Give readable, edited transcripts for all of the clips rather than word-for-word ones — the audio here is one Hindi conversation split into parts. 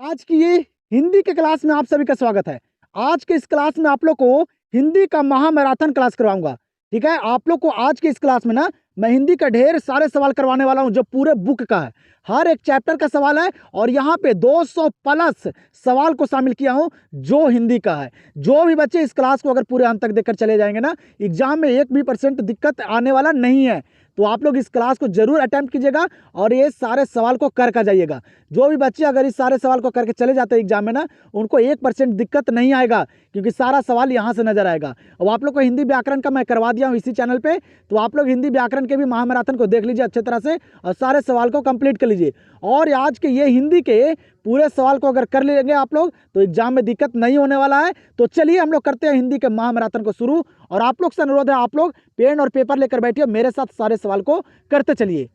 आज की ये हिंदी के क्लास में आप सभी का स्वागत है। आज के इस क्लास में आप लोग को हिंदी का महामैराथन क्लास करवाऊंगा। ठीक है, आप लोग को आज के इस क्लास में ना मैं हिंदी का ढेर सारे सवाल करवाने वाला हूं जो पूरे बुक का है। हर एक चैप्टर का सवाल है और यहाँ पे 200 प्लस सवाल को शामिल किया हूं जो हिंदी का है। जो भी बच्चे इस क्लास को अगर पूरे अंत तक देखकर चले जाएंगे ना, एग्जाम में 1% भी दिक्कत आने वाला नहीं है। तो आप लोग इस क्लास को जरूर अटेम्प्ट कीजिएगा और ये सारे सवाल को कर जाइएगा। जो भी बच्चे अगर इस सारे सवाल को करके चले जाते हैं एग्जाम में ना, उनको 1% दिक्कत नहीं आएगा क्योंकि सारा सवाल यहाँ से नजर आएगा। अब आप लोग को हिंदी व्याकरण का मैं करवा दिया हूँ इसी चैनल पे, तो आप लोग हिंदी व्याकरण के भी महामैराथन को देख लीजिए अच्छे तरह से और सारे सवाल को कंप्लीट कर लीजिए। और आज के ये हिंदी के पूरे सवाल को अगर कर लेंगे आप लोग तो एग्जाम में दिक्कत नहीं होने वाला है। तो चलिए हम लोग करते हैं हिंदी के महामैराथन को शुरू। और आप लोग से अनुरोध है, आप लोग पेन और पेपर लेकर बैठिए, मेरे साथ सारे सवाल को करते चलिए।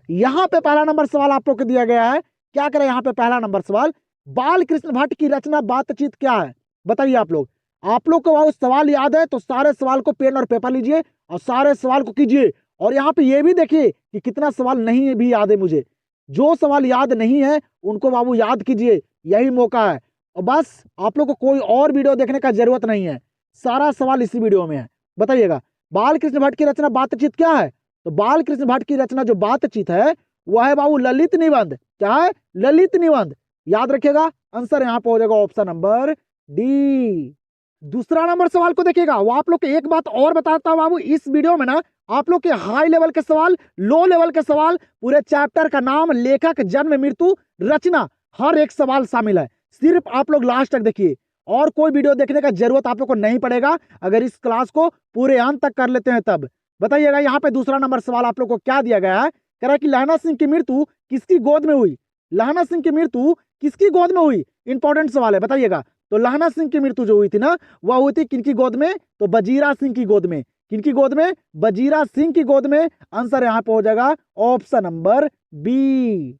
यहाँ पे पहला नंबर सवाल आप लोग को दिया गया है। क्या करें यहाँ पे पहला नंबर सवाल, बाल कृष्ण भट्ट की रचना बातचीत क्या है? बताइए आप लोग को वो सवाल याद है तो सारे सवाल को पेन और पेपर लीजिए और सारे सवाल को कीजिए। और यहाँ पे ये भी देखिए कि कितना सवाल नहीं भी याद है मुझे। जो सवाल याद नहीं है उनको बाबू याद कीजिए, यही मौका है। और बस आप लोग को कोई और वीडियो देखने का जरूरत नहीं है, सारा सवाल इसी वीडियो में है। बताइएगा बाल कृष्ण भट्ट की रचना बातचीत क्या है? तो बाल कृष्ण भट्ट की रचना जो बातचीत है वह है बाबू ललित निबंध। क्या है? ललित निबंध। याद रखिएगा, आंसर यहाँ पे हो जाएगा ऑप्शन नंबर डी। दूसरा नंबर सवाल को देखिएगा। वो आप लोग को एक बात और बताता हूं बाबू, इस वीडियो में ना आप लोग के हाई लेवल के सवाल, लो लेवल के सवाल, पूरे चैप्टर का नाम, लेखक, जन्म, मृत्यु, रचना, हर एक सवाल शामिल है। सिर्फ आप लोग लास्ट तक देखिए और कोई वीडियो देखने का जरूरत आप लोग को नहीं पड़ेगा अगर इस क्लास को पूरे अंत तक कर लेते हैं तब। बताइएगा यहाँ पे दूसरा नंबर सवाल आप लोग को क्या दिया गया है? कह रहा है कि लहना सिंह की मृत्यु किसकी गोद में हुई? लहना सिंह की मृत्यु किसकी गोद में हुई? इंपॉर्टेंट सवाल है, बताइएगा। तो लहना सिंह की मृत्यु जो हुई थी ना, वह हुई थी किनकी गोद में? तो वजीरा सिंह की गोद में। किनकी गोद में? वजीरा सिंह की गोद में। आंसर यहाँ पे हो जाएगा ऑप्शन नंबर बी।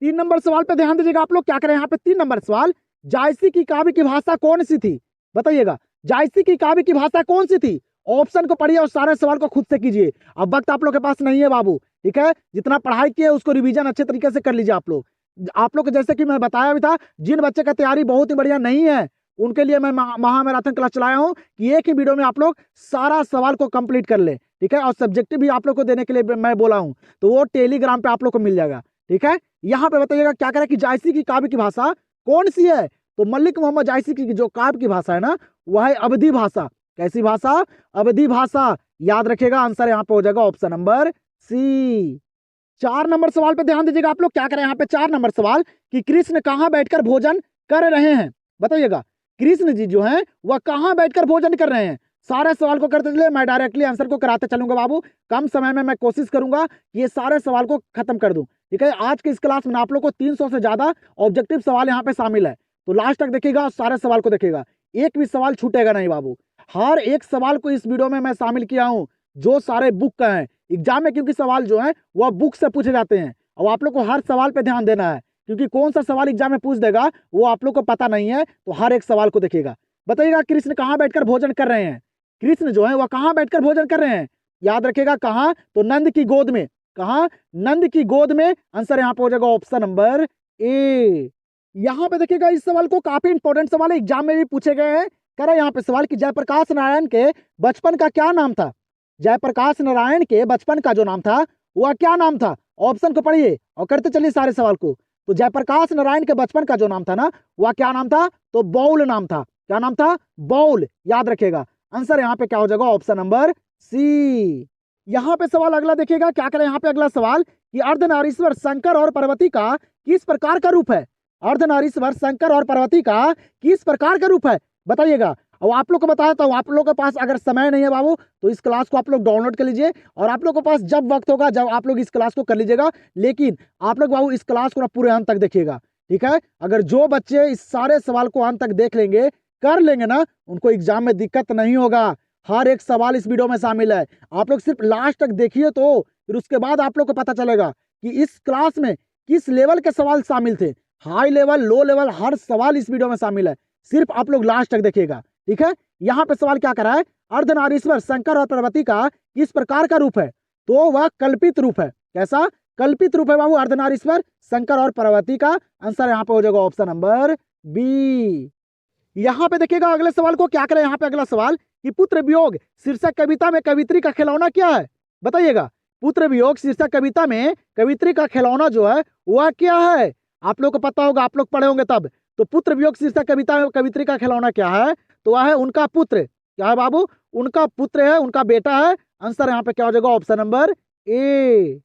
3 नंबर सवाल पे ध्यान दीजिएगा आप लोग। क्या करें यहाँ पे 3 नंबर सवाल, जायसी की काव्य की भाषा कौन सी थी? बताइएगा जायसी की काव्य की भाषा कौन सी थी? ऑप्शन को पढ़िए और सारे सवाल को खुद से कीजिए। अब वक्त आप लोग के पास नहीं है बाबू, ठीक है। जितना पढ़ाई किए उसको रिवीजन अच्छे तरीके से कर लीजिए आप लोग। को जैसे कि मैं बताया भी था, जिन बच्चे का तैयारी बहुत ही बढ़िया नहीं है उनके लिए मैं महामैराथन क्लास चलाया हूं कि एक ही वीडियो में आप लोग सारा सवाल को कंप्लीट कर ले, ठीक है। और सब्जेक्टिव भी आप लोग को देने के लिए मैं बोला हूं, तो वो टेलीग्राम पे आप लोग को मिल जाएगा, ठीक है। यहाँ पे बताइएगा क्या करें कि जायसी की काव्य की भाषा कौन सी है? तो मलिक मोहम्मद जायसी की जो काव्य की भाषा है ना, वह है अवधी भाषा। कैसी भाषा? अवधी भाषा। याद रखिएगा, आंसर यहाँ पे हो जाएगा ऑप्शन नंबर सी। 4 नंबर सवाल पे ध्यान दीजिएगा आप लोग। क्या करें यहाँ पे 4 नंबर सवाल कि कृष्ण कहाँ बैठकर भोजन कर रहे हैं? बताइएगा कृष्ण जी जो हैं वह कहाँ बैठकर भोजन कर रहे हैं? सारे सवाल को करते चलिए, मैं डायरेक्टली आंसर को कराते चलूंगा बाबू। कम समय में मैं कोशिश करूंगा कि ये सारे सवाल को खत्म कर दूं, ठीक है। आज की इस क्लास में आप लोग को 300 से ज्यादा ऑब्जेक्टिव सवाल यहाँ पे शामिल है, तो लास्ट तक देखिएगा और सारे सवाल को देखिएगा, एक भी सवाल छूटेगा नहीं बाबू। हर एक सवाल को इस वीडियो में मैं शामिल किया हूँ जो सारे बुक का है एग्जाम में, क्योंकि सवाल जो है वह बुक से पूछे जाते हैं। और आप लोग को हर सवाल पे ध्यान देना है क्योंकि कौन सा सवाल एग्जाम में पूछ देगा वो आप लोग को पता नहीं है, तो हर एक सवाल को देखिएगा। बताइएगा कृष्ण कहाँ बैठकर भोजन कर रहे हैं? कृष्ण जो है वह कहाँ बैठकर भोजन कर रहे हैं? याद रखिएगा कहाँ? तो नंद की गोद में। कहाँ? नंद की गोद में। आंसर यहाँ पे हो जाएगा ऑप्शन नंबर ए। यहाँ पे देखिएगा इस सवाल को, काफी इंपॉर्टेंट सवाल है, एग्जाम में भी पूछे गए हैं। कह रहा है यहाँ पे सवाल कि जयप्रकाश नारायण के बचपन का क्या नाम था? जयप्रकाश नारायण के बचपन का जो नाम था वह क्या नाम था? ऑप्शन को पढ़िए और करते चलिए सारे सवाल को। तो जयप्रकाश नारायण के बचपन का जो नाम था ना, वह क्या नाम था? तो बौल नाम था। क्या नाम था? बौल। याद रखिएगा, आंसर यहाँ पे क्या हो जाएगा ऑप्शन नंबर सी। यहाँ पे सवाल अगला देखिएगा। क्या करें यहाँ पे अगला सवाल कि अर्धनारीश्वर शंकर और पार्वती का किस प्रकार का रूप है? अर्धनारीश्वर शंकर और पार्वती का किस प्रकार का रूप है? बताइएगा। और आप लोग को बताता हूँ, आप लोग के पास अगर समय नहीं है बाबू तो इस क्लास को आप लोग डाउनलोड कर लीजिए और आप लोग के पास जब वक्त होगा जब आप लोग इस क्लास को कर लीजिएगा। लेकिन आप लोग बाबू इस क्लास को पूरे अंत तक देखिएगा, ठीक है। अगर जो बच्चे इस सारे सवाल को अंत तक देख लेंगे, कर लेंगे ना, उनको एग्जाम में दिक्कत नहीं होगा। हर एक सवाल इस वीडियो में शामिल है, आप लोग सिर्फ लास्ट तक देखिए तो फिर उसके बाद आप लोग को पता चलेगा कि इस क्लास में किस लेवल के सवाल शामिल थे। हाई लेवल, लो लेवल, हर सवाल इस वीडियो में शामिल है, सिर्फ आप लोग लास्ट तक देखिएगा, ठीक है। यहाँ पे सवाल क्या कर रहा है? अर्धनारीश्वर शंकर और पार्वती का किस प्रकार का रूप है? तो वह कल्पित रूप है। कैसा? कल्पित रूप है बाबू अर्धनारीश्वर, शंकर और पार्वती का। आंसर यहाँ पे हो जाएगा ऑप्शन नंबर बी। यहाँ पे देखिएगा अगले सवाल को क्या करें। यहाँ पे अगला सवाल कि पुत्र वियोग शीर्षक कविता में कवित्री का खिलौना क्या है, बताइएगा। पुत्र वियोग शीर्षक कविता में कवित्री का खिलौना जो है वह क्या है। आप लोग को पता होगा, आप लोग पढ़े होंगे तब। तो पुत्र वियोग शीर्षक कविता में कवित्री का खिलौना क्या है, तो वह है उनका पुत्र। क्या है बाबू, उनका पुत्र है, उनका बेटा है। आंसर यहाँ पे क्या हो जाएगा ऑप्शन नंबर ए।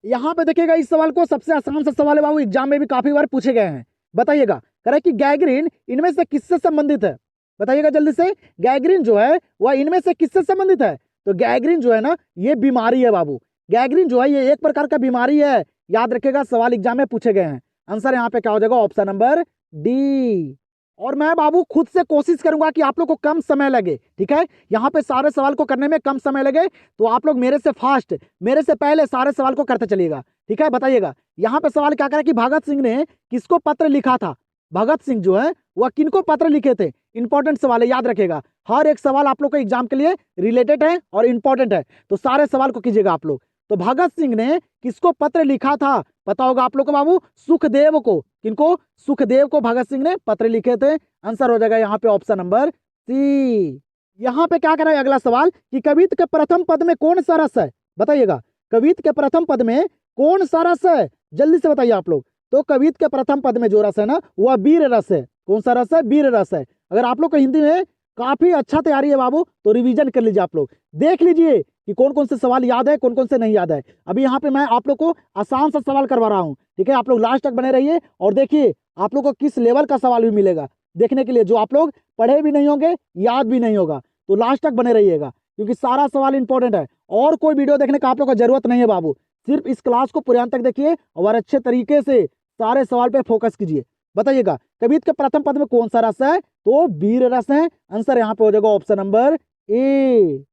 यहाँ पे देखिएगा इस सवाल को, सबसे आसान सा सवाल है बाबू, एग्जाम में भी काफी बार पूछे गए हैं। बताइएगा करें कि गैंग्रीन इनमें से किससे संबंधित है, बताइएगा जल्दी से। गैंग्रीन जो है वह इनमें से किससे संबंधित है, तो गैंग्रीन जो है ना ये बीमारी है बाबू। गैंग्रीन जो है ये एक प्रकार का बीमारी है, याद रखिएगा, सवाल एग्जाम में पूछे गए हैं। आंसर यहाँ पे क्या हो जाएगा ऑप्शन नंबर डी। और मैं बाबू खुद से कोशिश करूंगा कि आप लोग को कम समय लगे, ठीक है। यहाँ पे सारे सवाल को करने में कम समय लगे, तो आप लोग मेरे से फास्ट, मेरे से पहले सारे सवाल को करते चलिएगा, ठीक है। बताइएगा यहाँ पे सवाल क्या करें कि भगत सिंह ने किसको पत्र लिखा था। भगत सिंह जो है वह किनको पत्र लिखे थे। इंपॉर्टेंट सवाल है, याद रखेगा। हर एक सवाल आप लोग को एग्जाम के लिए रिलेटेड है और इंपॉर्टेंट है, तो सारे सवाल को कीजिएगा आप लोग। तो भगत सिंह ने किसको पत्र लिखा था, पता होगा आप लोग को बाबू, सुखदेव को। किनको, सुखदेव को भगत सिंह ने पत्र लिखे थे। आंसर हो जाएगा यहाँ पे ऑप्शन नंबर सी। यहाँ पे क्या करें अगला सवाल कि कवित्त के प्रथम पद में कौन सा रस है, बताइएगा। कवित्त के प्रथम पद में कौन सा रस है, जल्दी से बताइए आप लोग। तो कवित्त के प्रथम पद में जो रस है ना वह वीर रस है। कौन सा रस है, वीर रस है। अगर आप लोग को हिंदी में काफी अच्छा तैयारी है बाबू, तो रिवीजन कर लीजिए आप लोग, देख लीजिए कि कौन कौन से सवाल याद है, कौन कौन से नहीं याद है। अभी यहाँ पे मैं आप लोग को आसान सा सवाल करवा रहा हूँ, ठीक है। आप लोग लास्ट तक बने रहिए और देखिए आप लोग को किस लेवल का सवाल भी मिलेगा देखने के लिए, जो आप लोग पढ़े भी नहीं होंगे, याद भी नहीं होगा। तो लास्ट तक बने रहिएगा क्योंकि सारा सवाल इंपॉर्टेंट है। और कोई वीडियो देखने का आप लोग को जरूरत नहीं है बाबू, सिर्फ इस क्लास को पूरे अंत तक देखिए और अच्छे तरीके से सारे सवाल पे फोकस कीजिए। बताइएगा कवित्त के प्रथम पद में कौन सा रस है, तो वीर रस है। आंसर यहाँ पे हो जाएगा ऑप्शन नंबर ए।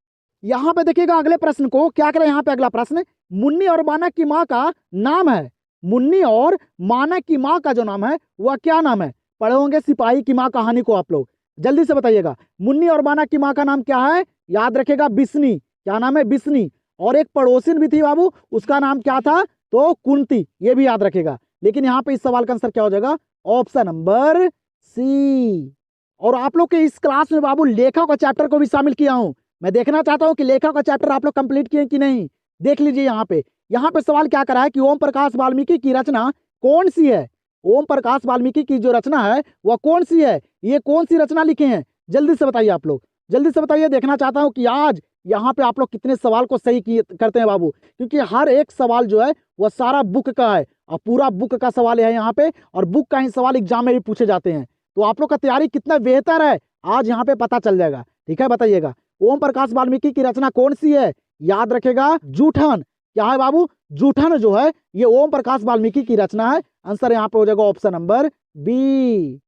यहाँ पे देखिएगा अगले प्रश्न को क्या करें। यहाँ पे अगला प्रश्न, मुन्नी और मानक की माँ का नाम है। मुन्नी और मानक की माँ का जो नाम है वह क्या नाम है। पढ़े होंगे सिपाही की माँ कहानी को आप लोग, जल्दी से बताइएगा। मुन्नी और मानक की माँ का नाम क्या है, याद रखेगा बिस्नी। क्या नाम है, बिस्नी। और एक पड़ोसिन भी थी बाबू, उसका नाम क्या था, तो कुंती, ये भी याद रखेगा। लेकिन यहाँ पे इस सवाल का आंसर क्या हो जाएगा, ऑप्शन नंबर सी। और आप लोग के इस क्लास में बाबू लेखा का चैप्टर को भी शामिल किया हूँ। मैं देखना चाहता हूँ कि लेखा का चैप्टर आप लोग कंप्लीट किए कि नहीं। देख लीजिए यहाँ पे सवाल क्या करा है कि ओम प्रकाश वाल्मीकि की रचना कौन सी है। ओम प्रकाश वाल्मीकि की जो रचना है वह कौन सी है, ये कौन सी रचना लिखे हैं, जल्दी से बताइए आप लोग, जल्दी से बताइए। देखना चाहता हूँ कि आज यहाँ पे आप लोग कितने सवाल को सही करते हैं बाबू, क्योंकि हर एक सवाल जो है वह सारा बुक का है और पूरा बुक का सवाल है यहाँ पे, और बुक का ही सवाल एग्जाम में भी पूछे जाते हैं। तो आप लोग का तैयारी कितना बेहतर है आज यहाँ पे पता चल जाएगा, ठीक है। बताइएगा ओम प्रकाश वाल्मीकि की रचना कौन सी है, याद रखेगा जूठन। क्या है बाबू, जूठन जो है ये ओम प्रकाश वाल्मीकि की रचना है। आंसर यहाँ पे हो जाएगा ऑप्शन नंबर बी।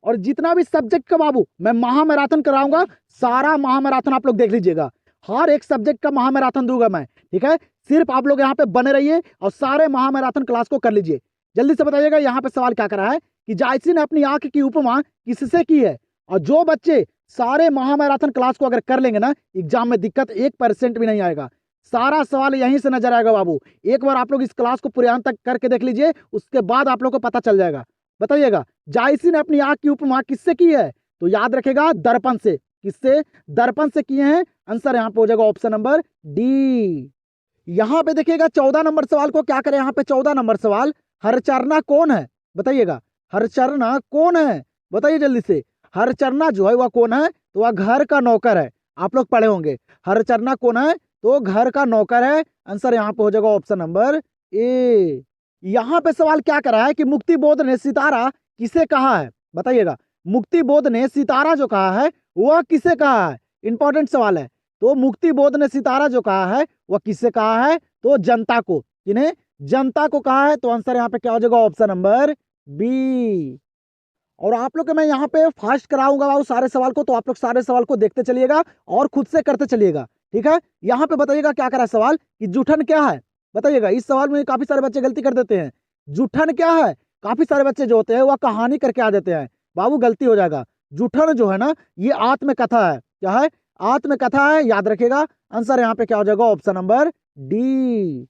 और जितना भी सब्जेक्ट का बाबू मैं महामैराथन कराऊंगा, सारा महामैराथन आप लोग देख लीजिएगा। हर एक सब्जेक्ट का महामैराथन दूंगा मैं, ठीक है। सिर्फ आप लोग यहाँ पे बने रहिए और सारे महामैराथन क्लास को कर लीजिए। जल्दी से बताइएगा यहाँ पे सवाल क्या करा है कि जायसी ने अपनी आंख की उपमा किससे की है। और जो बच्चे सारे महामैराथन क्लास को अगर कर लेंगे ना, एग्जाम में दिक्कत 1% भी नहीं आएगा। सारा सवाल यहीं से नजर आएगा बाबू। एक बार आप लोग इस क्लास को पूरे अंत तक करके देख लीजिए, उसके बाद आप लोग को पता चल जाएगा। बताइएगा जायसी ने अपनी आंख की उपमा किससे की है, तो याद रखेगा दर्पण से। किससे, दर्पण से किए हैं। आंसर यहाँ पे हो जाएगा ऑप्शन नंबर डी। यहाँ पे देखिएगा 14 नंबर सवाल को क्या करें। यहाँ पे 14 नंबर सवाल, हरचरना कौन है, बताइएगा। हरचरना कौन है, बताइए जल्दी से। हरचरना जो है वह कौन है, तो वह घर का नौकर है। आप लोग पढ़े होंगे हरचरना कौन है, तो घर का नौकर है। आंसर यहाँ पे हो जाएगा ऑप्शन नंबर ए। यहाँ पे सवाल क्या करा है कि मुक्तिबोध ने सितारा किसे कहा है, बताइएगा। मुक्तिबोध ने सितारा जो कहा है वह किसे कहा है, इंपॉर्टेंट सवाल है। तो मुक्तिबोध ने सितारा जो कहा है वह किससे कहा है, तो जनता को। किन्हें, जनता को कहा है। तो आंसर यहाँ पे क्या हो जाएगा ऑप्शन नंबर बी। और आप लोग के मैं यहाँ पे फास्ट कराऊंगा बाबू सारे सवाल को, तो आप लोग सारे सवाल को देखते चलिएगा और खुद से करते चलिएगा, ठीक है। यहाँ पे बताइएगा क्या करा सवाल कि जूठन क्या है, बताइएगा। इस सवाल में काफी सारे बच्चे गलती कर देते हैं। जूठन क्या है, काफी सारे बच्चे जो होते हैं वह कहानी करके आ देते हैं, बाबू गलती हो जाएगा। जूठन जो है ना ये आत्मकथा है। क्या है, आत्मकथा है, याद रखिएगा। आंसर यहाँ पे क्या हो जाएगा ऑप्शन नंबर डी।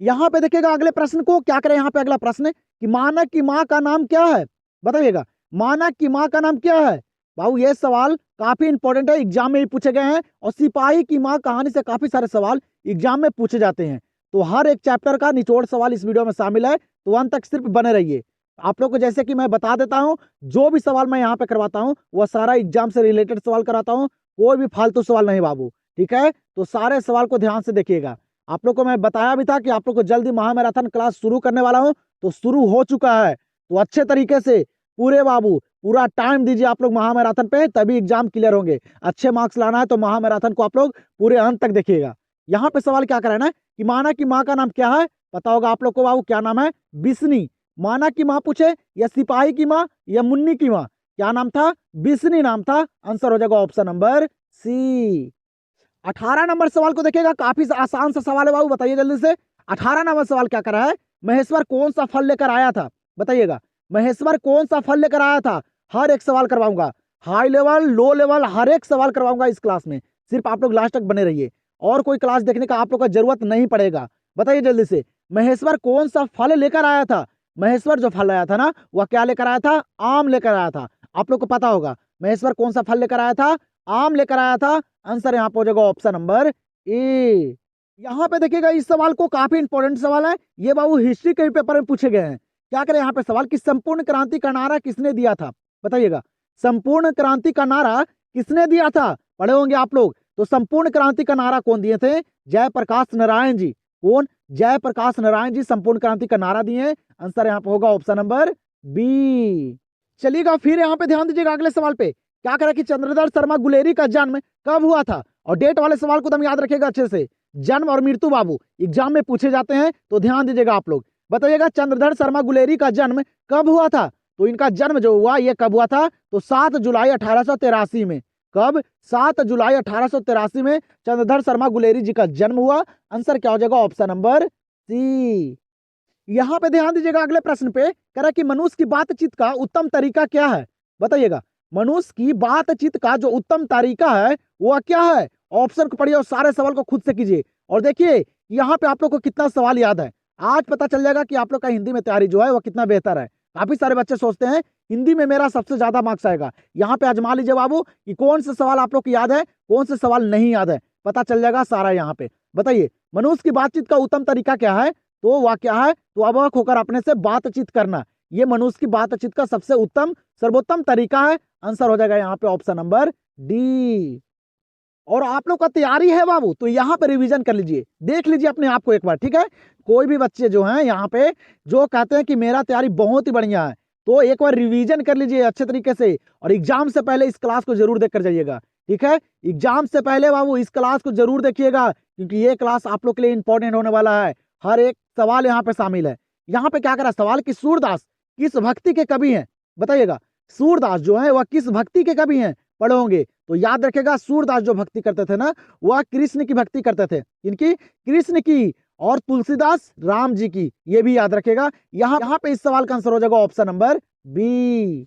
यहाँ पे देखिएगा अगले प्रश्न को क्या करें। यहाँ पे अगला प्रश्न है कि मानक की माँ का नाम क्या है, बताइएगा। मानक की माँ का नाम क्या है बाबू। ये सवाल काफी इंपॉर्टेंट है, एग्जाम में भी पूछे गए हैं और सिपाही की माँ कहानी से काफी सारे सवाल एग्जाम में पूछे जाते हैं। तो हर एक चैप्टर का निचोड़ सवाल इस वीडियो में शामिल है, तो अंत तक सिर्फ बने रहिए। आप लोग को जैसे कि मैं बता देता हूँ, जो भी सवाल मैं यहाँ पे करवाता हूँ वह सारा एग्जाम से रिलेटेड सवाल कराता हूँ, कोई भी फालतू सवाल नहीं बाबू, ठीक है। तो सारे सवाल को ध्यान से देखिएगा। आप लोग को मैं बताया भी था कि आप लोग को जल्दी महामैराथन क्लास शुरू करने वाला हूँ, तो शुरू हो चुका है। तो अच्छे तरीके से पूरे बाबू पूरा टाइम दीजिए आप लोग महामैराथन पे, तभी एग्जाम क्लियर होंगे। अच्छे मार्क्स लाना है तो महामैराथन को आप लोग पूरे अंत तक देखिएगा। यहाँ पे सवाल क्या कराना है कि माना की माँ का नाम क्या है, पता होगा आप लोग को बाबू, क्या नाम है, बिस्नी। माना की माँ पूछे या सिपाही की माँ या मुन्नी की माँ, क्या नाम था, बिस्नी नाम था। आंसर हो जाएगा ऑप्शन नंबर सी। 18 नंबर सवाल को देखिएगा, काफी आसान सा सवाल है बाबू, बताइए जल्दी से। 18 नंबर सवाल क्या करा है, महेश्वर कौन सा फल लेकर आया था, बताइएगा। महेश्वर कौन सा फल लेकर आया था, हर एक सवाल करवाऊंगा, हाई लेवल लो लेवल हर एक सवाल करवाऊंगा इस क्लास में। सिर्फ आप लोग लास्ट तक बने रहिए, और कोई क्लास देखने का आप लोग का जरूरत नहीं पड़ेगा। बताइए जल्दी से, महेश्वर कौन सा फल लेकर आया था। महेश्वर जो फल आया था ना, वह क्या लेकर आया था, आम लेकर आया था। आप लोग को पता होगा महेश्वर कौन सा फल लेकर आया था, आम लेकर आया था। आंसर यहाँ पे हो जाएगा ऑप्शन नंबर ए। यहाँ पे देखिएगा, इस सवाल को काफी इंपॉर्टेंट सवाल है, ये बाबू हिस्ट्री के पेपर में पूछे गए हैं। क्या करें यहाँ पे सवाल कि संपूर्ण क्रांति का नारा किसने दिया था, बताइएगा। संपूर्ण क्रांति का नारा किसने दिया था, पढ़े होंगे आप लोग। तो संपूर्ण क्रांति का नारा कौन दिए थे, जयप्रकाश नारायण जी। कौन, जयप्रकाश नारायण जी संपूर्ण क्रांति का नारा दिए। आंसर यहाँ पे होगा ऑप्शन नंबर बी। चलिएगा फिर यहाँ पे ध्यान दीजिएगा अगले सवाल पे। क्या करें कि चंद्रधर शर्मा गुलेरी का जन्म कब हुआ था, और डेट वाले सवाल को तुम याद रखिएगा अच्छे से। जन्म और मृत्यु बाबू एग्जाम में पूछे जाते हैं, तो ध्यान दीजिएगा आप लोग। बताइएगा चंद्रधर शर्मा गुलेरी का जन्म कब हुआ था। तो इनका जन्म जो हुआ ये कब हुआ था, तो 7 जुलाई 1883 में। कब, 7 जुलाई 1883 में चंद्रधर शर्मा गुलेरी जी का जन्म हुआ। आंसर क्या हो जाएगा ऑप्शन नंबर सी। यहाँ पे ध्यान दीजिएगा अगले प्रश्न पे, कह रहा है कि मनुष्य की बातचीत का उत्तम तरीका क्या है, बताइएगा। मनुष्य की बातचीत का जो उत्तम तरीका है वह क्या है। ऑप्शन को पढ़िए और सारे सवाल को खुद से कीजिए, और देखिए यहाँ पे आप लोग को कितना सवाल याद है। आज पता चल जाएगा कि आप लोग का हिंदी में तैयारी जो है वह कितना बेहतर है। काफी सारे बच्चे सोचते हैं हिंदी में मेरा सबसे ज्यादा मार्क्स आएगा। यहाँ पे आजमा लीजिए बाबू कि कौन से सवाल आप लोग को याद है, कौन से सवाल नहीं याद है, पता चल जाएगा सारा यहाँ पे। बताइए मनुष्य की बातचीत का उत्तम तरीका क्या है, तो वह क्या है, तो अवाक होकर अपने से बातचीत करना। ये मनुष्य की बातचीत का सबसे उत्तम सर्वोत्तम तरीका है। आंसर हो जाएगा यहाँ पे ऑप्शन नंबर डी। और आप लोग का तैयारी है बाबू, तो यहाँ पे रिवीजन कर लीजिए, देख लीजिए अपने आप को एक बार, ठीक है। कोई भी बच्चे जो हैं यहाँ पे जो कहते हैं कि मेरा तैयारी बहुत ही बढ़िया है, तो एक बार रिवीजन कर लीजिए अच्छे तरीके से, और एग्जाम से पहले इस क्लास को जरूर देख कर जाइएगा, ठीक है। एग्जाम से पहले बाबू इस क्लास को जरूर देखिएगा, क्योंकि ये क्लास आप लोग के लिए इंपॉर्टेंट होने वाला है। हर एक सवाल यहाँ पे शामिल है। यहाँ पे क्या करा सवाल कि सूरदास किस भक्ति के कवि हैं, बताइएगा। सूरदास जो है वह किस भक्ति के कवि हैं, पढ़े होंगे, तो याद रखेगा सूरदास जो भक्ति करते थे ना, वह कृष्ण की भक्ति करते थे। इनकी कृष्ण की, और तुलसीदास राम जी की, ये भी याद रखेगा। यहाँ पे इस सवाल का आंसर हो जाएगा ऑप्शन नंबर बी।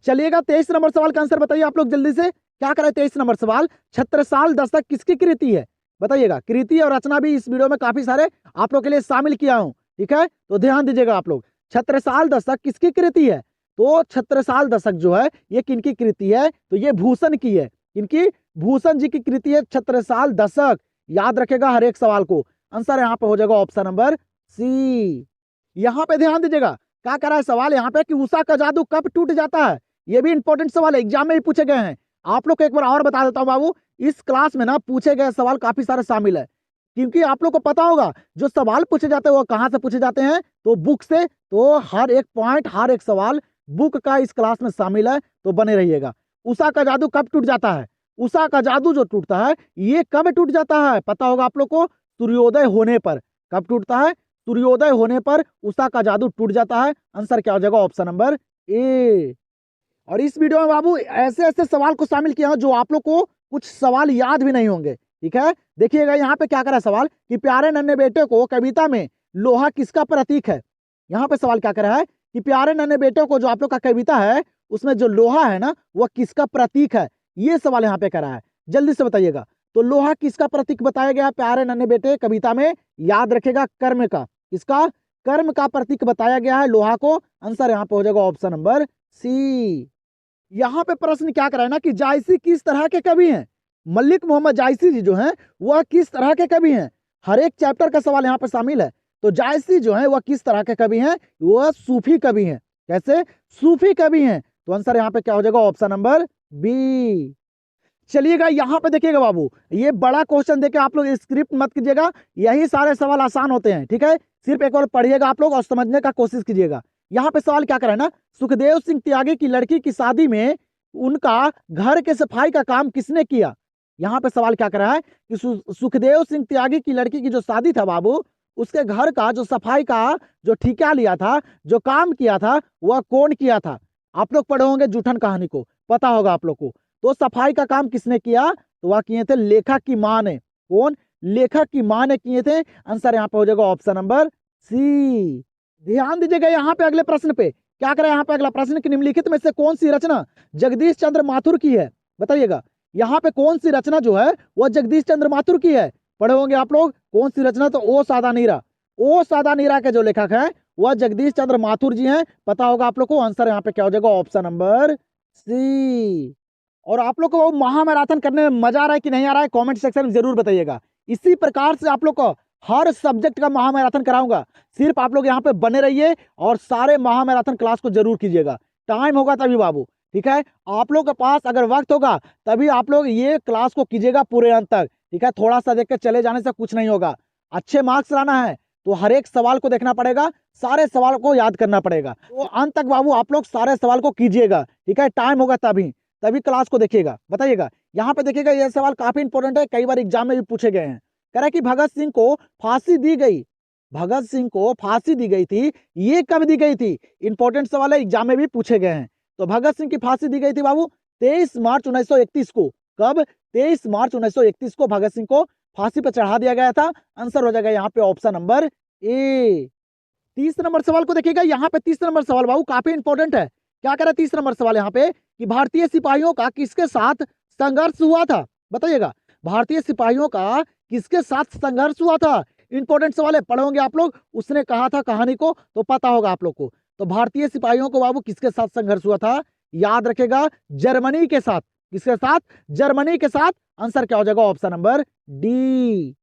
चलिएगा 23 नंबर सवाल का आंसर बताइए आप लोग जल्दी से। क्या करें 23 नंबर सवाल, छत्रसाल दशक किसकी कृति है, बताइएगा। कृति और रचना भी इस वीडियो में काफी सारे आप लोग के लिए शामिल किया हूं, ठीक है। तो ध्यान दीजिएगा आप लोग, छत्रसाल दशक किसकी कृति है, तो छत्रसाल दशक जो है ये किनकी कृति है, तो ये भूषण की है। इनकी भूषण जी की कृति है छत्रसाल दशक, याद रखेगा हर एक सवाल को। आंसर यहाँ पे हो जाएगा ऑप्शन नंबर सी। यहाँ पे ध्यान दीजिएगा, क्या कर रहा है सवाल यहाँ पे कि उषा का जादू कब टूट जाता है। ये भी इंपॉर्टेंट सवाल है, एग्जाम में भी पूछे गए हैं। आप लोग को एक बार और बता देता हूँ बाबू, इस क्लास में ना पूछे गए सवाल काफी सारे शामिल है, क्योंकि आप लोग को पता होगा जो सवाल पूछे जाते हैं वो कहाँ से पूछे जाते हैं, तो बुक से। तो हर एक पॉइंट हर एक सवाल बुक का इस क्लास में शामिल है, तो बने रहिएगा। उषा का जादू कब टूट जाता है, उषा का जादू जो टूटता है ये कब टूट जाता है, पता होगा आप लोग को, सूर्योदय होने पर। कब टूटता है, सूर्योदय होने पर उषा का जादू टूट जाता है। आंसर क्या हो जाएगा ऑप्शन नंबर ए। और इस वीडियो में बाबू ऐसे ऐसे सवाल को शामिल किया जो आप लोग को कुछ सवाल याद भी नहीं होंगे, ठीक है। देखिएगा यहाँ पे क्या करा सवाल कि प्यारे नन्हे बेटे को कविता में लोहा किसका प्रतीक है। यहाँ पे सवाल क्या करा है कि प्यारे नन्हे बेटे को जो आप लोग का कविता है उसमें जो लोहा है ना वह किसका प्रतीक है, ये सवाल यहाँ पे करा है। जल्दी से बताइएगा, तो लोहा किसका प्रतीक बताया गया प्यारे नन्हे बेटे कविता में? याद रखेगा कर्म का। किसका? कर्म का प्रतीक बताया गया है लोहा को। आंसर यहाँ पे हो जाएगा ऑप्शन नंबर सी। यहाँ पे प्रश्न क्या करा है ना कि जायसी किस तरह के कवि हैं? मलिक मोहम्मद जायसी जी जो हैं वह किस तरह के कवि हैं? हर एक चैप्टर का सवाल यहाँ पे शामिल है। तो जायसी जो है वह किस तरह के कवि हैं? वह सूफी कवि हैं। कैसे? सूफी कवि हैं। तो आंसर यहाँ पे क्या हो जाएगा? Option number B. चलिएगा यहाँ पे देखिएगा बाबू, ये बड़ा क्वेश्चन देके आप लोग स्क्रिप्ट मत कीजिएगा, यही सारे सवाल आसान होते हैं। ठीक है, सिर्फ एक बार पढ़िएगा आप लोग और समझने का कोशिश कीजिएगा। यहाँ पे सवाल क्या करा है ना, सुखदेव सिंह त्यागी की लड़की की शादी में उनका घर के सफाई का काम किसने किया? यहाँ पे सवाल क्या करा है कि सुखदेव सिंह त्यागी की लड़की की जो शादी था बाबू, उसके घर का जो सफाई का जो ठेका लिया था, जो काम किया था, वह कौन किया था? आप लोग पढ़े होंगे जूठन कहानी को, पता होगा आप लोग को। तो सफाई का काम किसने किया? तो वह किए थे लेखक की मां ने। कौन? लेखक की मां ने किए थे। आंसर यहाँ पे हो जाएगा ऑप्शन नंबर सी। ध्यान दीजिएगा यहाँ पे अगले प्रश्न पे क्या करें। यहाँ पे अगला प्रश्न कि निम्नलिखित में से कौन सी रचना जगदीश चंद्र माथुर की है? बताइएगा यहाँ पे कौन सी रचना जो है वह जगदीश चंद्र माथुर की है? पढ़े होंगे आप लोग कौन सी रचना? तो ओ सादा नीरा। ओ सादा नीरा के जो लेखक है वह जगदीश चंद्र माथुर जी हैं, पता होगा आप लोग को। आंसर यहाँ पे क्या हो जाएगा? Option number C. और आप लोग को महामैराथन करने में मजा आ रहा है कि नहीं आ रहा है, कमेंट सेक्शन में जरूर बताइएगा। इसी प्रकार से आप लोग को हर सब्जेक्ट का महामैराथन कराऊंगा, सिर्फ आप लोग यहाँ पे बने रहिए और सारे महामैराथन क्लास को जरूर कीजिएगा। टाइम होगा तभी बाबू, ठीक है। आप लोग के पास अगर वक्त होगा तभी आप लोग ये क्लास को कीजिएगा पूरे अंत तक, ठीक है। थोड़ा सा देख के चले जाने से कुछ नहीं होगा। अच्छे मार्क्स लाना है तो हर एक सवाल को देखना पड़ेगा, सारे सवाल को याद करना पड़ेगा। तो अंत तक बाबू आप लोग सारे सवाल को कीजिएगा, ठीक है। टाइम होगा तभी तभी क्लास को देखिएगा। बताइएगा यहाँ पे देखिएगा, यह सवाल काफी इंपॉर्टेंट है, कई बार एग्जाम में भी पूछे गए हैं। कह रहा है कि भगत सिंह को फांसी दी गई, भगत सिंह को फांसी दी गई थी, ये कब दी गई थी? इंपॉर्टेंट सवाल है, एग्जाम में भी पूछे गए हैं। तो भगत सिंह की फांसी दी गई थी बाबू 23 मार्च 1931 को। कब? 23 मार्च 1931 को भगत सिंह को फांसी पर चढ़ा दिया गया था। आंसर हो जाएगा यहाँ पे ऑप्शन नंबर ए। 30 नंबर सवाल को देखिएगा, यहाँ पे 30 नंबर सवाल बाबू काफी इंपॉर्टेंट है। क्या कह रहा है 30 नंबर सवाल यहाँ पे कि भारतीय सिपाहियों का किसके साथ संघर्ष हुआ था? बताइएगा भारतीय सिपाहियों का किसके साथ संघर्ष हुआ था? इंपॉर्टेंट सवाल है, पढ़ोगे आप लोग। उसने कहा था कहानी को, तो पता होगा आप लोग को। तो भारतीय सिपाहियों को बाबू किसके साथ संघर्ष हुआ था? याद रखेगा जर्मनी के साथ। किसके साथ? जर्मनी के साथ। आंसर क्या हो जाएगा? Option number D.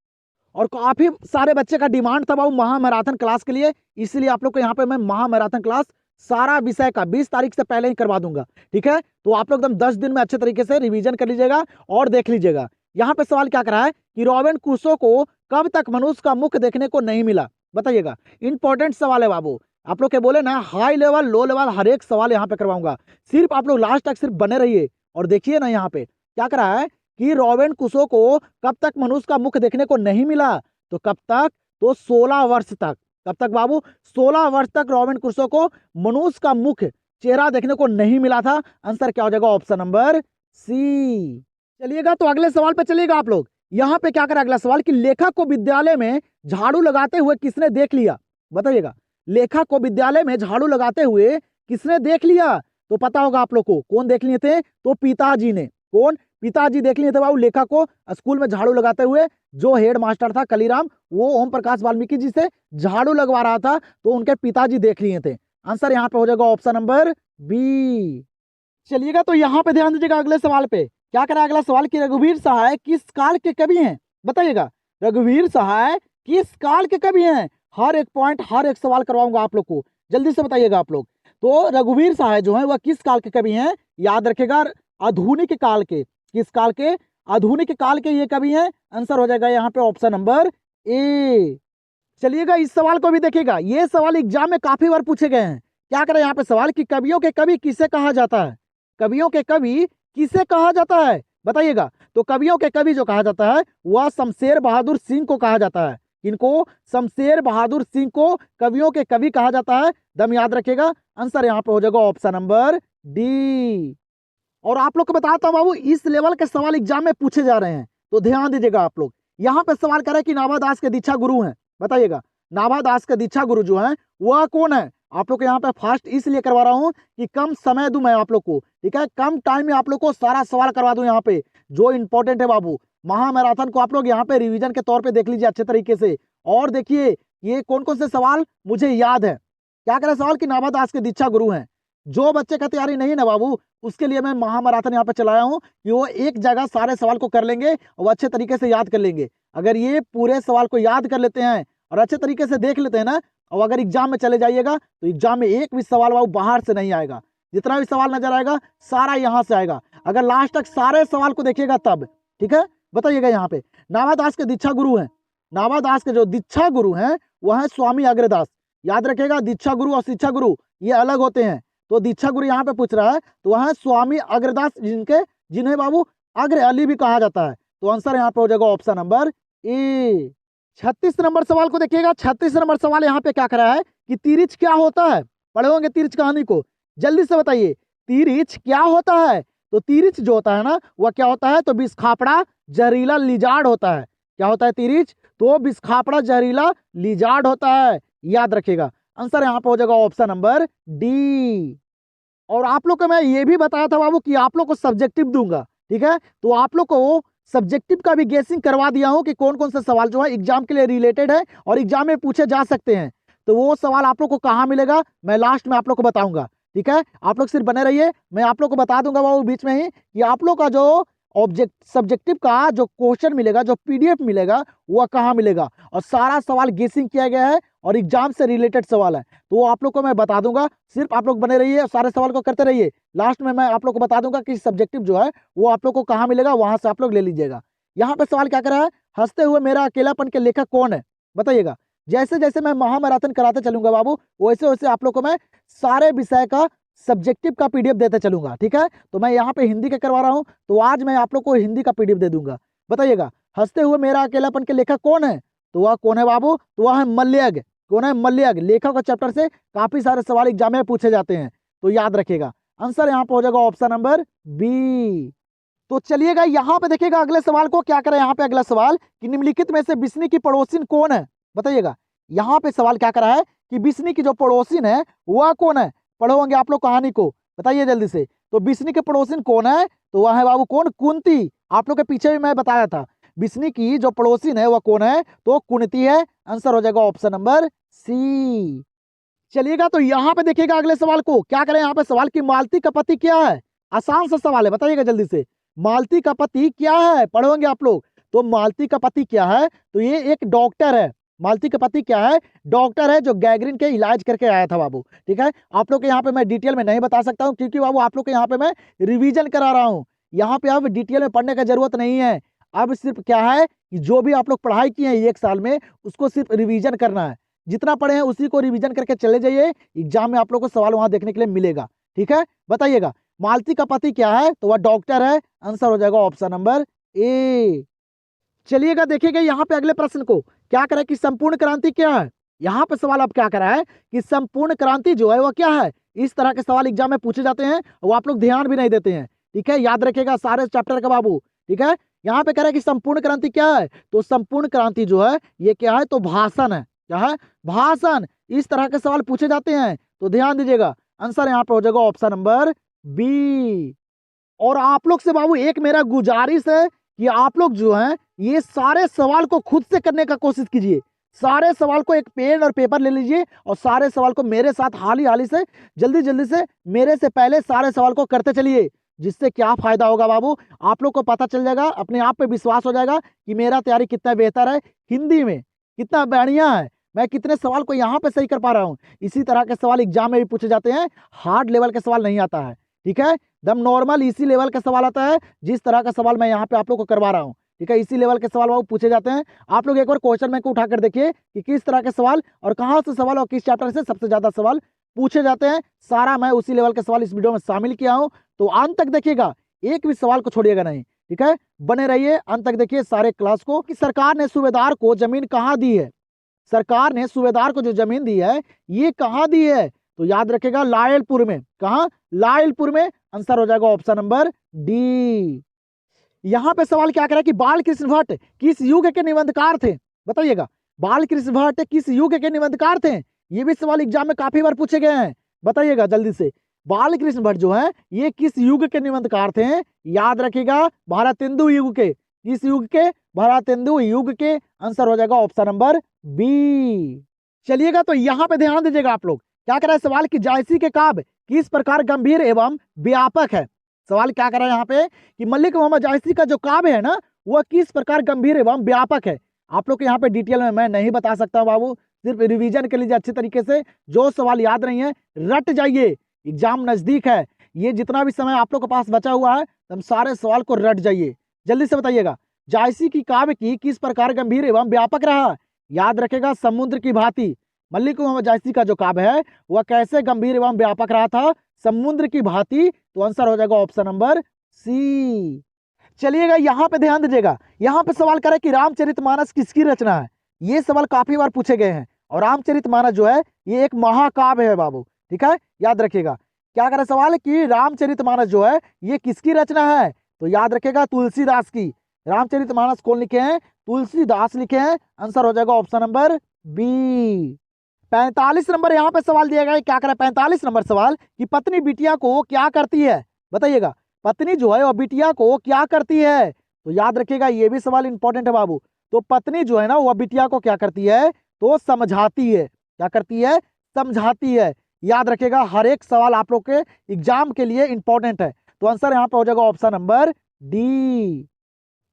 और काफी सारे बच्चे का डिमांड था बाबू महामैराथन क्लास के लिए, इसलिए आप लोग को यहाँ पे मैं महामैराथन क्लास सारा विषय का 20 तारीख से पहले ही करवा दूंगा, ठीक है। तो आप लोग एकदम 10 दिन में अच्छे तरीके से रिवीजन कर लीजिएगा और देख लीजिएगा। यहाँ पे सवाल क्या करा है कि रॉबिन क्रूसो को कब तक मनुष्य का मुख देखने को नहीं मिला? बताइएगा इंपॉर्टेंट सवाल है बाबू। आप लोग के बोले ना हाई लेवल लो लेवल हर एक सवाल यहाँ पे करवाऊंगा, सिर्फ आप लोग लास्ट तक सिर्फ बने रहिए और देखिए ना यहाँ पे क्या करा है कि रॉबिन क्रूसो को कब तक मनुष्य का मुख देखने को नहीं मिला? तो कब तक? तो 16 वर्ष तक। कब तक बाबू? 16 वर्ष तक रॉबिन क्रूसो को मनुष्य का मुख चेहरा देखने को नहीं मिला था। आंसर क्या हो जाएगा? Option number C. चलिएगा तो अगले सवाल पे चलिएगा आप लोग। यहाँ पे क्या करा अगला सवाल कि लेखक को विद्यालय में झाड़ू लगाते हुए किसने देख लिया? बताइएगा लेखक को विद्यालय में झाड़ू लगाते हुए किसने देख लिया? तो पता होगा आप लोग को कौन देख लिए थे? तो पिताजी ने। कौन? पिताजी देख लिए थे बाबू लेखक को स्कूल में झाड़ू लगाते हुए। जो हेड मास्टर था कलीराम, वो ओम प्रकाश वाल्मीकि जी से झाड़ू लगवा रहा था, तो उनके पिताजी देख लिए थे। आंसर यहाँ पे हो जाएगा ऑप्शन नंबर बी। चलिएगा तो यहाँ पे ध्यान दीजिएगा अगले सवाल पे क्या करा अगला सवाल कि रघुवीर सहाय किस काल के कवि हैं? बताइएगा रघुवीर सहाय किस काल के कवि हैं? हर एक पॉइंट हर एक सवाल करवाऊंगा आप लोग को, जल्दी से बताइएगा आप लोग। तो रघुवीर सहाय जो है वह किस काल के कवि हैं? याद रखेगा आधुनिक काल के। किस काल के? आधुनिक काल के ये कवि हैं। आंसर हो जाएगा यहाँ पे ऑप्शन नंबर ए। चलिएगा इस सवाल को भी देखिएगा, ये सवाल एग्जाम में काफी बार पूछे गए हैं। क्या करें यहाँ पे सवाल कि कवियों के कवि किसे कहा जाता है? कवियों के कवि किसे कहा जाता है? बताइएगा तो कवियों के कवि जो कहा जाता है वह शमशेर बहादुर सिंह को कहा जाता है। इनको शमशेर बहादुर सिंह को कवियों के कवि कहा जाता है। दम याद रखिएगा। आंसर यहाँ पे हो जाएगा ऑप्शन नंबर डी। और आप लोग को बताता हूं बाबू इस लेवल के सवाल एग्जाम में पूछे जा रहे हैं, तो ध्यान दीजिएगा आप लोग। यहाँ पे सवाल करे कि नाभा दास के दीक्षा गुरु हैं। बताइएगा नाभा दास के दीक्षा गुरु जो है वह कौन है? आप लोग को यहाँ पे फास्ट इसलिए करवा रहा हूँ कि कम समय दूं मैं आप लोग को, ठीक है। कम टाइम में आप लोग को सारा सवाल करवा दूं यहाँ पे जो इंपॉर्टेंट है बाबू। महामैराथन को आप लोग यहाँ पे रिवीजन के तौर पे देख लीजिए अच्छे तरीके से। और देखिए ये कौन कौन से सवाल मुझे याद है। क्या करें सवाल कि नाभा दास के दीक्षा गुरु हैं। जो बच्चे का तैयारी नहीं ना बाबू, उसके लिए मैं महामैराथन यहाँ पे चलाया हूँ कि वो एक जगह सारे सवाल को कर लेंगे और वो अच्छे तरीके से याद कर लेंगे। अगर ये पूरे सवाल को याद कर लेते हैं और अच्छे तरीके से देख लेते हैं ना, और अगर एग्जाम में चले जाइएगा तो एग्जाम में एक भी सवाल बाबू बाहर से नहीं आएगा। जितना भी सवाल नजर आएगा सारा यहाँ से आएगा, अगर लास्ट तक सारे सवाल को देखिएगा तब। ठीक है, बताइएगा यहाँ पे नाभा दास के दीक्षा गुरु हैं। नाभा दास के जो दीक्षा गुरु हैं वह है स्वामी अग्रदास। याद रखेगा, दीक्षा गुरु और शिक्षा गुरु ये अलग होते हैं। तो दीक्षा गुरु यहाँ पे पूछ रहा है तो वह है स्वामी अग्रदास, जिन्हें बाबू अग्र अली भी कहा जाता है। तो आंसर यहाँ पे हो जाएगा ऑप्शन नंबर ए। 36 नंबर सवाल को देखिएगा। 36 नंबर सवाल यहाँ पे क्या करा है कि तिरिच क्या होता है। पढ़े होंगे तिरिच कहानी को, जल्दी से बताइए तिरिच क्या होता है। तो तिरिच जो होता है ना वह क्या होता है, तो बिस्खापड़ा जहरीला लिजार्ड होता है। क्या होता है तिरिच, तो बिस्खापड़ा जहरीला लिजार्ड होता है। याद रखिएगा, आंसर यहाँ पे हो जाएगा ऑप्शन नंबर डी। और आप लोग को मैं ये भी बताया था बाबू कि आप लोग को सब्जेक्टिव दूंगा। ठीक है, तो आप लोग को सब्जेक्टिव का भी गेसिंग करवा दिया हूं कि कौन कौन से सवाल जो है एग्जाम के लिए रिलेटेड है और एग्जाम में पूछे जा सकते हैं। तो वो सवाल आप लोग को कहाँ मिलेगा मैं लास्ट में आप लोग को बताऊंगा। ठीक है, आप लोग सिर्फ बने रहिए, मैं आप लोग को बता दूंगा बाबू बीच में ही कि आप लोग का जो सब्जेक्टिव का जो क्वेश्चन मिलेगा, जो पीडीएफ मिलेगा वह कहाँ मिलेगा। और सारा सवाल गेसिंग किया गया है और एग्जाम से रिलेटेड सवाल है, तो वो आप लोग को मैं बता दूंगा। सिर्फ आप लोग बने रहिए, सारे सवाल को करते रहिए। लास्ट में मैं आप लोग को बता दूंगा कि सब्जेक्टिव जो है वो आप लोग को कहाँ मिलेगा, वहां से आप लोग ले लीजिएगा। यहाँ पे सवाल क्या कर रहा है, हंसते हुए मेरा अकेलापन के लेखक कौन है, बताइएगा। जैसे जैसे मैं महामैराथन कराते चलूंगा बाबू, वैसे वैसे आप लोग को मैं सारे विषय का सब्जेक्टिव का पीडीएफ देते चलूंगा। ठीक है, तो मैं यहाँ पे हिंदी का करवा रहा हूँ, तो आज मैं आप लोग को हिंदी का पीडीएफ दे दूंगा। बताइएगा, हंसते हुए मेरा अकेलापन के लेखक कौन है, तो वह कौन है बाबू, तो वह है मल्यग। कौन है, मल्यग। लेखक का चैप्टर से काफी सारे सवाल एग्जाम में पूछे जाते हैं, तो याद रखिएगा। आंसर यहाँ पे हो जाएगा ऑप्शन नंबर बी। तो चलिएगा यहाँ पे देखिएगा अगले सवाल को क्या करें। यहाँ पे अगला सवाल कि निम्नलिखित में से बिस्नी की पड़ोसिन कौन है, बताइएगा। यहाँ पे सवाल क्या करा है कि बिस्नी की जो पड़ोसिन है वह कौन है। पढ़े होंगे आप लोग कहानी को, बताइए जल्दी से। तो बिस्नी के पड़ोसिन कौन है, तो वह है बाबू कौन, कुंती। आप लोग के पीछे भी मैं बताया था बिस्नी की जो पड़ोसिन है वह कौन है, तो कुंती है। आंसर हो जाएगा ऑप्शन नंबर सी। चलिएगा तो यहाँ पे देखिएगा अगले सवाल को क्या करें। यहाँ पे सवाल की मालती का पति क्या है, आसान सा सवाल है, बताइएगा जल्दी से। मालती का पति क्या है, पढ़ोगे आप लोग। तो मालती का पति क्या है, तो ये एक डॉक्टर है। मालती का पति क्या है, डॉक्टर है जो गैंग्रीन के इलाज करके आया था बाबू। ठीक है, आप लोग के यहाँ पे मैं डिटेल में नहीं बता सकता हूँ क्योंकि बाबू आप लोग के यहाँ पे मैं रिवीजन करा रहा हूँ। यहाँ पे अब डिटेल में पढ़ने का जरूरत नहीं है। अब सिर्फ क्या है कि जो भी आप लोग पढ़ाई किए हैं एक साल में उसको सिर्फ रिवीजन करना है। जितना पढ़े हैं उसी को रिवीजन करके चले जाइए, एग्जाम में आप लोग को सवाल वहां देखने के लिए मिलेगा। ठीक है, बताइएगा मालती का पति क्या है, तो वह डॉक्टर है। आंसर हो जाएगा ऑप्शन नंबर ए। चलिएगा देखिएगा यहाँ पे अगले प्रश्न को क्या करें कि संपूर्ण क्रांति क्या है। यहाँ पे सवाल अब क्या करा है कि संपूर्ण क्रांति जो है वो क्या है। इस तरह के सवाल एग्जाम में पूछे जाते हैं, वो आप लोग ध्यान भी नहीं देते हैं। ठीक है, याद रखिएगा सारे चैप्टर का बाबू। ठीक है, यहाँ पे कह रहे हैं कि संपूर्ण क्रांति क्या है, तो संपूर्ण क्रांति जो है ये क्या है, तो भाषण है। क्या है, भाषण। इस तरह के सवाल पूछे जाते हैं, तो ध्यान दीजिएगा। आंसर यहाँ पे हो जाएगा ऑप्शन नंबर बी। और आप लोग से बाबू एक मेरा गुजारिश है कि आप लोग जो हैं ये सारे सवाल को खुद से करने का कोशिश कीजिए। सारे सवाल को एक पेन और पेपर ले लीजिए और सारे सवाल को मेरे साथ हाल ही से जल्दी जल्दी से मेरे से पहले सारे सवाल को करते चलिए। जिससे क्या फायदा होगा बाबू, आप लोग को पता चल जाएगा, अपने आप पे विश्वास हो जाएगा कि मेरा तैयारी कितना बेहतर है, हिंदी में कितना बढ़िया है, मैं कितने सवाल को यहाँ पे सही कर पा रहा हूँ। इसी तरह के सवाल एग्जाम में भी पूछे जाते हैं, हार्ड लेवल के सवाल नहीं आता है। ठीक है, एकदम नॉर्मल इसी लेवल का सवाल आता है, जिस तरह का सवाल मैं यहाँ पे आप लोग को करवा रहा हूँ। ठीक है, इसी लेवल के सवाल वो पूछे जाते हैं। आप लोग एक बार क्वेश्चन बैंक को उठाकर देखिए कि किस तरह के सवाल और कहाँ से सवाल और किस चैप्टर से सबसे ज्यादा सवाल पूछे जाते हैं। सारा मैं उसी लेवल के सवाल इस वीडियो में शामिल किया हूँ, तो अंत तक देखिएगा, एक भी सवाल को छोड़िएगा नहीं। ठीक है, बने रहिए, अंत तक देखिए सारे क्लास को। कि सरकार ने सूबेदार को जमीन कहाँ दी है, सरकार ने सूबेदार को जो जमीन दी है ये कहाँ दी है, तो याद रखेगा लायलपुर में। कहाँ, लायलपुर में। आंसर हो जाएगा ऑप्शन नंबर डी। यहाँ पे सवाल क्या करा कि बाल कृष्ण भट्ट किस युग के निबंधकार थे, बताइएगा। बाल कृष्ण भट्ट किस युग के निबंधकार थे, ये भी सवाल एग्जाम में काफी बार पूछे गए हैं, बताइएगा जल्दी से। बाल कृष्ण भट्ट जो है ये किस युग के निबंधकार थे, याद रखिएगा भारतेंदु युग के। किस युग के? भारतेंदु युग के। आंसर हो जाएगा ऑप्शन नंबर बी। चलिएगा तो यहाँ पे ध्यान दीजिएगा आप लोग, क्या कर रहा है सवाल कि जायसी के काव्य किस प्रकार गंभीर एवं व्यापक है। सवाल क्या कर रहा है यहाँ पे कि मलिक मोहम्मद जायसी का जो काव्य है ना, वह किस प्रकार गंभीर एवं व्यापक है। आप लोग को यहाँ पे डिटेल में मैं नहीं बता सकता बाबू, सिर्फ रिवीजन के लिए अच्छे तरीके से जो सवाल याद नहीं है रट जाइए, एग्जाम नजदीक है। ये जितना भी समय आप लोग के पास बचा हुआ है तुम सारे सवाल को रट जाइए। जल्दी से बताइएगा, जायसी की काव्य की किस प्रकार गंभीर एवं व्यापक रहा। याद रखेगा समुद्र की भांति। मलिक मोहम्मद जायसी का जो काव्य है वह कैसे गंभीर एवं व्यापक रहा था? समुद्र की भांति। तो आंसर हो जाएगा ऑप्शन नंबर सी। चलिएगा यहाँ पे ध्यान दीजिएगा, यहाँ पे सवाल करे कि रामचरितमानस किसकी रचना है। ये सवाल काफी बार पूछे गए हैं और रामचरितमानस जो है ये एक महाकाव्य है बाबू, ठीक है, याद रखिएगा। क्या करे सवाल कि रामचरितमानस जो है ये किसकी रचना है? तो याद रखेगा तुलसीदास की। रामचरितमानस कौन लिखे हैं? तुलसीदास लिखे हैं। आंसर हो जाएगा ऑप्शन नंबर बी। 45 नंबर यहाँ पे सवाल दिया गया है, क्या करे 45 नंबर सवाल कि पत्नी बिटिया को क्या करती है। बताइएगा, पत्नी जो है वो बिटिया को क्या करती है। तो याद रखिएगा ये भी सवाल इंपॉर्टेंट है बाबू। तो पत्नी जो है ना वह बिटिया को क्या करती है? तो समझाती है। क्या करती है? समझाती है। याद रखिएगा हर एक सवाल आप लोग के एग्जाम के लिए इंपॉर्टेंट है। तो आंसर यहाँ पे हो जाएगा ऑप्शन नंबर डी।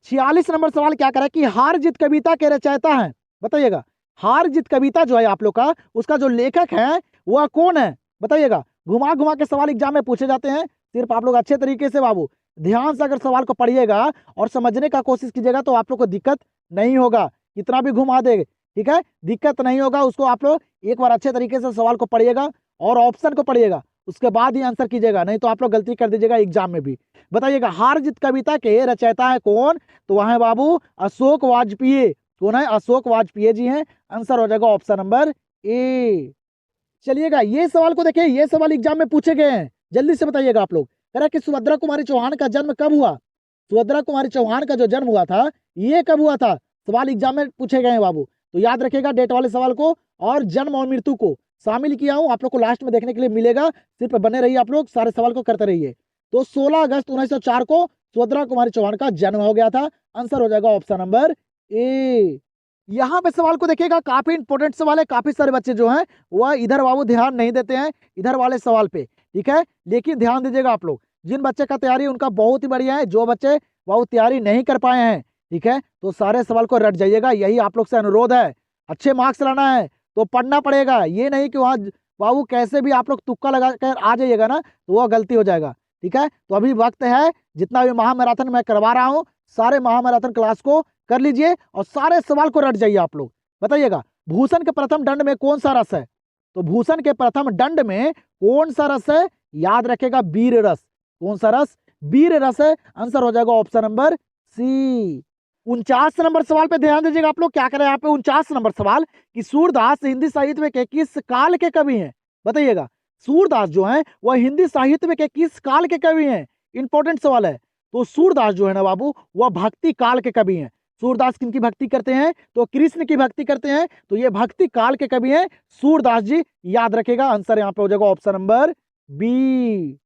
46 नंबर सवाल क्या करे कि हार जीत कविता के रचयिता हैं। बताइएगा, हार जीत कविता जो है आप लोग का उसका जो लेखक है वह कौन है? बताइएगा, घुमा घुमा के सवाल एग्जाम में पूछे जाते हैं, सिर्फ आप लोग अच्छे तरीके से बाबू ध्यान से अगर सवाल को पढ़िएगा और समझने का कोशिश कीजिएगा तो आप लोग को दिक्कत नहीं होगा। कितना भी घुमा दे, ठीक है, दिक्कत नहीं होगा। उसको आप लोग एक बार अच्छे तरीके से सवाल को पढ़िएगा और ऑप्शन को पढ़िएगा, उसके बाद ही आंसर कीजिएगा, नहीं तो आप लोग गलती कर दीजिएगा एग्जाम में भी। बताइएगा हार जीत कविता के रचयिता है कौन? तो वह है बाबू अशोक वाजपेयी। कौन है? अशोक वाजपेयी जी हैं। आंसर हो जाएगा ऑप्शन नंबर ए। चलिएगा ये सवाल को देखिए, ये सवाल एग्जाम में पूछे गए हैं, जल्दी से बताइएगा आप लोग। कह रहा कि सुभद्रा कुमारी चौहान का जन्म कब हुआ? सुभद्रा कुमारी चौहान का जो जन्म हुआ था ये कब हुआ था? सवाल एग्जाम में पूछे गए हैं बाबू। तो याद रखिएगा डेट वाले सवाल को और जन्म और मृत्यु को शामिल किया हूं, आप लोग को लास्ट में देखने के लिए मिलेगा। सिर्फ बने रहिए आप लोग, सारे सवाल को करते रहिए। तो 16 अगस्त 1904 को सुभद्रा कुमारी चौहान का जन्म हो गया था। आंसर हो जाएगा ऑप्शन नंबर ए। यहाँ पे सवाल को देखिएगा, काफी इंपॉर्टेंट सवाल है। काफी सारे बच्चे जो हैं वह इधर बाबू ध्यान नहीं देते हैं इधर वाले सवाल पे, ठीक है, लेकिन ध्यान दीजिएगा आप लोग। जिन बच्चे का तैयारी उनका बहुत ही बढ़िया है, जो बच्चे बाबू तैयारी नहीं कर पाए हैं, ठीक है, तो सारे सवाल को रट जाइएगा, यही आप लोग से अनुरोध है। अच्छे मार्क्स लाना है तो पढ़ना पड़ेगा, ये नहीं कि वहाँ बाबू कैसे भी आप लोग तुक्का लगा कर आ जाइएगा ना तो वह गलती हो जाएगा, ठीक है। तो अभी वक्त है, जितना भी महामैराथन मैं करवा रहा हूँ सारे महामैराथन क्लास को कर लीजिए और सारे सवाल को रट जाइए आप लोग। बताइएगा भूषण के प्रथम दंड में कौन सा रस है? तो भूषण के प्रथम दंड में कौन सा रस है? याद रखेगा वीर रस। कौन सा रस? वीर रस है। आंसर हो जाएगा ऑप्शन नंबर सी। 49 नंबर सवाल पे ध्यान दीजिएगा आप लोग, क्या करें यहाँ पे 49 नंबर सवाल कि सूरदास हिंदी साहित्य में के किस काल के कवि हैं? बताइएगा सूरदास जो है वह हिंदी साहित्य में के किस काल के कवि हैं? इंपॉर्टेंट सवाल है। तो सूरदास जो है ना बाबू वह भक्ति काल के कवि हैं। सूरदास किनकी भक्ति करते हैं? तो कृष्ण की भक्ति करते हैं, तो ये भक्ति काल के कवि हैं सूरदास जी, याद रखेगा। आंसर यहाँ पे हो जाएगा ऑप्शन नंबर बी।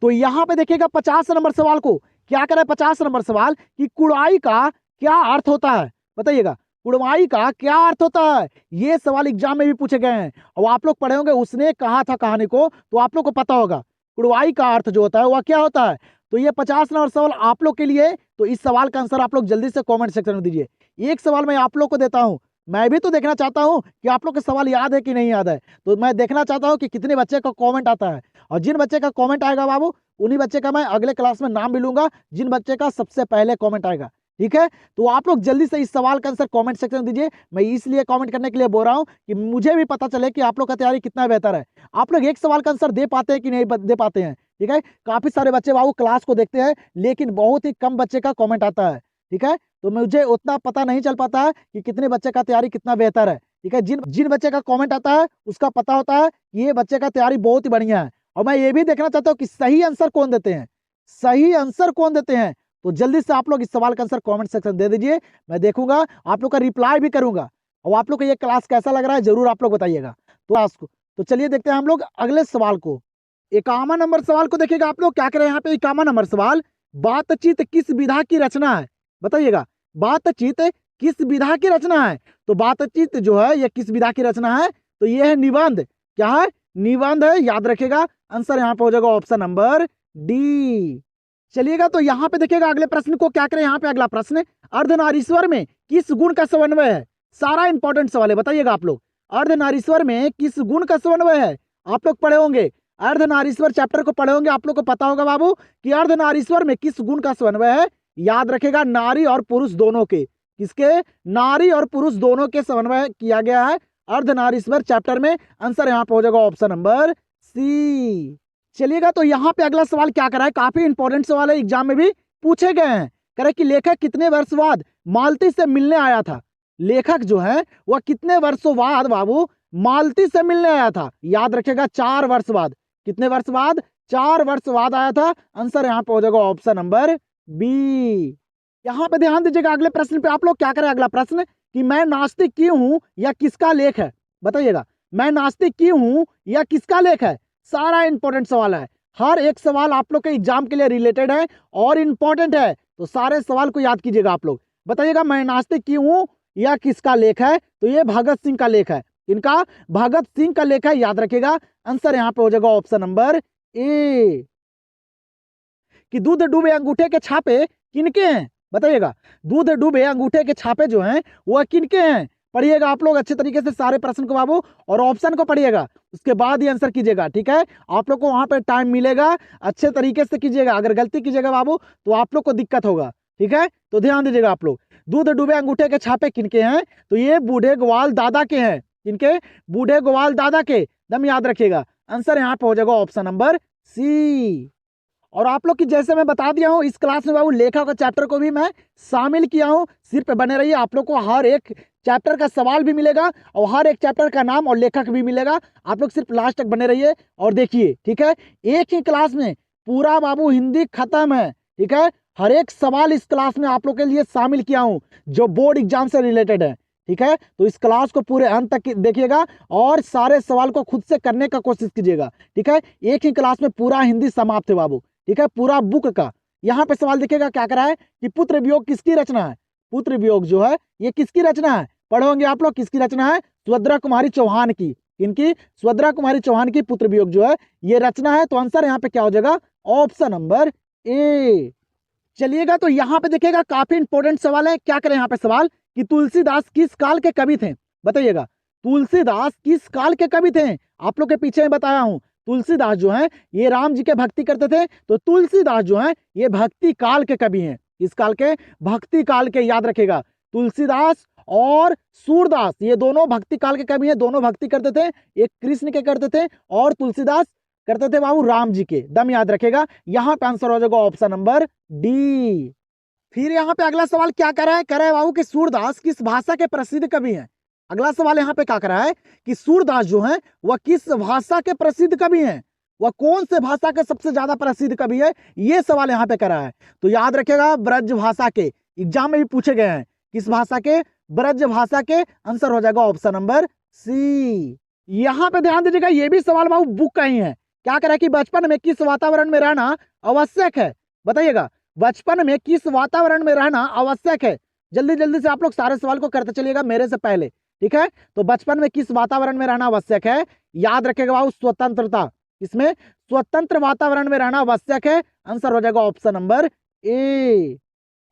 तो यहाँ पे देखिएगा 50 नंबर सवाल को, क्या करें 50 नंबर सवाल कि कुड़ाई का क्या अर्थ होता है? बताइएगा कुड़माई का क्या अर्थ होता है? ये सवाल एग्जाम में भी पूछे गए हैं और आप लोग पढ़े होंगे उसने कहा था कहानी को, तो आप लोग को पता होगा कुड़वाई का अर्थ जो होता है वह क्या होता है। तो ये 50 नंबर सवाल आप लोग के लिए। तो इस सवाल का आंसर आप लोग जल्दी से कमेंट सेक्शन में दीजिए। एक सवाल मैं आप लोग को देता हूं, मैं भी तो देखना चाहता हूं कि आप लोग के सवाल याद है कि नहीं याद है। तो मैं देखना चाहता हूं कि कितने बच्चे का कमेंट आता है, और जिन बच्चे का कमेंट आएगा बाबू उन्हीं बच्चे का मैं अगले क्लास में नाम भी लूंगा, जिन बच्चे का सबसे पहले कमेंट आएगा, ठीक है। तो आप लोग जल्दी से इस सवाल का आंसर कमेंट सेक्शन में दीजिए। मैं इसलिए कमेंट करने के लिए बोल रहा हूं कि मुझे भी पता चले कि आप लोग का तैयारी कितना बेहतर है। आप लोग एक सवाल का आंसर दे पाते हैं कि नहीं दे पाते हैं, ठीक है। काफी सारे बच्चे बाबू क्लास को देखते हैं लेकिन बहुत ही कम बच्चे का कमेंट आता है, ठीक है। तो मुझे उतना पता नहीं चल पाता है कि कितने बच्चे का तैयारी कितना बेहतर है, ठीक है। जिन जिन बच्चे का कमेंट आता है उसका पता होता है कि ये बच्चे का तैयारी बहुत ही बढ़िया है। और मैं ये भी देखना चाहता हूँ कि सही आंसर कौन देते हैं, सही आंसर कौन देते हैं। तो जल्दी से आप लोग इस सवाल का आंसर कमेंट सेक्शन दे दीजिए, मैं देखूंगा, आप लोग का रिप्लाई भी करूंगा। और आप लोग को ये क्लास कैसा लग रहा है जरूर आप लोग बताइएगा क्लास को। तो चलिए देखते हैं हम लोग अगले सवाल को। 51 नंबर सवाल को देखिएगा आप लोग, क्या करें यहाँ पे 51 नंबर सवाल, बातचीत किस विधा की रचना है? बताइएगा, बातचीत किस विधा की रचना है? तो बातचीत जो है ये किस विधा की रचना है? तो ये है निबंध। क्या है? निबंध है, याद रखिएगा। आंसर यहाँ पे हो जाएगा ऑप्शन नंबर डी। चलिएगा, तो यहाँ पे देखिएगा अगले प्रश्न को क्या करें। यहाँ पे अगला प्रश्न, अर्धनारीश्वर में किस गुण का समन्वय है? सारा इंपॉर्टेंट सवाल है, बताइएगा आप लोग। अर्धनारीश्वर में किस गुण का समन्वय है? आप लोग पढ़े होंगे, अर्धनारीश्वर चैप्टर को पढ़े होंगे, आप लोग को पता होगा बाबू कि अर्धनारीश्वर में किस गुण का समन्वय है। याद रखेगा, नारी और पुरुष दोनों के। किसके? नारी और पुरुष दोनों के समन्वय किया गया है अर्धनारीश्वर चैप्टर में। आंसर यहाँ पे हो जाएगा ऑप्शन नंबर सी। चलिएगा, तो यहाँ पे अगला सवाल क्या करा है, काफी इंपॉर्टेंट सवाल है, एग्जाम में भी पूछे गए हैं। कह रहे कि लेखक कितने वर्ष बाद मालती से मिलने आया था? लेखक जो है वह कितने वर्षों बाद बाबू मालती से मिलने आया था? याद रखेगा, 4 वर्ष बाद। कितने वर्ष बाद? 4 वर्ष बाद आया था। आंसर यहाँ पे हो जाएगा ऑप्शन नंबर बी। यहाँ पे ध्यान दीजिएगा, अगले प्रश्न पे आप लोग क्या करें। अगला प्रश्न कि मैं नास्तिक क्यों हूं या किसका लेख है? बताइएगा, मैं नास्तिक क्यों हूं या किसका लेख है? सारा इंपॉर्टेंट सवाल है, हर एक सवाल आप लोग के एग्जाम के लिए रिलेटेड है और इंपॉर्टेंट है, तो सारे सवाल को याद कीजिएगा आप लोग। बताइएगा, मैं नास्तिक क्यों हूं या किसका लेख है? तो ये भगत सिंह का लेख है। इनका भगत सिंह का लेख है, याद रखिएगा। आंसर यहाँ पे हो जाएगा ऑप्शन नंबर ए। कि दूध डूबे अंगूठे के छापे किनके हैं? बताइएगा, दूध डूबे अंगूठे के छापे जो हैं वह किनके हैं? पढ़िएगा आप लोग अच्छे तरीके से सारे प्रश्न को बाबू, और ऑप्शन को पढ़िएगा, उसके बाद ही आंसर कीजिएगा। ठीक है, आप लोग को वहां पे टाइम मिलेगा, अच्छे तरीके से कीजिएगा। अगर गलती कीजिएगा बाबू तो आप लोग को दिक्कत होगा। ठीक है, तो ध्यान दीजिएगा आप लोग। दूध डूबे अंगूठे के छापे किनके हैं? तो ये बूढ़े ग्वाल दादा के हैं। किनके? बूढ़े ग्वाल दादा के। दम याद रखिएगा, आंसर यहाँ पे हो जाएगा ऑप्शन नंबर सी। और आप लोग की जैसे मैं बता दिया हूँ, इस क्लास में बाबू लेखक का चैप्टर को भी मैं शामिल किया हूँ। सिर पे बने रहिए, आप लोग को हर एक चैप्टर का सवाल भी मिलेगा और हर एक चैप्टर का नाम और लेखक भी मिलेगा। आप लोग सिर्फ लास्ट तक बने रहिए और देखिए। ठीक है, एक ही क्लास में पूरा बाबू हिंदी खत्म है। ठीक है, हर एक सवाल इस क्लास में आप लोग के लिए शामिल किया हूँ जो बोर्ड एग्जाम से रिलेटेड है। ठीक है, तो इस क्लास को पूरे अंत तक देखिएगा और सारे सवाल को खुद से करने का कोशिश कीजिएगा। ठीक है, एक ही क्लास में पूरा हिंदी समाप्त है बाबू। ठीक है, पूरा बुक का। यहाँ पे सवाल देखिएगा क्या करा है कि पुत्र वियोग किसकी रचना है? पुत्र वियोग जो है ये किसकी रचना है? पढ़ोगे आप लोग, किसकी रचना है? सुभद्रा कुमारी चौहान की। इनकी सुभद्रा कुमारी चौहान की पुत्र वियोग जो है ये रचना है। तो आंसर यहाँ पे क्या हो जाएगा? Option number A. चलिएगा, तो यहाँ पे देखिएगा काफी इंपॉर्टेंट सवाल है। क्या करें यहाँ पे सवाल कि तुलसीदास किस काल के कवि थे? बताइएगा, तुलसीदास किस काल के कवि थे? आप लोग के पीछे बताया हूं, तुलसीदास जो है ये राम जी के भक्ति करते थे। तो तुलसीदास जो है ये भक्ति काल के कवि हैं। किस काल के? भक्ति काल के। याद रखेगा, तुलसीदास और सूरदास ये दोनों भक्ति काल के कवि हैं। दोनों भक्ति करते थे, एक कृष्ण के करते थे और तुलसीदास करते थे बाबू राम जी के। दम याद रखेगा, यहाँ पे आंसर हो जाएगा ऑप्शन नंबर डी। फिर यहाँ पे अगला सवाल क्या कर रहा है बाबू कि सूरदास किस भाषा के प्रसिद्ध कवि हैं? अगला सवाल यहाँ पे क्या कर रहा है कि सूरदास जो है वह किस भाषा के प्रसिद्ध कवि हैं? वह कौन से भाषा के सबसे ज्यादा प्रसिद्ध कवि है? ये सवाल यहाँ पे कर रहा है। तो याद रखिएगा, ब्रज भाषा के। एग्जाम में भी पूछे गए हैं, किस भाषा के? ब्रज भाषा के। आंसर हो जाएगा ऑप्शन नंबर सी। यहाँ पे ध्यान दीजिएगा, ये भी सवाल बाबू बुक का ही है। क्या कह रहा है कि बचपन में किस वातावरण में रहना आवश्यक है? बताइएगा, बचपन में किस वातावरण में रहना आवश्यक है? जल्दी जल्दी से आप लोग सारे सवाल को करते चलिएगा मेरे से पहले। ठीक है, तो बचपन में किस वातावरण में रहना आवश्यक है? याद रखेगा बाबू, स्वतंत्रता। इसमें स्वतंत्र वातावरण में रहना आवश्यक है। आंसर हो जाएगा ऑप्शन नंबर ए।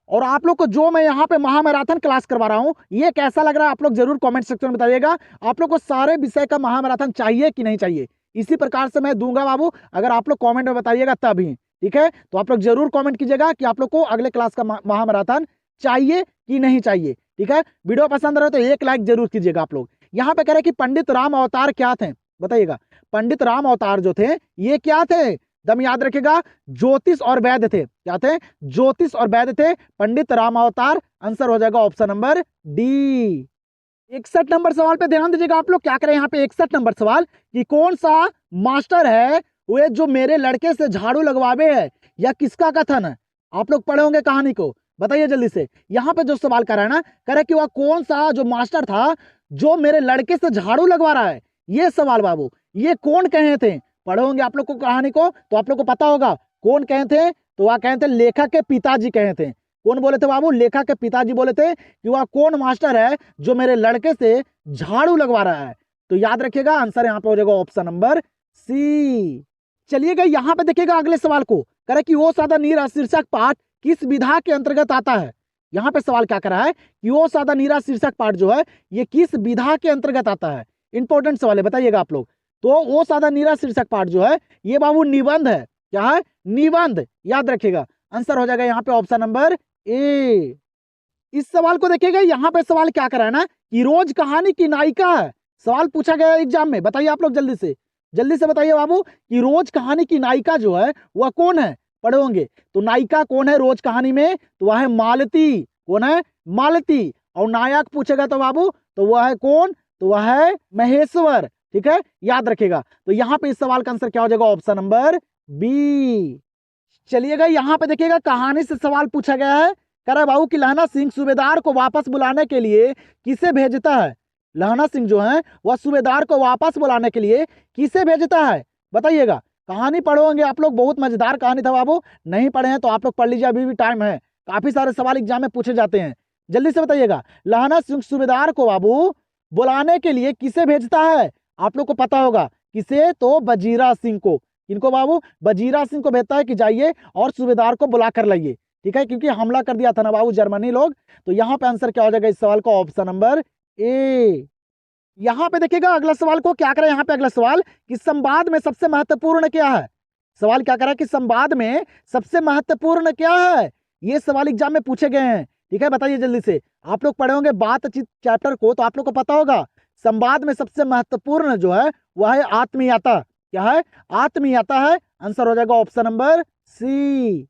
और आप लोग को जो मैं यहाँ पे महामैराथन क्लास करवा रहा हूँ ये कैसा लग रहा है आप लोग जरूर कमेंट सेक्शन में बताइएगा। आप लोग को सारे विषय का महामैराथन चाहिए कि नहीं चाहिए? इसी प्रकार से मैं दूंगा बाबू, अगर आप लोग कमेंट में बताइएगा तभी। ठीक है, तो आप लोग जरूर कमेंट कीजिएगा कि आप लोग को अगले क्लास का महामैराथन चाहिए कि नहीं चाहिए। ठीक है, वीडियो पसंद रहे तो एक लाइक जरूर कीजिएगा आप लोग। यहाँ पे कह रहे कि पंडित राम अवतार क्या थे? बताइएगा, पंडित राम अवतार जो थे ये क्या थे? दम याद रखेगा, ज्योतिष और वैद्य थे। क्या थे? ज्योतिष और वैद्य थे पंडित राम अवतार। आंसर हो जाएगा ऑप्शन नंबर डी। 61 नंबर सवाल पे ध्यान दीजिएगा आप लोग। क्या करें यहाँ पे 61 नंबर सवाल कि कौन सा मास्टर है वे जो मेरे लड़के से झाड़ू लगवावे है, या किसका कथन है? आप लोग पढ़े होंगे कहानी को, बताइए जल्दी से। यहाँ पे जो सवाल कर रहा है ना, कह रहा है कि वह कौन सा जो मास्टर था जो मेरे लड़के से झाड़ू लगवा रहा है। ये सवाल बाबू, ये कौन कहे थे? पढ़े होंगे आप लोग को कहानी को, तो आप लोग को पता होगा कौन कहे थे। तो वह कहे थे लेखक के पिताजी कहे थे। कौन बोले थे बाबू? लेखक के पिताजी बोले थे कि वह कौन मास्टर है जो मेरे लड़के से झाड़ू लगवा रहा है। तो याद रखिएगा आंसर यहाँ पे हो जाएगा ऑप्शन नंबर सी। चलिएगा यहाँ पे देखिएगा अगले सवाल को, करे कि ओ सादा नीरा शीर्षक पाठ किस विधा के अंतर्गत आता है। यहाँ पे सवाल क्या करा है कि ओ सादा नीरा शीर्षक पाठ जो है ये किस विधा के अंतर्गत आता है। इंपॉर्टेंट सवाल है, बताइएगा आप लोग। तो ओ सादा नीरा शीर्षक पाठ जो है ये बाबू निबंध है। क्या है? निबंध। याद रखिएगा आंसर हो जाएगा यहाँ पे ऑप्शन नंबर ए। इस सवाल को देखिएगा, यहाँ पे सवाल क्या करा है ना कि रोज कहानी की नायिका है। सवाल पूछा गया एग्जाम में, बताइए आप लोग जल्दी से बताइए बाबू कि रोज कहानी की नायिका जो है वह कौन है। पढ़े होंगे तो नायिका कौन है रोज कहानी में? तो वह है मालती। कौन है? मालती। और नायक पूछेगा तो बाबू तो वह है कौन? तो वह है महेश्वर। ठीक है, याद रखिएगा। तो यहाँ पे इस सवाल का आंसर क्या हो जाएगा? Option number B. चलिएगा यहाँ पे देखिएगा कहानी से सवाल पूछा गया है। कह रहा है बाबू कि लहना सिंह सूबेदार को वापस बुलाने के लिए किसे भेजता है। लहना सिंह जो है वह सूबेदार को वापस बुलाने के लिए किसे भेजता है, बताइएगा। कहानी पढ़ोगे आप लोग, बहुत मजेदार कहानी था बाबू। नहीं पढ़े हैं तो आप लोग पढ़ लीजिए, अभी भी टाइम है। काफी सारे सवाल एग्जाम में पूछे जाते हैं। जल्दी से बताइएगा लहना सिंह सूबेदार को बाबू बुलाने के लिए किसे भेजता है। आप लोग को पता होगा किसे, तो वजीरा सिंह को। इनको बाबू वजीरा सिंह को भेजता है कि जाइए और सूबेदार को बुला कर लाइए। ठीक है, क्योंकि हमला कर दिया था ना बाबू जर्मनी लोग। तो यहाँ पे आंसर क्या हो जाएगा इस सवाल का? Option number A. यहाँ पे देखिएगा अगला सवाल को क्या करें। यहाँ पे अगला सवाल कि संवाद में सबसे महत्वपूर्ण क्या है। सवाल क्या करा कि संवाद में सबसे महत्वपूर्ण क्या है। ये सवाल एग्जाम में पूछे गए हैं। ठीक है, बताइए जल्दी से। आप लोग पढ़े होंगे बातचीत चैप्टर को, तो आप लोग को पता होगा संवाद में सबसे महत्वपूर्ण जो है वह है आत्मीयता। क्या है? आत्मीयता है। आंसर हो जाएगा ऑप्शन नंबर सी।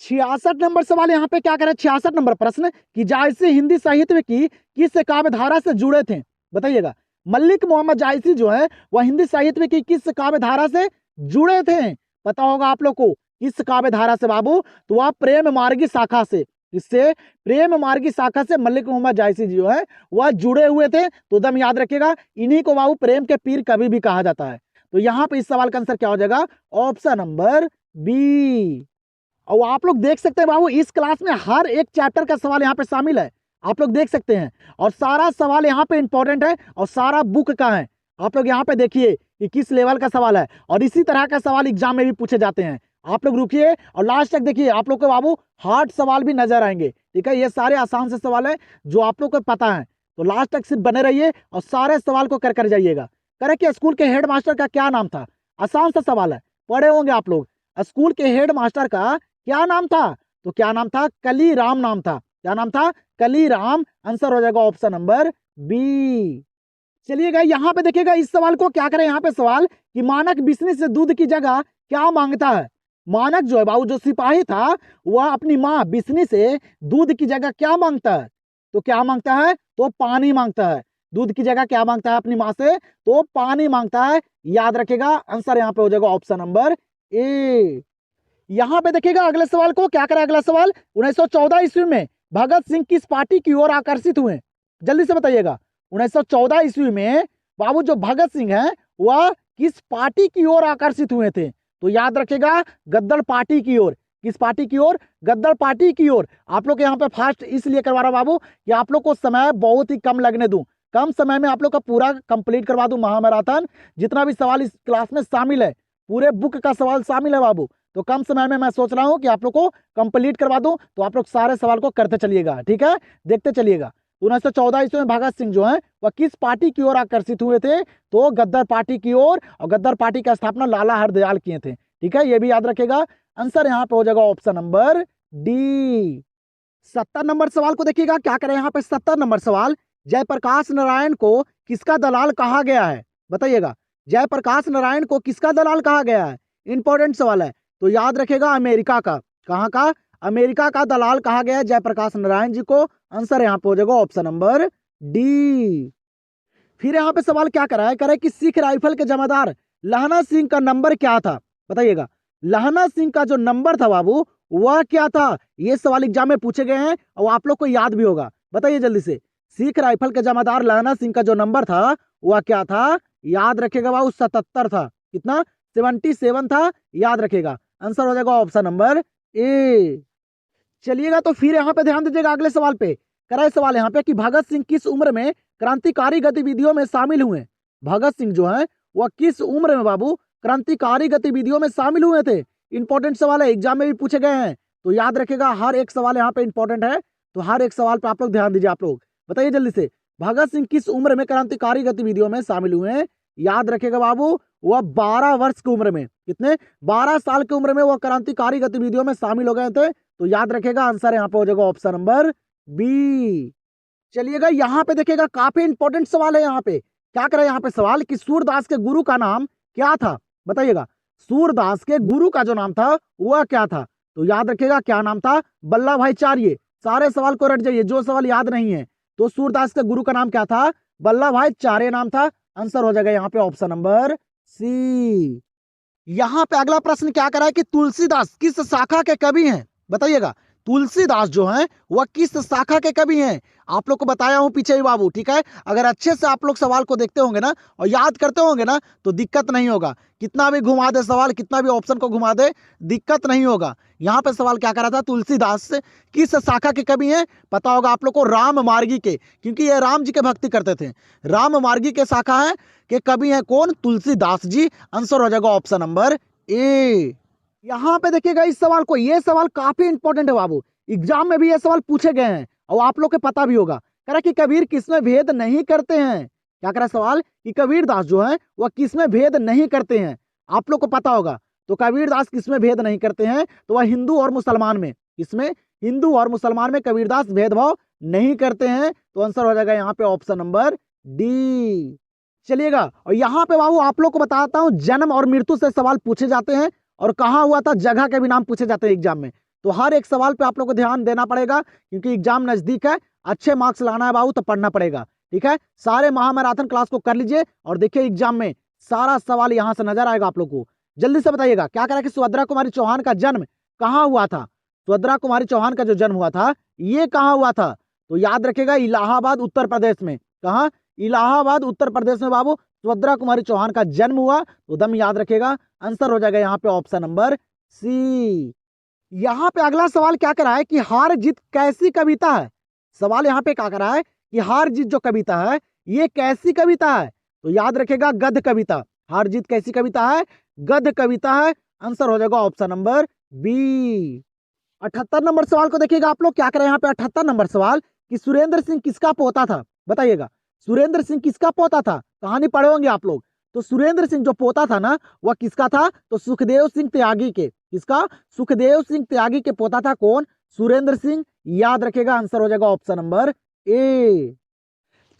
66 नंबर सवाल यहाँ पे क्या करें। 66 नंबर प्रश्न कि जायसी हिंदी साहित्य की किस काव्य धारा से जुड़े थे, बताइएगा। मलिक मोहम्मद जायसी जो है वह हिंदी साहित्य की किस काव्य धारा से जुड़े थे, पता होगा आप लोग को। किस काव्य धारा से बाबू? तो वह प्रेम मार्गी शाखा से। इससे प्रेम मार्गी शाखा से मलिक मोहम्मद जायसी जो है वह जुड़े हुए थे। तो दम याद रखिएगा, इन्हीं को बाबू प्रेम के पीर कवि भी कहा जाता है। तो यहाँ पे इस सवाल का आंसर क्या हो जाएगा? Option number B. और आप लोग देख सकते हैं बाबू इस क्लास में हर एक चैप्टर का सवाल यहाँ पे शामिल है, आप लोग देख सकते हैं। और सारा सवाल यहाँ पे इंपॉर्टेंट है और सारा बुक का है। आप लोग यहाँ पे देखिए कि किस लेवल का सवाल है, और इसी तरह का सवाल एग्जाम में भी पूछे जाते हैं। आप लोग रुकिए और लास्ट तक देखिए, आप लोग को बाबू हार्ड सवाल भी नजर आएंगे। ठीक है, ये सारे आसान से सवाल है जो आप लोग को पता है। तो लास्ट तक सिर्फ बने रहिए और सारे सवाल को कर जाइएगा। करे कि स्कूल के हेड मास्टर का क्या नाम था। आसान सा सवाल है, पढ़े होंगे आप लोग। स्कूल के हेड मास्टर का क्या नाम था? तो क्या नाम था? कली राम नाम था। क्या नाम था? कली राम। आंसर हो जाएगा ऑप्शन नंबर बी। चलिएगा यहाँ पे देखिएगा इस सवाल को क्या करें। यहाँ पे सवाल कि मानक बिस्नी से दूध की जगह क्या मांगता है। मानक जो है बाबू जो सिपाही था वह अपनी माँ बिस्नी से दूध की जगह क्या मांगता है। तो क्या मांगता है? तो पानी मांगता है। दूध की जगह क्या मांगता है अपनी माँ से? तो पानी मांगता है। याद रखेगा आंसर यहाँ पे हो जाएगा ऑप्शन नंबर ए। यहाँ पे देखिएगा अगले सवाल को क्या करें। अगला सवाल 1914 ईस्वी में भगत सिंह किस पार्टी की ओर आकर्षित हुए, जल्दी से बताइएगा। 1914 ईस्वी में बाबू जो भगत सिंह है वह किस पार्टी की ओर आकर्षित हुए थे। तो याद रखेगा गद्दर पार्टी की ओर। किस पार्टी की ओर? गद्दर पार्टी की ओर। आप लोग यहाँ पे फास्ट इसलिए करवा रहा हूं बाबू कि आप लोग को समय बहुत ही कम लगने दूं, कम समय में आप लोग का पूरा कंप्लीट करवा दूं महामैराथन। जितना भी सवाल इस क्लास में शामिल है, पूरे बुक का सवाल शामिल है बाबू। तो कम समय में मैं सोच रहा हूं कि आप लोग को कंप्लीट करवा दूं। तो आप लोग सारे सवाल को करते चलिएगा, ठीक है, देखते चलिएगा। 1914 ईस्वी में भगत सिंह जो है वह किस पार्टी की ओर आकर्षित हुए थे। तो गद्दर पार्टी की ओर, और गद्दर पार्टी का स्थापना लाला हरदयाल किए थे। ठीक है, ये भी याद रखेगा। आंसर यहाँ पे हो जाएगा ऑप्शन नंबर डी। 70 नंबर सवाल को देखिएगा क्या करें। यहाँ पे 70 नंबर सवाल, जयप्रकाश नारायण को किसका दलाल कहा गया है, बताइएगा। जयप्रकाश नारायण को किसका दलाल कहा गया है? इंपॉर्टेंट सवाल है। तो याद रखेगा अमेरिका का। कहाँ का? अमेरिका का दलाल कहा गया है जयप्रकाश नारायण जी को। आंसर यहाँ पे हो जाएगा ऑप्शन नंबर डी। फिर यहाँ पे सवाल क्या करा है, करे कि सिख राइफल के जमादार लहना सिंह का नंबर क्या था, बताइएगा। लहना सिंह का जो नंबर था बाबू वह क्या था? ये सवाल एग्जाम में पूछे गए हैं और आप लोग को याद भी होगा। बताइए जल्दी से। सिख राइफल के जमादार लहना सिंह का जो नंबर था वह क्या था? याद रखेगा बाबू 77 था। कितना? 77 था। याद रखेगा। आंसर हो जाएगा ऑप्शन नंबर ए। चलिएगा तो फिर यहाँ पे ध्यान दीजिएगा अगले सवाल पे। कराए सवाल यहाँ पे कि भगत सिंह किस उम्र में क्रांतिकारी गतिविधियों में शामिल हुए। भगत सिंह जो है वह किस उम्र में बाबू क्रांतिकारी गतिविधियों में शामिल हुए थे। इंपॉर्टेंट सवाल है, एग्जाम में भी पूछे गए हैं, तो याद रखेगा, हर एक सवाल यहाँ पे इंपॉर्टेंट है, तो हर एक सवाल पे आप लोग ध्यान दीजिए। आप लोग बताइए जल्दी से, भगत सिंह किस उम्र में क्रांतिकारी गतिविधियों में शामिल हुए हैं। याद रखेगा बाबू, वह 12 वर्ष की उम्र में, कितने, 12 साल की उम्र में वह क्रांतिकारी गतिविधियों में शामिल हो गए थे। तो याद रखेगा, आंसर यहाँ पे हो जाएगा ऑप्शन नंबर बी। चलिएगा यहाँ पे देखिएगा, काफी इंपॉर्टेंट सवाल है। यहाँ पे क्या करे, यहाँ पे सवाल कि सूरदास के गुरु का नाम क्या था। बताइएगा, सूरदास के गुरु का जो नाम था वह क्या था। तो याद रखिएगा, क्या नाम था, वल्लभ भाई चार्य। सारे सवाल को रट जाइए, जो सवाल याद नहीं है। तो सूरदास के गुरु का नाम क्या था, वल्लभ भाई चार्य नाम था। आंसर हो जाएगा यहाँ पे ऑप्शन नंबर सी। यहाँ पे अगला प्रश्न क्या करा है कि तुलसीदास किस शाखा के कवि हैं। बताइएगा, तुलसीदास जो हैं वह किस शाखा के कवि हैं। आप लोग को बताया हूं पीछे ही बाबू, ठीक है। अगर अच्छे से आप लोग सवाल को देखते होंगे ना और याद करते होंगे ना तो दिक्कत नहीं होगा। कितना भी घुमा दे सवाल, कितना भी ऑप्शन को घुमा दे, दिक्कत नहीं होगा। यहाँ पे सवाल क्या करा था, तुलसीदास किस शाखा के कवि हैं। पता होगा आप लोग को, राम मार्गी के, क्योंकि ये राम जी के भक्ति करते थे। राम मार्गी के शाखा है के कवि हैं कौन, तुलसीदास जी। आंसर हो जाएगा ऑप्शन नंबर ए। यहाँ पे देखिएगा इस सवाल को, ये सवाल काफी इंपॉर्टेंट है बाबू, एग्जाम में भी ये सवाल पूछे गए हैं और आप लोग को पता भी होगा। कह रहा कि कबीर किसमें भेद नहीं करते हैं। क्या करा सवाल कि कबीरदास जो है वह किसमें भेद नहीं करते हैं। आप लोग को पता होगा, तो कबीरदास किसमें भेद नहीं करते हैं, तो वह हिंदू और मुसलमान में, किसमें, हिंदू और मुसलमान में कबीरदास भेदभाव नहीं करते हैं। तो आंसर हो जाएगा यहाँ पे ऑप्शन नंबर डी। चलिएगा, और यहाँ पे बाबू आप लोग को बताता हूँ, जन्म और मृत्यु से सवाल पूछे जाते हैं और कहाँ हुआ था, जगह के भी नाम पूछे जाते हैं एग्जाम में। तो हर एक सवाल पे आप लोग को ध्यान देना पड़ेगा, क्योंकि एग्जाम नजदीक है, अच्छे मार्क्स लाना है बाबू तो पढ़ना पड़ेगा, ठीक है। सारे महामैराथन क्लास को कर लीजिए और देखिए एग्जाम में सारा सवाल यहाँ से नजर आएगा आप लोग को। जल्दी से बताइएगा, क्या कह रहा है कि सुभद्रा कुमारी चौहान का जन्म कहाँ हुआ था। सुभद्रा कुमारी चौहान का जो जन्म हुआ था ये कहाँ हुआ था। तो याद रखेगा, इलाहाबाद उत्तर प्रदेश में। कहाँ, इलाहाबाद उत्तर प्रदेश में बाबू सुभद्रा कुमारी चौहान का जन्म हुआ। तो दम याद रखेगा, आंसर हो जाएगा यहाँ पे ऑप्शन नंबर सी। यहाँ पे अगला सवाल क्या करा है कि हार जीत कैसी कविता है। सवाल यहाँ पे क्या करा है कि हार जीत जो कविता है ये कैसी कविता है। तो याद रखेगा, गद्य कविता। हार जीत कैसी कविता है, गद्य कविता है। आंसर हो जाएगा ऑप्शन नंबर बी। 78 नंबर सवाल को देखिएगा आप लोग, क्या करें यहाँ पे 78 नंबर सवाल कि सुरेंद्र सिंह किसका पोता था। बताइएगा, सुरेंद्र सिंह किसका पोता था, कहानी पढ़े होंगे आप लोग। तो सुरेंद्र सिंह जो पोता था ना वह किसका था, तो सुखदेव सिंह त्यागी के। किसका, सुखदेव सिंह त्यागी के पोता था कौन, सुरेंद्र सिंह। याद रखेगा, आंसर हो जाएगा ऑप्शन नंबर ए।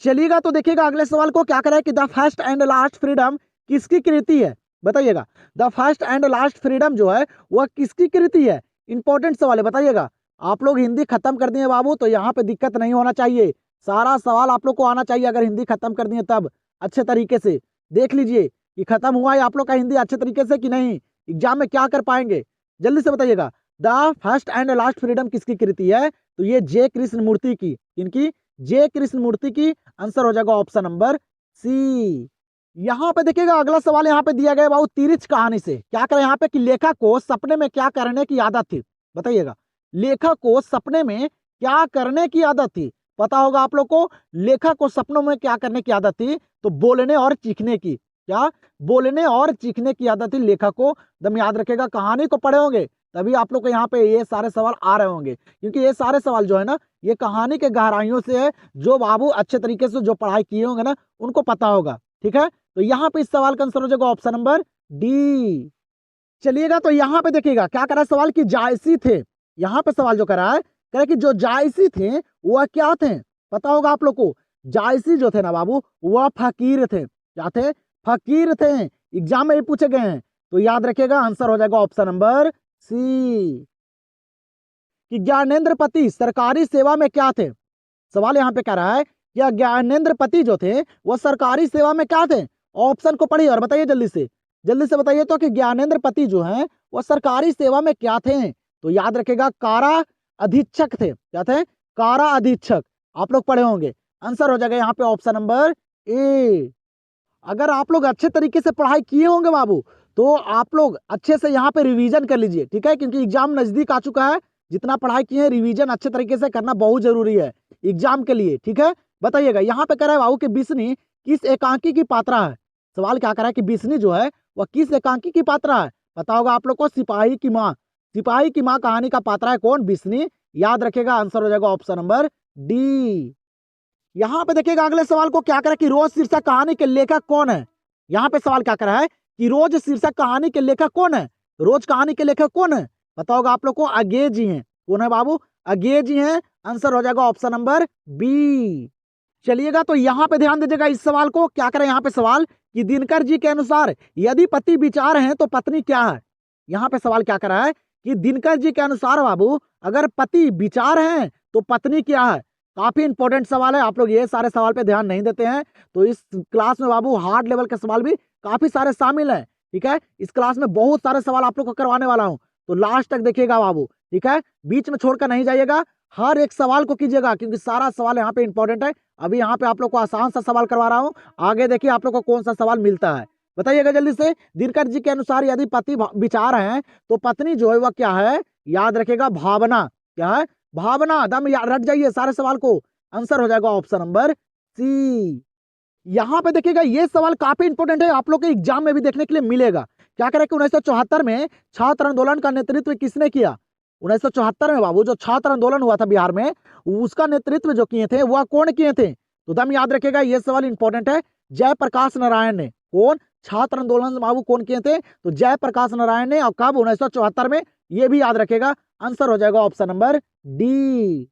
चलिएगा तो देखिएगा अगले सवाल को, क्या करा है कि the first and last freedom किसकी कृति है। बताइएगा, the first and last freedom जो है वह किसकी कृति है। इंपॉर्टेंट सवाल है, बताइएगा। आप लोग हिंदी खत्म कर दिए बाबू, तो यहाँ पे दिक्कत नहीं होना चाहिए, सारा सवाल आप लोग को आना चाहिए। अगर हिंदी खत्म कर दिए तब अच्छे तरीके से देख लीजिए कि खत्म हुआ है आप लोग का हिंदी अच्छे तरीके से कि नहीं, एग्जाम में क्या कर पाएंगे। जल्दी से बताइएगा, the first and last freedom किसकी कृति है। तो ये जे कृष्ण मूर्ति की, इनकी जे कृष्ण मूर्ति की। आंसर हो जाएगा ऑप्शन नंबर सी। यहाँ पे देखिएगा अगला सवाल यहाँ पे दिया गया बाबू तिरछ कहानी से। क्या करें यहाँ पे कि लेखक को सपने में क्या करने की आदत थी। बताइएगा, लेखक को सपने में क्या करने की आदत थी। पता होगा आप लोग को, लेखक को सपनों में क्या करने की आदत थी, तो बोलने और चीखने की। क्या, बोलने और चीखने की आदत थी लेखक को। दम याद रखेगा, कहानी को पढ़े होंगे तभी आप लोग को यहाँ पे ये सारे सवाल आ रहे होंगे, क्योंकि ये सारे सवाल जो है ना ये कहानी के गहराइयों से है। जो बाबू अच्छे तरीके से जो पढ़ाई किए होंगे ना उनको पता होगा, ठीक है। तो यहाँ पे इस सवाल का आंसर हो जाएगा ऑप्शन नंबर डी। चलिएगा तो यहाँ पे देखिएगा, क्या करा सवाल की जायसी थे। यहाँ पे सवाल जो करा है, कह रहे कि जो जायसी थे वह क्या थे। पता होगा आप लोग को, जायसी जो थे ना बाबू वह फकीर थे। क्या थे, फकीर थे। एग्जाम में भी पूछे गए हैं, तो याद रखिएगा, आंसर हो जाएगा ऑप्शन नंबर सी। कि ज्ञानेंद्र सरकारी सेवा में क्या थे। सवाल यहाँ पे कह रहा है कि ज्ञानेंद्र जो थे वह सरकारी सेवा में क्या थे। ऑप्शन को पढ़िए और बताइए जल्दी से बताइए तो कि ज्ञानेंद्र जो हैं वह सरकारी सेवा में क्या थे। तो याद रखेगा, कारा अधीक्षक थे। क्या थे, कारा अधीक्षक। आप लोग पढ़े होंगे, आंसर हो जाएगा यहाँ पे ऑप्शन नंबर ए। अगर आप लोग अच्छे तरीके से पढ़ाई किए होंगे बाबू तो आप लोग अच्छे से यहाँ पे रिवीजन कर लीजिए, ठीक है, क्योंकि एग्जाम नजदीक आ चुका है। जितना पढ़ाई किए हैं रिवीजन अच्छे तरीके से करना बहुत जरूरी है एग्जाम के लिए, ठीक है। बताइएगा यहाँ पे कह रहा है बाबू कि बिस्नी किस एकांकी की पात्रा है। सवाल क्या कर रहा है कि बिस्नी जो है वह किस एकांकी की पात्रा है। पता होगा आप लोग को, सिपाही की माँ। सिपाही की माँ कहानी का पात्रा है कौन? बिस्नी। याद रखेगा, आंसर हो जाएगा ऑप्शन नंबर डी। यहाँ पे देखिएगा अगले सवाल को क्या करा कि रोज शीर्षक कहानी के लेखक कौन है। यहाँ पे सवाल क्या करा है कि रोज शीर्षक कहानी के लेखक कौन है। रोज कहानी के लेखक कौन है? पता होगा आप लोग को, अज्ञे जी हैं। कौन है बाबू? अज्ञे जी हैं। आंसर हो जाएगा ऑप्शन नंबर बी। चलिएगा तो यहाँ पे ध्यान दीजिएगा इस सवाल को, क्या करें यहाँ पे सवाल कि दिनकर जी के अनुसार यदि पति विचार है तो पत्नी क्या है। यहाँ पे सवाल क्या करा है कि दिनकर जी के अनुसार बाबू अगर पति विचार है तो पत्नी क्या है। काफी इंपॉर्टेंट सवाल है, आप लोग ये सारे सवाल पे ध्यान नहीं देते हैं तो इस क्लास में बाबू हार्ड लेवल के सवाल भी काफी सारे शामिल हैं, ठीक है। इस क्लास में बहुत सारे सवाल आप लोग को करवाने वाला हूँ, तो लास्ट तक देखिएगा बाबू, ठीक है। बीच में छोड़कर नहीं जाइएगा, हर एक सवाल को कीजिएगा क्योंकि सारा सवाल यहाँ पे इंपॉर्टेंट है। अभी यहाँ पे आप लोग को आसान सा सवाल करवा रहा हूँ, आगे देखिए आप लोग को कौन सा सवाल मिलता है। बताइएगा जल्दी से। दिनकर जी के अनुसार यदि पति विचार है तो पत्नी जो है वह क्या है। याद रखेगा भावना। क्या है? भावना। दम रट जाइए सारे सवाल को, आंसर हो जाएगा ऑप्शन नंबर सी। यहाँ पे देखिएगा ये सवाल काफी इंपॉर्टेंट है, आप लोग के एग्जाम में भी देखने के लिए मिलेगा। क्या करें कि 1974 में छात्र आंदोलन का नेतृत्व किसने किया। 1974 में बाबू जो छात्र आंदोलन हुआ था बिहार में, उसका नेतृत्व जो किए थे वह कौन किए थे। तो दम याद रखेगा ये सवाल इंपॉर्टेंट है। जयप्रकाश नारायण ने। कौन? छात्र आंदोलन बाबू कौन किए थे? तो जयप्रकाश नारायण ने। और कब? 1974 में। ये भी याद रखेगा, आंसर हो जाएगा ऑप्शन नंबर डी।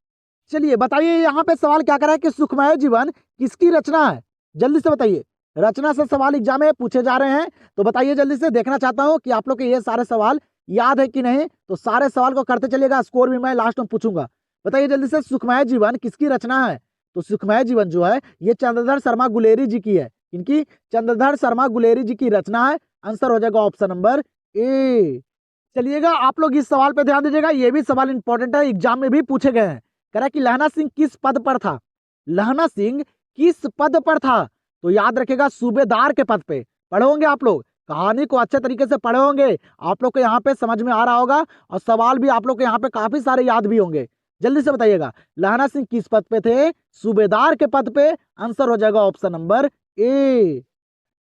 चलिए बताइए यहाँ पे सवाल क्या करा है कि सुखमय जीवन किसकी रचना है। जल्दी से बताइए, रचना से सवाल एग्जाम में पूछे जा रहे हैं, तो बताइए जल्दी से। देखना चाहता हूं कि आप लोग के ये सारे सवाल याद है कि नहीं, तो सारे सवाल को करते चलिएगा, स्कोर भी मैं लास्ट में पूछूंगा। बताइए जल्दी से, सुखमय जीवन किसकी रचना है। तो सुखमय जीवन जो है ये चंद्रधर शर्मा गुलेरी जी की है। इनकी चंद्रधर शर्मा गुलेरी जी की रचना है। आंसर हो जाएगा ऑप्शन नंबर ए। चलिएगा आप लोग इस सवाल पे ध्यान दीजिएगा, ये भी सवाल इंपॉर्टेंट है, एग्जाम में भी पूछे गए हैं। कह रहा है कि लहना सिंह किस पद पर था। लहना सिंह किस पद पर था। तो याद रखेगा सूबेदार के पद पे। पढ़े होंगे आप लोग, कहानी को अच्छे तरीके से पढ़े होंगे, आप लोग को यहाँ पे समझ में आ रहा होगा और सवाल भी आप लोग के यहाँ पे काफी सारे याद भी होंगे। जल्दी से बताइएगा, लहना सिंह किस पद पे थे। सूबेदार के पद पे। आंसर हो जाएगा ऑप्शन नंबर ए।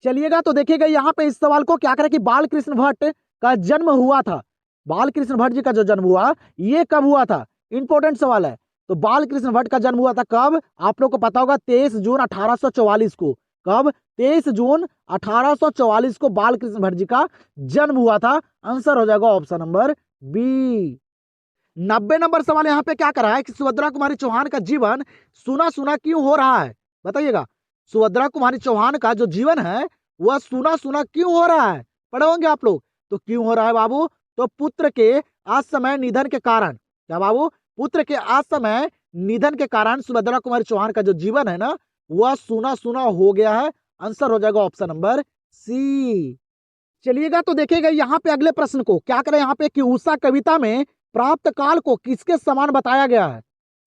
चलिएगा तो देखिएगा यहाँ पे इस सवाल को क्या करें कि बाल कृष्ण भट्ट का जन्म हुआ था। बाल कृष्ण भट्ट जी का जो जन्म हुआ ये कब हुआ था। इंपॉर्टेंट सवाल है। तो बाल कृष्ण भट्ट का जन्म हुआ था कब? आप लोग को पता होगा 23 जून 1844 को। कब? 23 जून 1844 को बाल कृष्ण भट्ट जी का जन्म हुआ था। आंसर हो जाएगा ऑप्शन नंबर बी। 90 नंबर सवाल यहाँ पे क्या करा है कि सुभद्रा कुमारी चौहान का जीवन सुना सुना क्यों हो रहा है। बताइएगा, सुभद्रा कुमारी चौहान का जो जीवन है वह सुना सुना क्यों हो रहा है। पढ़े होंगे आप लोग, तो क्यों हो रहा है बाबू। तो पुत्र के असमय निधन के कारण। क्या बाबू? पुत्र के असमय निधन के कारण सुभद्रा कुमारी चौहान का जो जीवन है ना वह सुना सुना हो गया है। आंसर हो जाएगा ऑप्शन नंबर सी। चलिएगा तो देखिएगा यहाँ पे अगले प्रश्न को क्या करें यहाँ पे कि उषा कविता में प्राप्त काल को किसके समान बताया गया है।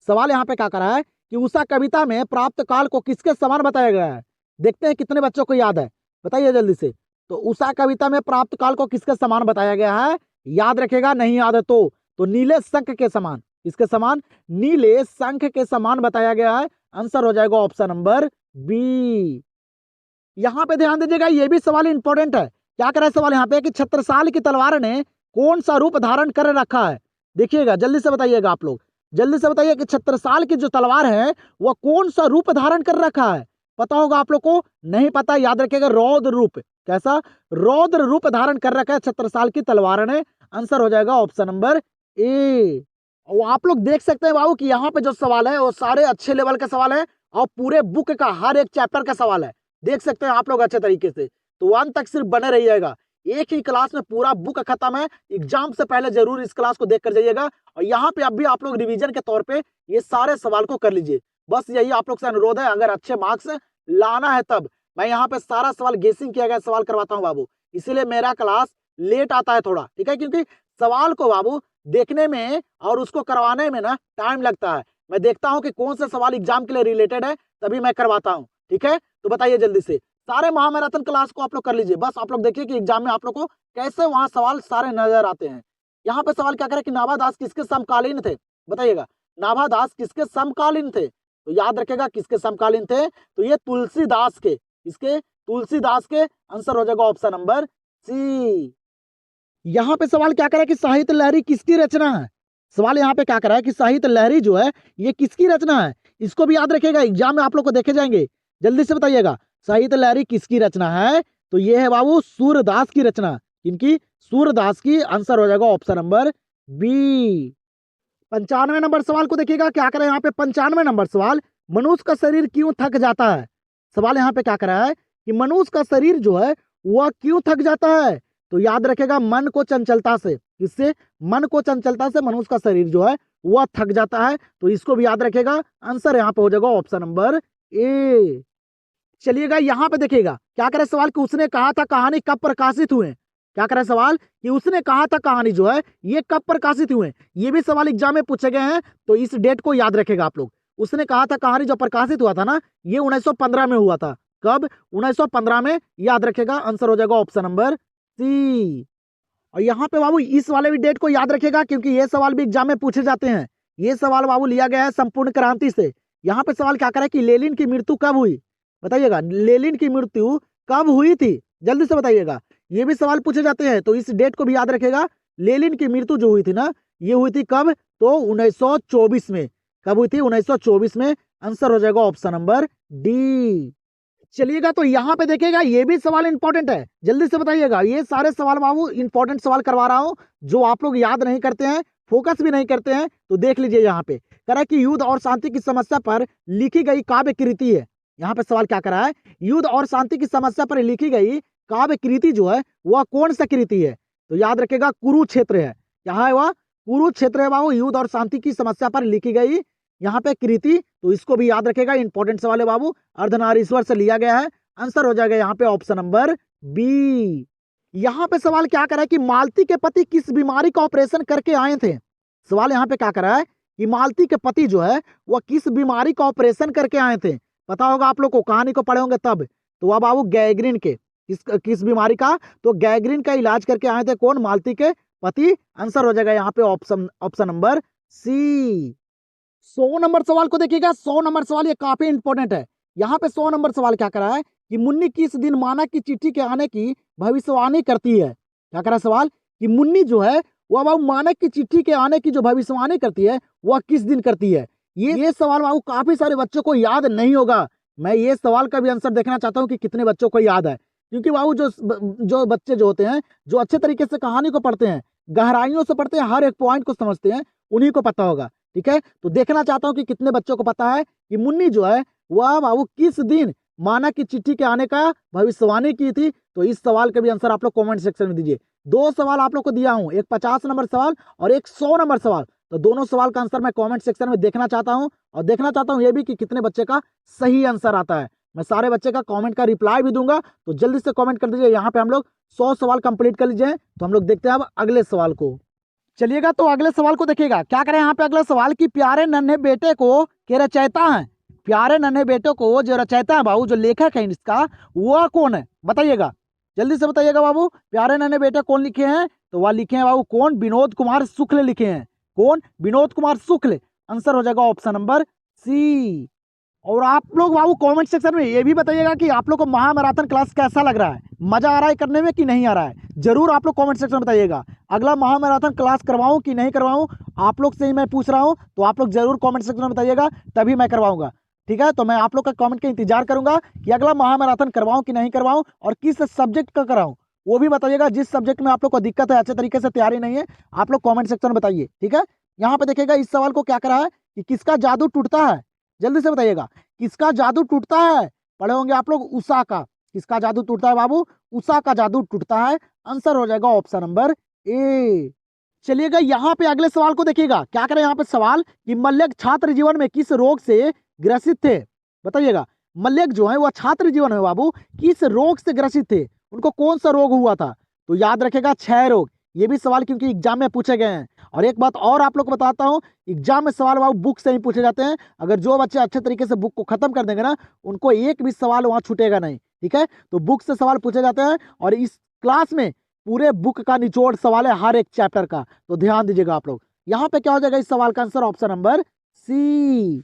सवाल यहाँ पे क्या करा है कि उषा कविता में प्राप्त काल को किसके समान बताया गया है। देखते हैं कितने बच्चों को याद है, बताइए जल्दी से। तो उषा कविता में प्राप्त काल को किसके समान बताया गया है। याद रखेगा, नहीं याद है तो नीले शंख के समान। इसके समान? नीले शंख के समान बताया गया है। आंसर हो जाएगा ऑप्शन नंबर बी। यहाँ पे ध्यान दीजिएगा, ये भी सवाल इंपॉर्टेंट है। क्या करा है सवाल यहाँ पे कि छत्रसाल की तलवार ने कौन सा रूप धारण कर रखा है। देखिएगा जल्दी से बताइएगा आप लोग, जल्दी से बताइए कि छत्रसाल की जो तलवार है वह कौन सा रूप धारण कर रखा है। पता होगा आप लोग को, नहीं पता याद रखिएगा, रौद्र रूप। कैसा? रौद्र रूप धारण कर रखा है छत्रसाल की तलवार ने। आंसर हो जाएगा ऑप्शन नंबर ए। और आप लोग देख सकते हैं बाबू कि यहाँ पे जो सवाल है वो सारे अच्छे लेवल के सवाल है और पूरे बुक का हर एक चैप्टर का सवाल है। देख सकते हैं आप लोग अच्छे तरीके से, तो 1 तक सिर्फ बने रहिएगा। एक ही क्लास में पूरा बुक खत्म है। एग्जाम से पहले जरूर इस क्लास को देख कर जाइएगा और यहाँ पे अभी आप लोग रिवीजन के तौर पे ये सारे सवाल को कर लीजिए। बस यही आप लोग से अनुरोध है, अगर अच्छे मार्क्स लाना है तब मैं यहाँ पे सारा सवाल गेसिंग किया गया सवाल करवाता हूँ बाबू। इसीलिए मेरा क्लास लेट आता है थोड़ा, ठीक है, क्योंकि सवाल को बाबू देखने में और उसको करवाने में ना टाइम लगता है। मैं देखता हूँ कि कौन सा सवाल एग्जाम के लिए रिलेटेड है, तभी मैं करवाता हूँ, ठीक है। तो बताइए जल्दी से, सारे महामैराथन क्लास को आप लोग कर लीजिए। बस आप लोग देखिए कि एग्जाम में आप लोग को कैसे वहां सवाल सारे नजर आते हैं। यहाँ पे सवाल क्या करे कि नाभादास किसके समकालीन थे, बताइएगा। नाभादास किसके समकालीन थे, तो याद रखेगा किसके समकालीन थे, तो ये तुलसीदास के, किसके, तुलसीदास के। आंसर हो जाएगा ऑप्शन नंबर सी। यहाँ पे सवाल क्या करा कि साहित्य लहरी किसकी रचना है, सवाल यहाँ पे क्या करा है कि साहित्य लहरी जो है ये किसकी रचना है, इसको भी याद रखेगा, एग्जाम में आप लोग को देखे जाएंगे, जल्दी से बताइएगा साहित्य लहरी किसकी रचना है, तो ये है बाबू सूरदास की रचना, किनकी, सूरदास की। आंसर हो जाएगा ऑप्शन नंबर बी। 95 नंबर सवाल को देखिएगा, क्या करें यहाँ पे 95 नंबर सवाल, मनुष्य का शरीर क्यों थक जाता है, सवाल यहाँ पे क्या करा है कि मनुष्य का शरीर जो है वह क्यों थक जाता है, तो याद रखेगा मन को चंचलता से, किससे, मन को चंचलता से मनुष्य का शरीर जो है वह थक जाता है, तो इसको भी याद रखेगा। आंसर यहाँ पे हो जाएगा ऑप्शन नंबर ए। चलिएगा यहाँ पे देखिएगा क्या करे सवाल कि उसने कहा था कहानी कब प्रकाशित हुए, क्या करे सवाल कि उसने कहा था कहानी जो है ये कब प्रकाशित हुए, ये भी सवाल एग्जाम में पूछे गए हैं, तो इस डेट को याद रखेगा आप लोग। उसने कहा था कहानी जो प्रकाशित हुआ था ना, ये 1915 में हुआ था, कब, 1915 में, याद रखेगा। आंसर हो जाएगा ऑप्शन नंबर सी। और यहाँ पे बाबू इस वाले भी डेट को याद रखेगा, क्योंकि ये सवाल भी एग्जाम में पूछे जाते हैं। ये सवाल बाबू लिया गया है संपूर्ण क्रांति से। यहाँ पे सवाल क्या करे कि लेनिन की मृत्यु कब हुई, बताइएगा, लेनिन की मृत्यु कब हुई थी, जल्दी से बताइएगा, ये भी सवाल पूछे जाते हैं, तो इस डेट को भी याद रखेगा। लेनिन की मृत्यु जो हुई थी ना, ये हुई थी कब, तो 1924 में, कब हुई थी, 1924 में। आंसर हो जाएगा ऑप्शन नंबर डी। चलिएगा तो यहाँ पे देखिएगा ये भी सवाल इंपॉर्टेंट है, जल्दी से बताइएगा, ये सारे सवाल बाबू इंपॉर्टेंट सवाल करवा रहा हूँ, जो आप लोग याद नहीं करते हैं, फोकस भी नहीं करते हैं, तो देख लीजिए। यहाँ पे करा कि युद्ध और शांति की समस्या पर लिखी गई काव्य कृति है, यहाँ पे सवाल क्या करा है, युद्ध और शांति की समस्या पर लिखी गई काव्य कृति जो है वह कौन सा कृति है, तो याद रखेगा कुरुक्षेत्र है, क्या है वह, कुरुक्षेत्र है बाबू, युद्ध और शांति की समस्या पर लिखी गई यहाँ पे कृति, तो इसको भी याद रखेगा, इंपॉर्टेंट सवाल है बाबू, अर्धनारीश्वर से लिया गया है। आंसर हो जाएगा यहाँ पे ऑप्शन नंबर बी। यहाँ पे सवाल क्या करा है कि मालती के पति किस बीमारी का ऑपरेशन करके आए थे, सवाल यहाँ पे क्या करा है कि मालती के पति जो है वह किस बीमारी का ऑपरेशन करके आए थे, पता होगा आप लोग को, कहानी को पढ़े होंगे तब, तो वह बाबू गैंग्रीन के, किस बीमारी का, तो गैंग्रीन का इलाज करके आए थे कौन, मालती के पति। आंसर हो जाएगा यहाँ पे ऑप्शन नंबर सी। 100 नंबर सवाल को देखिएगा, 100 नंबर सवाल ये काफी इंपॉर्टेंट है। यहाँ पे 100 नंबर सवाल क्या करा है कि मुन्नी किस दिन मानक की चिट्ठी के आने की भविष्यवाणी करती है, क्या करा सवाल कि मुन्नी जो है वह बाबू मानक की चिट्ठी के आने की जो भविष्यवाणी करती है वह किस दिन करती है, ये सवाल बाबू काफी सारे बच्चों को याद नहीं होगा। मैं ये सवाल का भी आंसर देखना चाहता हूँ कि कितने बच्चों को याद है, क्योंकि बाबू जो बच्चे जो होते हैं, जो अच्छे तरीके से कहानी को पढ़ते हैं, गहराइयों से पढ़ते हैं, हर एक पॉइंट को समझते हैं, उन्हीं को पता होगा, ठीक है। तो देखना चाहता हूं कि कितने बच्चों को पता है कि मुन्नी जो है वह बाबू किस दिन मानक की चिट्ठी के आने का भविष्यवाणी की थी, तो इस सवाल का भी आंसर आप लोग कमेंट सेक्शन में दीजिए। दो सवाल आप लोग को दिया हूं, एक 50 नंबर सवाल और एक 100 नंबर सवाल, तो दोनों सवाल का आंसर मैं कमेंट सेक्शन में देखना चाहता हूं, और देखना चाहता हूं ये भी कि कितने बच्चे का सही आंसर आता है। मैं सारे बच्चे का कमेंट का रिप्लाई भी दूंगा, तो जल्दी से कमेंट कर दीजिए। यहाँ पे हम लोग 100 सवाल कंप्लीट कर लीजिए, तो हम लोग देखते हैं अब अगले सवाल को। चलिएगा तो अगले सवाल को देखिएगा, क्या करें यहाँ पे अगला सवाल कि प्यारे नन्हे बेटे को के रचयिता हैं, प्यारे नन्हे बेटे को जो रचयिता है बाबू, जो लेखक है इसका, वह कौन है, बताइएगा, जल्दी से बताइएगा बाबू, प्यारे नन्हे बेटे कौन लिखे हैं, तो वह लिखे हैं बाबू कौन, विनोद कुमार शुक्ल लिखे हैं, कौन, विनोद कुमार शुक्ल। आंसर हो जाएगा ऑप्शन नंबर सी। और आप लोग बाबू कमेंट सेक्शन में ये भी बताइएगा कि आप लोग को महामैराथन क्लास कैसा लग रहा है, मजा आ रहा है करने में कि नहीं आ रहा है, जरूर आप लोग कमेंट सेक्शन में बताइएगा। अगला महामैराथन क्लास करवाऊं कि नहीं करवाऊं, आप लोग से ही मैं पूछ रहा हूं, तो आप लोग जरूर कमेंट सेक्शन में बताइएगा, तभी मैं करवाऊंगा, ठीक है। तो मैं आप लोग का कमेंट का इंतजार करूंगा कि अगला महामैराथन करवाऊं कि नहीं करवाऊं, और किस सब्जेक्ट का कराऊं वो भी बताइएगा। जिस सब्जेक्ट में आप लोग को दिक्कत है, अच्छे तरीके से तैयारी नहीं है, आप लोग कमेंट सेक्शन में बताइए, ठीक है। यहाँ पे देखिएगा इस सवाल को क्या करा है कि किसका जादू टूटता है, जल्दी से बताइएगा, किसका जादू टूटता है, पढ़े होंगे आप लोग, उषा का, किसका जादू टूटता है बाबू, उषा का जादू टूटता है। आंसर हो जाएगा ऑप्शन नंबर ए। चलिएगा यहाँ पे अगले सवाल को देखिएगा, क्या करें यहाँ पे सवाल कि मल्यक छात्र जीवन में किस रोग से ग्रसित थे, बताइएगा, मल्यक जो है वह छात्र जीवन में बाबू किस रोग से ग्रसित थे, उनको कौन सा रोग हुआ था, तो याद रखेगा क्षय रोग। ये भी सवाल क्योंकि एग्जाम में पूछे गए हैं। और एक बात और आप लोग को बताता हूँ, एग्जाम में सवाल बाबू बुक से ही पूछे जाते हैं, अगर जो बच्चे अच्छे तरीके से बुक को खत्म कर देंगे ना, उनको एक भी सवाल वहां छूटेगा नहीं, ठीक है। तो बुक से सवाल पूछे जाते हैं, और इस क्लास में पूरे बुक का निचोड़ सवाल है हर एक चैप्टर का, तो ध्यान दीजिएगा आप लोग। यहाँ पे क्या हो जाएगा इस सवाल का आंसर, ऑप्शन नंबर सी।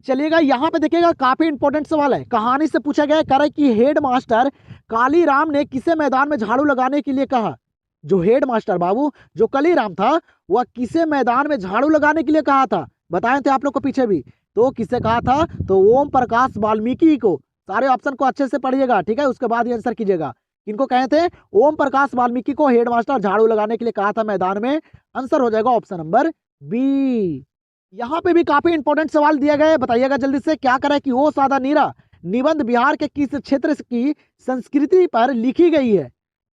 चलिएगा यहाँ पे देखिएगा, काफी इंपॉर्टेंट सवाल है, कहानी से पूछा गया है। कह रहा है कि हेड मास्टर कालीराम ने किसे मैदान में झाड़ू लगाने के लिए कहा। जो हेड मास्टर बाबू जो कालीराम था, वह किसे मैदान में झाड़ू लगाने के लिए कहा था, बताए थे आप लोग को पीछे भी। तो किसे कहा था, तो ओम प्रकाश वाल्मीकि को। सारे ऑप्शन को अच्छे से पढ़िएगा, ठीक है, उसके बाद ही आंसर कीजिएगा। किनको कहे थे, ओम प्रकाश वाल्मीकि को हेड मास्टर झाड़ू लगाने के लिए कहा था मैदान में। आंसर हो जाएगा ऑप्शन नंबर बी। यहाँ पे भी काफी इंपॉर्टेंट सवाल दिया गया है, बताइएगा जल्दी से। क्या करें कि ओ सादा नीरा निबंध बिहार के किस क्षेत्र की संस्कृति पर लिखी गई है।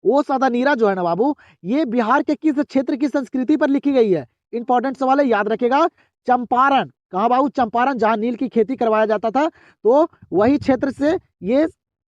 ओ सादा नीरा जो है ना बाबू, ये बिहार के किस क्षेत्र की संस्कृति पर लिखी गई है। इंपॉर्टेंट सवाल है, याद रखेगा। चंपारण, कहाँ बाबू, चंपारण, जहाँ नील की खेती करवाया जाता था, तो वही क्षेत्र से ये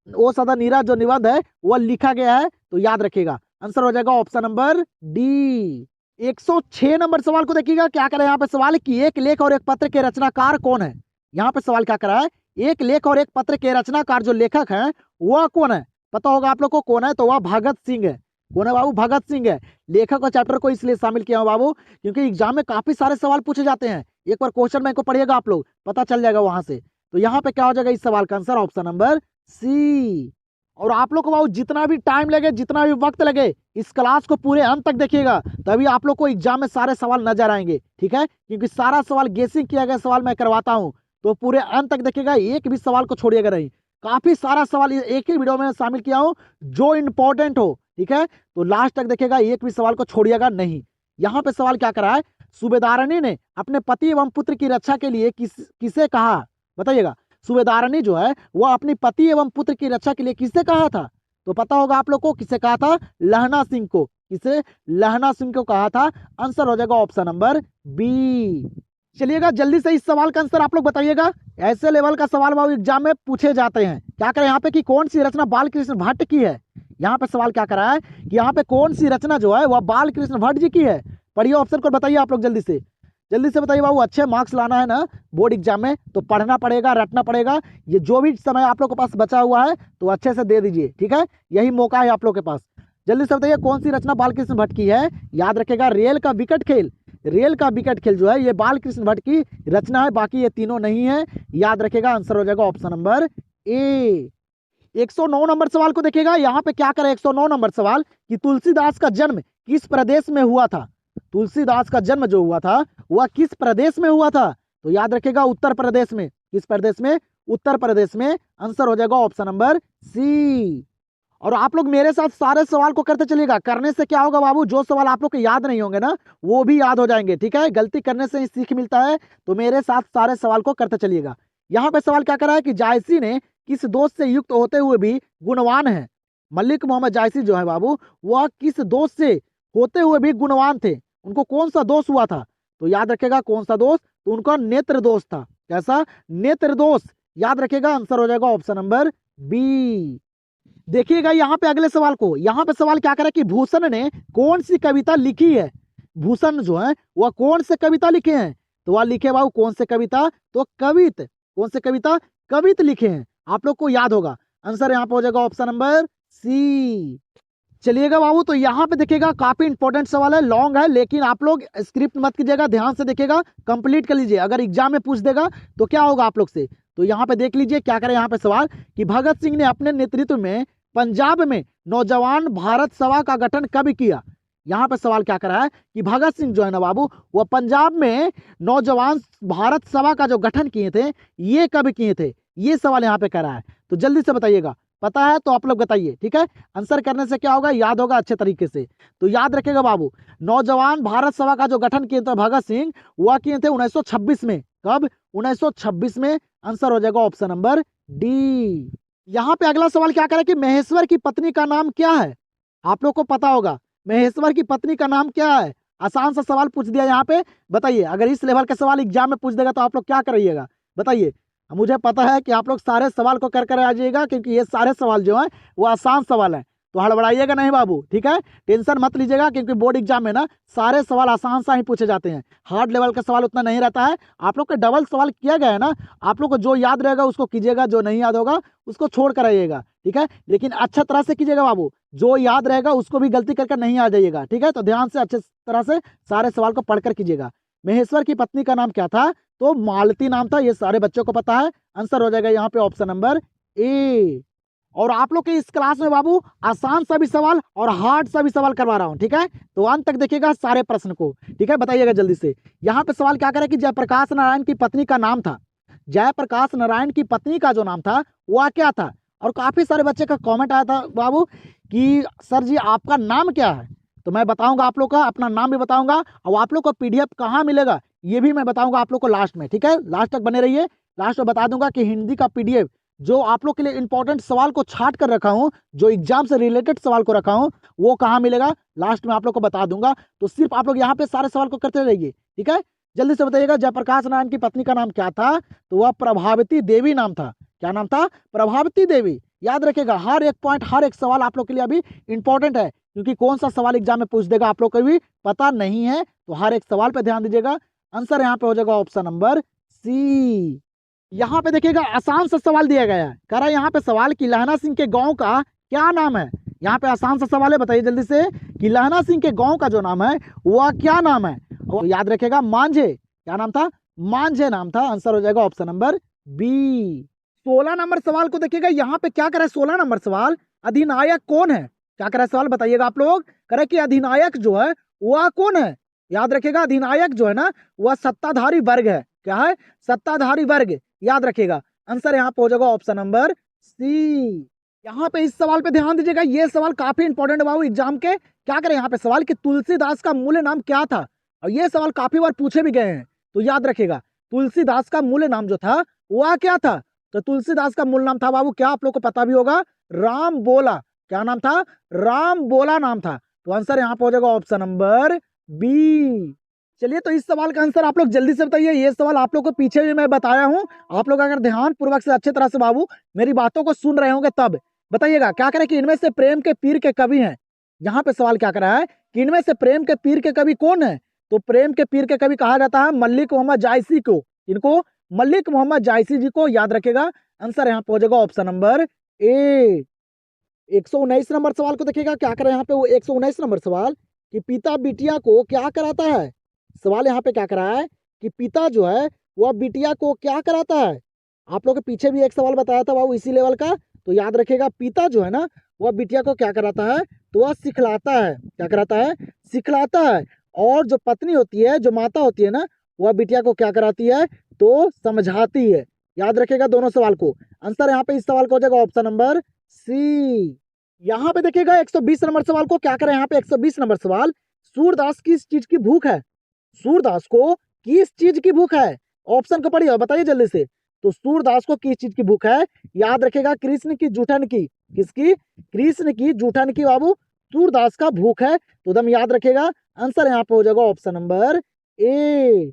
ओ सादा नीरा जो निबंध है वह लिखा गया है, तो याद रखिएगा। आंसर हो जाएगा ऑप्शन नंबर डी। 106 नंबर सवाल को देखिएगा, क्या करें यहाँ पे सवाल कि एक लेख और एक पत्र के रचनाकार कौन है। यहाँ पे सवाल क्या करा है, एक लेख और एक पत्र के रचनाकार जो लेखक हैं वह कौन है। पता होगा आप लोग को कौन है, तो वह भगत सिंह है। कौन है बाबू, भगत सिंह है। लेखक और चैप्टर को इसलिए शामिल किया हूं बाबू, क्योंकि एग्जाम में काफी सारे सवाल पूछे जाते हैं। एक बार क्वेश्चन बैंक को पढ़िएगा आप लोग, पता चल जाएगा वहां से। तो यहाँ पे क्या हो जाएगा इस सवाल का आंसर, ऑप्शन नंबर सी। और आप लोग को बाबू जितना भी टाइम लगे, जितना भी वक्त लगे, इस क्लास को पूरे अंत तक देखिएगा, तभी आप लोग को एग्जाम में सारे सवाल नजर आएंगे, ठीक है। क्योंकि सारा सवाल गेसिंग किया गया सवाल मैं करवाता हूं, तो पूरे अंत तक देखिएगा, एक भी सवाल को छोड़िएगा नहीं। काफी सारा सवाल एक ही वीडियो में शामिल किया हूं जो इंपॉर्टेंट हो, ठीक है। तो लास्ट तक देखिएगा, एक भी सवाल को छोड़िएगा नहीं। यहाँ पे सवाल क्या करा है, सूबेदारनी ने अपने पति एवं पुत्र की रक्षा के लिए किसे कहा, बताइएगा। सूबेदारनी जो है वह अपनी पति एवं पुत्र की रक्षा के लिए किससे कहा था, तो पता होगा आप लोग को किसे कहा था, लहना सिंह को। किसे, लहना सिंह को कहा था। आंसर हो जाएगा ऑप्शन नंबर बी। चलिएगा जल्दी से इस सवाल का आंसर आप लोग बताइएगा। ऐसे लेवल का सवाल बाबू एग्जाम में पूछे जाते हैं। क्या करें यहाँ पे कि कौन सी रचना बाल कृष्ण भट्ट की है। यहाँ पे सवाल क्या करा है कि यहाँ पे कौन सी रचना जो है वह बाल कृष्ण भट्ट जी की है। पढ़िए ऑप्शन को, बताइए आप लोग जल्दी से बताइए बाबू। अच्छे मार्क्स लाना है ना बोर्ड एग्जाम में, तो पढ़ना पड़ेगा, रटना पड़ेगा। ये जो भी समय आप लोग के पास बचा हुआ है तो अच्छे से दे दीजिए, ठीक है, यही मौका है आप लोग के पास। जल्दी से बताइए कौन सी रचना बालकृष्ण भट्ट की है। याद रखेगा, रेल का विकट खेल। रेल का विकट खेल जो है ये बालकृष्ण भट्ट की रचना है, बाकी ये तीनों नहीं है। याद रखेगा, आंसर हो जाएगा ऑप्शन नंबर ए। 109 नंबर सवाल को देखिएगा। यहाँ पे क्या करें, 109 नंबर सवाल कि तुलसीदास का जन्म किस प्रदेश में हुआ था। तुलसीदास का जन्म जो हुआ था वह किस प्रदेश में हुआ था, तो याद रखेगा उत्तर प्रदेश में। किस प्रदेश में, उत्तर प्रदेश में। आंसर हो जाएगा ऑप्शन नंबर सी। और आप लोग मेरे साथ सारे सवाल को करते चलिएगा। करने से क्या होगा बाबू, जो सवाल आप लोग के याद नहीं होंगे ना वो भी याद हो जाएंगे, ठीक है। गलती करने से ही सीख मिलता है, तो मेरे साथ सारे सवाल को करते चलिएगा। यहाँ पे सवाल क्या करा है कि जायसी ने किस दोष से युक्त होते हुए भी गुणवान है। मलिक मोहम्मद जायसी जो है बाबू, वह किस दोष से होते हुए भी गुणवान थे। उनको कौन सा दोष हुआ था, तो याद रखेगा कौन सा दोष, तो उनका नेत्र दोष था। कैसा, नेत्र दोष। याद रखेगा, आंसर हो जाएगा ऑप्शन नंबर बी। देखिएगा यहाँ पे अगले सवाल को। यहाँ पे सवाल क्या करे कि भूषण ने कौन सी कविता लिखी है। भूषण जो है वह कौन से कविता लिखे हैं, तो वह लिखे बाबू कौन से कविता, तो कवित। कौन से कविता, कवित लिखे हैं। आप लोग को याद होगा। आंसर यहाँ पे हो जाएगा ऑप्शन नंबर सी। चलिएगा बाबू, तो यहाँ पे देखिएगा काफी इंपॉर्टेंट सवाल है, लॉन्ग है, लेकिन आप लोग स्क्रिप्ट मत कीजिएगा, ध्यान से देखिएगा, कंप्लीट कर लीजिए। अगर एग्जाम में पूछ देगा तो क्या होगा आप लोग से, तो यहाँ पे देख लीजिए क्या करें। यहाँ पे सवाल कि भगत सिंह ने अपने नेतृत्व में पंजाब में नौजवान भारत सभा का गठन कब किया। यहाँ पे सवाल क्या करा है कि भगत सिंह जो है ना बाबू, वह पंजाब में नौजवान भारत सभा का जो गठन किए थे ये कब किए थे, ये सवाल यहाँ पे करा है। तो जल्दी से बताइएगा, पता है तो आप लोग बताइए, ठीक है। आंसर करने से क्या होगा, याद होगा अच्छे तरीके से। तो याद रखेगा बाबू, नौजवान भारत सभा का जो गठन किए थे भगत सिंह, वह किए थे 1926 में। कब, 1926 में। आंसर हो जाएगा ऑप्शन नंबर डी। यहाँ पे अगला सवाल क्या करे कि महेश्वर की पत्नी का नाम क्या है। आप लोग को पता होगा महेश्वर की पत्नी का नाम क्या है। आसान सा सवाल पूछ दिया यहाँ पे, बताइए। अगर इस लेवल का सवाल एग्जाम में पूछ देगा तो आप लोग क्या करिएगा, बताइए। मुझे पता है कि आप लोग सारे सवाल को कर आ जाइएगा, क्योंकि ये सारे सवाल जो है वो आसान सवाल है। तो हड़बड़ाइएगा नहीं बाबू, ठीक है। टेंशन मत लीजिएगा, क्योंकि बोर्ड एग्जाम में ना सारे सवाल आसान सा ही पूछे जाते हैं, हार्ड लेवल का सवाल उतना नहीं रहता है। आप लोग का डबल सवाल किया गया है ना, आप लोग को जो याद रहेगा उसको कीजिएगा, जो नहीं याद होगा उसको छोड़ कर आइएगा, ठीक है। लेकिन अच्छा तरह से कीजिएगा बाबू, जो याद रहेगा उसको भी गलती करके नहीं आ जाइएगा, ठीक है। तो ध्यान से अच्छे तरह से सारे सवाल को पढ़कर कीजिएगा। महेश्वर की पत्नी का नाम क्या था? तो मालती नाम था, ये सारे बच्चों को पता है। आंसर हो जाएगा यहाँ पे ऑप्शन नंबर ए। और आप लोग के इस क्लास में बाबू आसान सा भी सवाल और हार्ड सा भी सवाल करवा रहा हूँ, ठीक है। तो अंत तक देखिएगा सारे प्रश्न को, ठीक है। बताइएगा जल्दी से। यहाँ पे सवाल क्या करे कि जयप्रकाश नारायण की पत्नी का नाम था, जयप्रकाश नारायण की पत्नी का जो नाम था वह क्या था? और काफी सारे बच्चे का कमेंट आया था बाबू कि सर जी आपका नाम क्या है? तो मैं बताऊंगा आप लोग का अपना नाम भी बताऊंगा, और आप लोग को पीडीएफ कहाँ मिलेगा ये भी मैं बताऊंगा आप लोग को लास्ट में, ठीक है। लास्ट तक बने रहिए, लास्ट में बता दूंगा कि हिंदी का पीडीएफ जो आप लोग के लिए इंपॉर्टेंट सवाल को छाट कर रखा हूं, जो एग्जाम से रिलेटेड सवाल को रखा हूं, वो कहाँ मिलेगा लास्ट में आप लोग को बता दूंगा। तो सिर्फ आप लोग यहाँ पे सारे सवाल को करते रहिए, ठीक है। जल्दी से बताइएगा जयप्रकाश नारायण की पत्नी का नाम क्या था? तो वह प्रभावती देवी नाम था। क्या नाम था? प्रभावती देवी। याद रखिएगा, हर एक पॉइंट हर एक सवाल आप लोग के लिए अभी इंपॉर्टेंट है, क्योंकि कौन सा सवाल एग्जाम में पूछ देगा आप लोग को भी पता नहीं है। तो हर एक सवाल पे ध्यान दीजिएगा। आंसर यहाँ पे हो जाएगा ऑप्शन नंबर सी। यहाँ पे देखिएगा आसान सा सवाल दिया गया है, कह रहा है यहाँ पे सवाल कि लहना सिंह के गांव का क्या नाम है? यहाँ पे आसान सा सवाल है, बताइए जल्दी से कि लहना सिंह के गांव का जो नाम है वह क्या नाम है? वो याद रखेगा मांझे। क्या नाम था? मांझे नाम था। आंसर हो जाएगा ऑप्शन नंबर बी। 16 नंबर सवाल को देखिएगा, यहाँ पे क्या करे 16 नंबर सवाल, अधिनायक कौन है? क्या करे सवाल बताइएगा आप लोग, करे कि अधिनायक जो है वह कौन है? याद रखिएगा अधिनायक जो है ना वह सत्ताधारी वर्ग है। क्या है? सत्ताधारी वर्ग, याद रखिएगा। आंसर यहाँ पे हो जाएगा ऑप्शन नंबर सी। यहाँ पे इस सवाल पे ध्यान दीजिएगा, ये सवाल काफी इंपॉर्टेंट है बाबू एग्जाम के। क्या करें यहाँ पे सवाल कि तुलसीदास का मूल नाम क्या था? और ये सवाल काफी बार पूछे भी गए हैं, तो याद रखिएगा तुलसीदास का मूल नाम जो था वह क्या था? तो तुलसीदास का मूल नाम था बाबू, क्या आप लोग को पता भी होगा, राम बोला। क्या नाम था? राम बोला नाम था। तो आंसर यहाँ पे हो जाएगा ऑप्शन नंबर बी। चलिए, तो इस सवाल का आंसर आप लोग जल्दी से बताइए। ये सवाल आप लोग को पीछे भी मैं बताया हूं, आप लोग अगर ध्यान पूर्वक से अच्छे तरह से बाबू मेरी बातों को सुन रहे होंगे तब बताइएगा। क्या करें कि इनमें से प्रेम के पीर के कवि हैं? यहाँ पे सवाल क्या करा है कि इनमें से प्रेम के पीर के कवि कौन है? तो प्रेम के पीर के कवि कहा जाता है मलिक मोहम्मद जायसी को। इनको मलिक मोहम्मद जायसी जी को, याद रखेगा। आंसर यहाँ पे हो जाएगा ऑप्शन नंबर ए। 119 नंबर सवाल को देखिएगा, क्या करें यहाँ पे वो 119 नंबर सवाल कि पिता बिटिया को क्या कराता है? सवाल यहाँ पे क्या करा है कि पिता जो है वह बिटिया को क्या कराता है? आप लोग के पीछे भी एक सवाल बताया था बाबू इसी लेवल का, तो याद रखिएगा पिता जो है ना वह बिटिया को क्या कराता है? तो वह सिखलाता है। क्या कराता है? सिखलाता है। और जो पत्नी होती है, जो माता होती है ना, वह बिटिया को क्या कराती है? तो समझाती है। याद रखिएगा दोनों सवाल को। आंसर यहाँ पे इस सवाल को हो जाएगा ऑप्शन नंबर सी। यहाँ पे देखिएगा 120 नंबर सवाल को, क्या करें यहाँ पे 120 नंबर सवाल, सूरदास किस चीज की भूख है? सूरदास को किस चीज की भूख है? ऑप्शन को पढ़िए और बताइए जल्दी से। तो सूरदास को किस चीज की भूख है? याद रखेगा कृष्ण की जूठन की। किसकी? कृष्ण की जूठन की बाबू सूरदास का भूख है। तो एकदम याद रखेगा। आंसर यहाँ पे हो जाएगा ऑप्शन नंबर ए।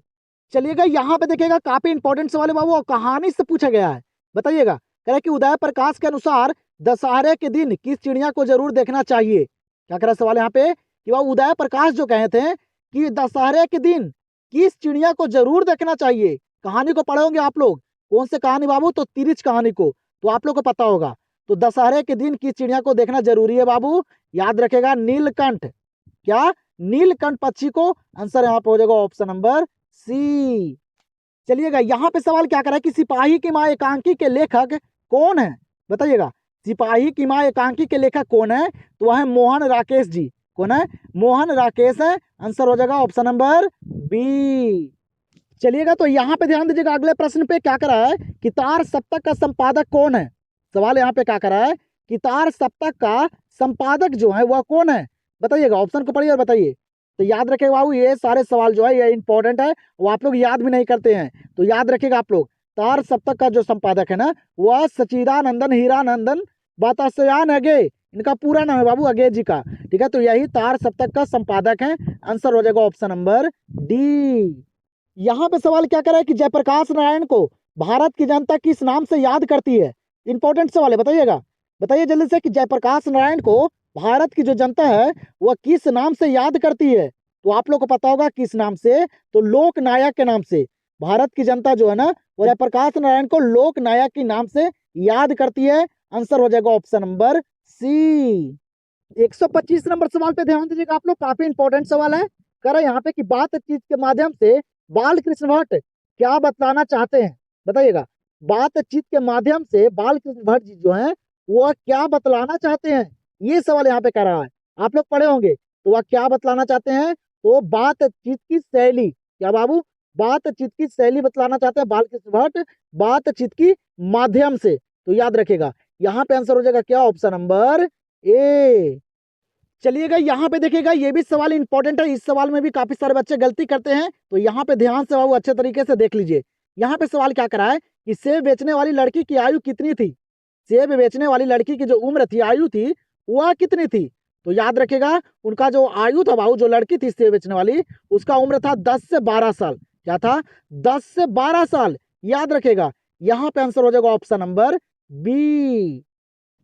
चलिएगा, यहाँ पे देखिएगा काफी इंपॉर्टेंट सवाल है बाबू, और कहानी से पूछा गया है। बताइएगा, कह रहे कि उदय प्रकाश के अनुसार दशहरे के दिन किस चिड़िया को जरूर देखना चाहिए? क्या कह रहा सवाल यहाँ पे कि वह उदय प्रकाश जो कहे थे कि दशहरे के दिन किस चिड़िया को जरूर देखना चाहिए। कहानी को पढ़े होंगे आप लोग। कौन से कहानी बाबू? तो तिरिच कहानी को, तो आप लोग को पता होगा। तो दशहरे के दिन किस चिड़िया को देखना जरूरी है बाबू? याद रखेगा नीलकंठ। क्या? नीलकंठ पक्षी को। आंसर यहाँ पे हो जाएगा ऑप्शन नंबर सी। चलिएगा, यहाँ पे सवाल क्या कर रहा है कि सिपाही की माँ एकांकी के लेखक कौन है? बताइएगा, सिपाही की माँ एकांकी के लेखक कौन है? तो वह है मोहन राकेश जी। कौन है? मोहन राकेश है। आंसर हो जाएगा ऑप्शन नंबर बी। चलिएगा, तो यहाँ पे ध्यान दीजिएगा अगले प्रश्न पे क्या करा है कि तार सप्तक का संपादक कौन है? सवाल यहाँ पे क्या करा है कि तार सप्तक का संपादक जो है वह कौन है? बताइएगा, ऑप्शन को पढ़िए और बताइए। तो याद रखेगा बाबू, ये सारे सवाल जो है ये इंपॉर्टेंट है, वो आप लोग याद भी नहीं करते हैं, तो याद रखेगा आप लोग। तार सप्तक का जो संपादक है ना वह सचिदानंदन हीरानंदन बतासयान अगे, इनका पूरा नाम है बाबू अगे जी का। ठीक है, तो यही तार सप्तक का संपादक है। आंसर हो जाएगा ऑप्शन नंबर डी। यहाँ पे सवाल क्या कर रहा है कि जयप्रकाश नारायण को भारत की जनता किस नाम से याद करती है? इंपॉर्टेंट सवाल है, बताइएगा। बताइए जल्दी से कि जयप्रकाश नारायण को भारत की जो जनता है वह किस नाम से याद करती है? तो आप लोग को पता होगा किस नाम से, तो लोक नायक के नाम से। भारत की जनता जो है ना, वो जयप्रकाश नारायण को लोक नायक के नाम से याद करती है। आंसर हो जाएगा ऑप्शन नंबर सी। 125 नंबर सवाल पे ध्यान दीजिएगा आप लोग, काफी इंपॉर्टेंट सवाल है। कह रहे हैं यहाँ पे कि बातचीत के माध्यम से बाल कृष्ण भट्ट क्या बतलाना चाहते हैं? बताइएगा, बातचीत के माध्यम से बाल कृष्ण भट्ट जी जो है वह क्या बतलाना चाहते हैं? ये सवाल यहाँ पे कर रहा है, आप लोग पढ़े होंगे। तो वह क्या बतलाना चाहते हैं? तो बातचीत की शैली, क्या बाबू? बातचीत की शैली बतलाना चाहते हैं बाल कृष्ण भट्ट बातचीत की माध्यम से। तो याद रखेगा, यहाँ पे आंसर हो जाएगा क्या? Option number A. चलिएगा यहाँ पे देखिएगा, ये भी सवाल इंपॉर्टेंट है। इस सवाल में भी काफी सारे बच्चे गलती करते हैं, तो यहाँ पे ध्यान से बाबू अच्छे तरीके से देख लीजिए। यहाँ पे सवाल क्या करा है कि सेब बेचने वाली लड़की की आयु कितनी थी? सेब बेचने वाली लड़की की जो उम्र थी, आयु थी, वह कितनी थी? तो याद रखेगा, उनका जो आयु था बाबू, जो लड़की थी सेब बेचने वाली, उसका उम्र था 10 से 12 साल। क्या था? 10 से 12 साल। याद रखेगा, यहाँ पे आंसर हो जाएगा ऑप्शन नंबर बी।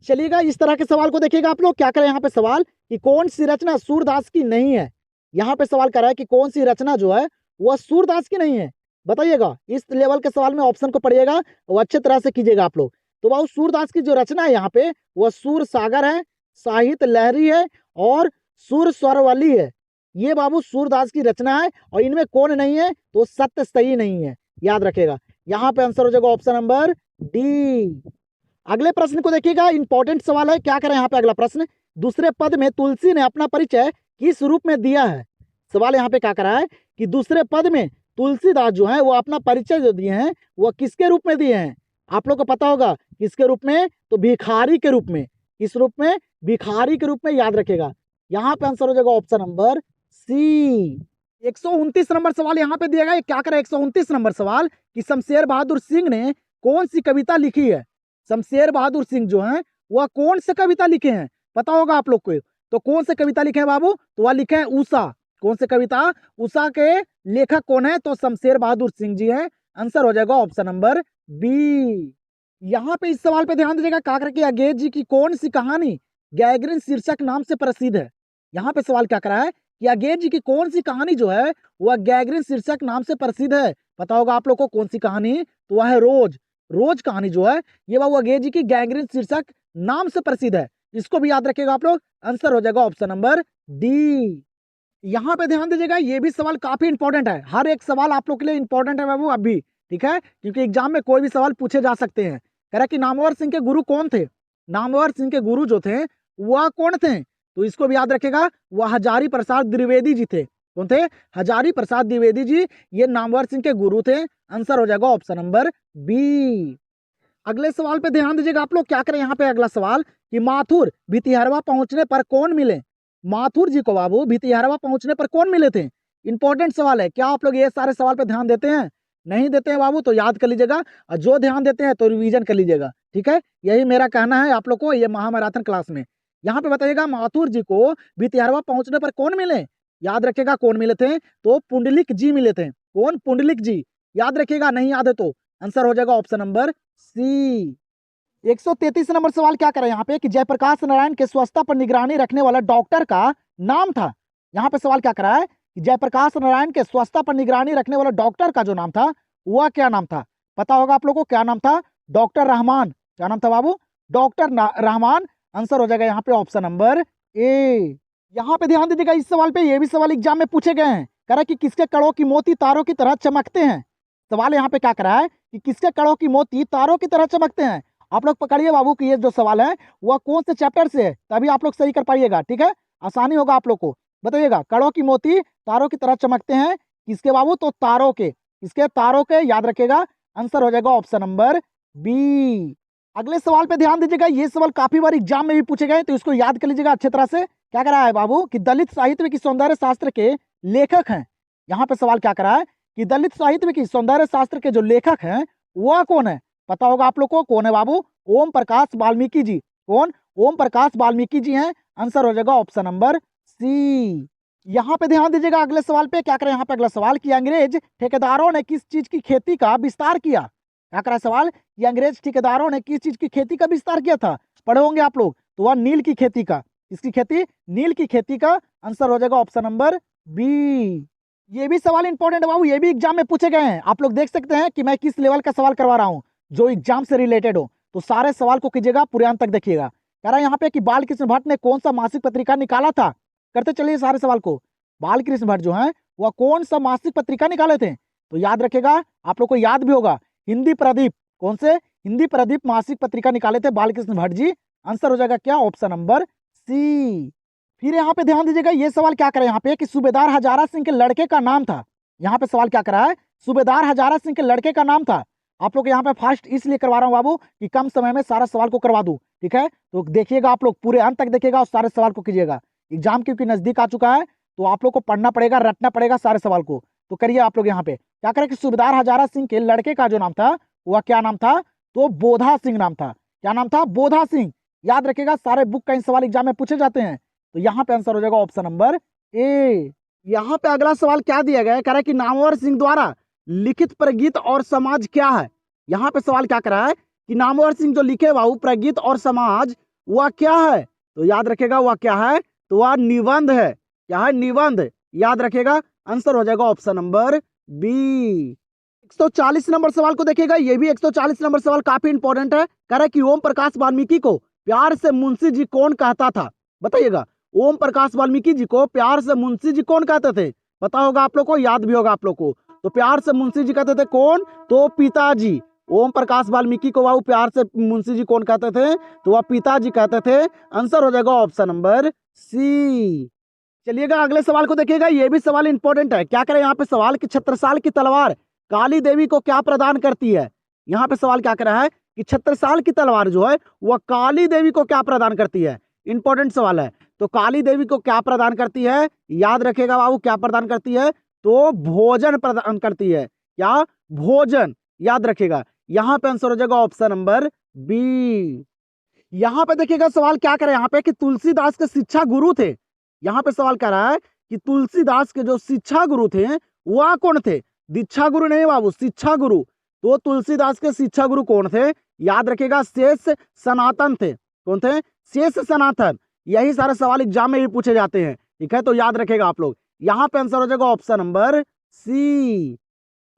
चलिएगा इस तरह के सवाल को देखिएगा आप लोग। क्या करें यहाँ पे सवाल कि कौन सी रचना सूरदास की नहीं है? यहाँ पे सवाल कर रहा है कि कौन सी रचना जो है वह सूरदास की नहीं है। बताइएगा, इस लेवल के सवाल में ऑप्शन को पढ़िएगा और अच्छे तरह से कीजिएगा आप लोग। तो बाबू सूरदास की जो रचना है यहाँ पे, वह सूर सागर है, साहित्य लहरी है और सुर स्वरवली है। ये बाबू सूरदास की रचना है और इनमें कौन नहीं है? तो सत्य सही नहीं है। याद रखेगा, यहाँ पे आंसर हो जाएगा ऑप्शन नंबर डी। अगले प्रश्न को देखिएगा, इंपॉर्टेंट सवाल है। क्या करें यहाँ पे? अगला प्रश्न, दूसरे पद में तुलसी ने अपना परिचय किस रूप में दिया है? सवाल यहाँ पे क्या करा है कि दूसरे पद में तुलसीदास जो है वो अपना परिचय जो दिए हैं वो किसके रूप में दिए हैं? आप लोग को पता होगा किसके रूप में? तो भिखारी के रूप में। किस रूप में? भिखारी के रूप में। याद रखेगा, यहाँ पे आंसर हो जाएगा ऑप्शन नंबर सी। 129 नंबर सवाल यहाँ पे दिया गया। क्या करें 129 नंबर सवाल कि शमशेर बहादुर सिंह ने कौन सी कविता लिखी है? शमशेर बहादुर सिंह जो हैं वह कौन से कविता लिखे हैं? पता होगा आप लोग को। तो कौन से कविता लिखे हैं बाबू? तो वह लिखे हैं उषा। कौन से कविता? उषा के लेखक कौन है? तो शमशेर बहादुर सिंह जी हैं। आंसर हो जाएगा ऑप्शन नंबर बी। यहाँ पे इस सवाल पे ध्यान दीजिएगा, काकर के अंग्रेज जी की कौन सी कहानी गैगरिन शीर्षक नाम से प्रसिद्ध है? यहाँ पे सवाल क्या करा है कि अंग्रेज जी की कौन सी कहानी जो है वह गैगरिन शीर्षक नाम से प्रसिद्ध है? पता होगा आप लोग को कौन सी कहानी? तो वह है रोज। रोज कहानी जो है ये बाबू अंग्रेज जी की गैंग्रीन शीर्षक नाम से प्रसिद्ध है। इसको भी याद रखिएगा आप लोग। आंसर हो जाएगा ऑप्शन नंबर डी। यहाँ पे ध्यान दीजिएगा, ये भी सवाल काफी इंपॉर्टेंट है। हर एक सवाल आप लोग के लिए इंपॉर्टेंट है बाबू अभी, ठीक है, क्योंकि एग्जाम में कोई भी सवाल पूछे जा सकते हैं। कह रहा कि नामवर सिंह के गुरु कौन थे? नामवर सिंह के गुरु जो थे वह कौन थे? तो इसको भी याद रखेगा, वह हजारी प्रसाद द्विवेदी जी थे। कौन थे? हजारी प्रसाद द्विवेदी जी, ये नामवर सिंह के गुरु थे। आंसर हो जाएगा ऑप्शन नंबर बी। अगले सवाल पे ध्यान दीजिएगा आप लोग। क्या करें यहाँ पे? अगला सवाल कि माथुर भितिहरवा पहुंचने पर कौन मिले? माथुर जी को बाबू भितिहरवा पहुंचने पर कौन मिले थे? इंपॉर्टेंट सवाल है। क्या आप लोग ये सारे सवाल पे ध्यान देते हैं? नहीं देते हैं बाबू तो याद कर लीजिएगा, और जो ध्यान देते हैं तो रिवीजन कर लीजिएगा, ठीक है। यही मेरा कहना है आप लोग को ये महामैराथन क्लास में। यहाँ पे बताइएगा, माथुर जी को भितिहरवा पहुंचने पर कौन मिले? याद रखेगा कौन मिले थे? तो पुंडलिक जी मिले थे। कौन? पुंडलिक जी। याद रखिएगा, नहीं याद है तो आंसर हो जाएगा ऑप्शन नंबर सी। 133 नंबर सवाल क्या करें यहाँ पे कि जयप्रकाश नारायण के स्वच्छता पर निगरानी रखने वाला डॉक्टर का नाम था। यहाँ पे सवाल क्या करा है कि जयप्रकाश नारायण के स्वच्छता पर निगरानी रखने वाला डॉक्टर का जो नाम था वह क्या नाम था? पता होगा आप लोगों को क्या नाम था? डॉक्टर रहमान। क्या नाम था बाबू? डॉक्टर रहमान। आंसर हो जाएगा यहाँ पे ऑप्शन नंबर ए। यहाँ पे ध्यान दीजिएगा, इस सवाल पे, ये भी सवाल एग्जाम में पूछे गए हैं। कह रहा है कि किसके कड़ों की मोती तारों की तरह चमकते हैं? सवाल यहाँ पे क्या करा है कि किसके कड़ों की मोती तारों की तरह चमकते हैं? आप लोग पकड़िए बाबू कि ये जो सवाल है वह कौन से चैप्टर से है, तभी आप लोग सही कर पाइएगा, ठीक है। आसानी होगा आप लोग को। बताइएगा, कड़ों की मोती तारों की तरह चमकते हैं किसके बाबू? तो तारों के। किसके? तारों के। याद रखेगा, आंसर हो जाएगा ऑप्शन नंबर बी। अगले सवाल पे ध्यान दीजिएगा, ये सवाल काफी बार एग्जाम में भी पूछे गए, तो इसको याद कर लीजिएगा अच्छे तरह से। क्या करा है बाबू कि दलित साहित्य की सौंदर्य शास्त्र के लेखक हैं। यहाँ पे सवाल क्या करा है कि दलित साहित्य की सौंदर्य शास्त्र के जो लेखक हैं वह कौन है? पता होगा आप लोग को कौन है बाबू? ओम प्रकाश वाल्मीकि जी। कौन? ओम प्रकाश वाल्मीकि जी हैं। आंसर हो जाएगा ऑप्शन नंबर सी। यहाँ पे ध्यान दीजिएगा अगले सवाल पे। क्या करें यहाँ पे? अगला सवाल कि अंग्रेज ठेकेदारों ने किस चीज की खेती का विस्तार किया? क्या करा सवाल? ये अंग्रेज ठेकेदारों ने किस चीज की खेती का विस्तार किया था? पढ़े होंगे आप लोग, तो वह नील की खेती का। इसकी खेती, नील की खेती का आंसर हो जाएगा ऑप्शन नंबर बी। ये भी सवाल इंपॉर्टेंट है बाबू, ये भी एग्जाम में पूछे गए हैं। आप लोग देख सकते हैं कि मैं किस लेवल का सवाल करवा रहा हूँ, जो एग्जाम से रिलेटेड हो। तो सारे सवाल को कीजिएगा, पूरे अंत तक देखिएगा। कह रहा है यहाँ पे कि बाल कृष्ण भट्ट ने कौन सा मासिक पत्रिका निकाला था। करते चलिए सारे सवाल को। बाल कृष्ण भट्ट जो है वह कौन सा मासिक पत्रिका निकाले थे, तो याद रखेगा, आप लोग को याद भी होगा, हिंदी प्रदीप। कौन से? हिंदी प्रदीप मासिक पत्रिका निकाले थे बाल कृष्ण भट्ट जी। आंसर हो जाएगा क्या? Option number C. फिर यहाँ पे ध्यान दीजिएगा, ये सवाल क्या करे यहाँ पे कि सूबेदार हजारा सिंह के लड़के का नाम था। यहाँ पे सवाल क्या करा है? सूबेदार हजारा सिंह के लड़के का नाम था। आप लोग यहाँ पे फास्ट इसलिए करवा रहा हूँ बाबू कि कम समय में सारा सवाल को करवा दूं, ठीक है। तो देखिएगा, आप लोग पूरे अंत तक देखिएगा और सारे सवाल को कीजिएगा। एग्जाम क्योंकि नजदीक आ चुका है, तो आप लोग को पढ़ना पड़ेगा, रटना पड़ेगा सारे सवाल को। तो करिए आप लोग यहाँ पे क्या करें कि सूबेदार हजारा सिंह के लड़के का जो नाम था वह क्या नाम था? तो बोधा सिंह नाम था। क्या नाम था? बोधा सिंह। याद रखिएगा, सारे बुक का इन सवाल एग्जाम में पूछे जाते हैं। तो यहाँ पे आंसर हो जाएगा ऑप्शन नंबर ए। यहाँ पे अगला सवाल क्या दिया गया है? कह रहा है कि नामवर सिंह द्वारा लिखित प्रगीत और समाज क्या है। यहाँ पे सवाल क्या कर रहा है कि नामवर सिंह जो लिखे बाबू प्रगीत और समाज, वह क्या है? तो याद रखेगा वह क्या है? तो वह निबंध है। क्या है? निबंध। याद रखेगा, आंसर हो जाएगा ऑप्शन नंबर बी। 140 नंबर सवाल को देखिएगा, ये भी 140 नंबर सवाल काफी इंपॉर्टेंट है। कह रहा है कि ओम प्रकाश वाल्मीकि को प्यार से मुंशी जी कौन कहता था? बताइएगा, ओम प्रकाश वाल्मीकि जी को प्यार से मुंशी जी कौन कहते थे? पता होगा आप लोग को, याद भी होगा आप लोग को। तो प्यार से मुंशी जी कहते थे कौन? तो पिताजी। ओम प्रकाश वाल्मीकि को वो प्यार से मुंशी जी कौन कहते थे? तो वह पिताजी कहते थे। आंसर हो जाएगा ऑप्शन नंबर सी। चलिएगा अगले सवाल को देखिएगा, ये भी सवाल इंपॉर्टेंट है। क्या करें यहाँ पे सवाल कि छत्रसाल की तलवार काली देवी को क्या प्रदान करती है। यहाँ पे सवाल क्या कर रहा है कि छत्रसाल की तलवार जो है वह काली देवी को क्या प्रदान करती है। इंपॉर्टेंट सवाल है। तो काली देवी को क्या प्रदान करती है? याद रखेगा बाबू, क्या प्रदान करती है? तो भोजन प्रदान करती है। क्या? भोजन। याद रखेगा, यहाँ पे आंसर हो जाएगा ऑप्शन नंबर बी। यहाँ पे देखिएगा सवाल क्या करे यहाँ पे कि तुलसीदास के शिक्षा गुरु थे। यहाँ पे सवाल कर रहा है कि तुलसीदास के जो शिक्षा गुरु थे वह कौन थे? दीक्षा गुरु नहीं बाबू, शिक्षा गुरु। तो तुलसीदास के शिक्षा गुरु कौन थे? याद रखेगा, शेष सनातन थे। कौन थे? शेष सनातन। यही सारे सवाल एग्जाम में भी पूछे जाते हैं, ठीक है। तो याद रखेगा आप लोग, यहाँ पे आंसर हो जाएगा ऑप्शन नंबर सी।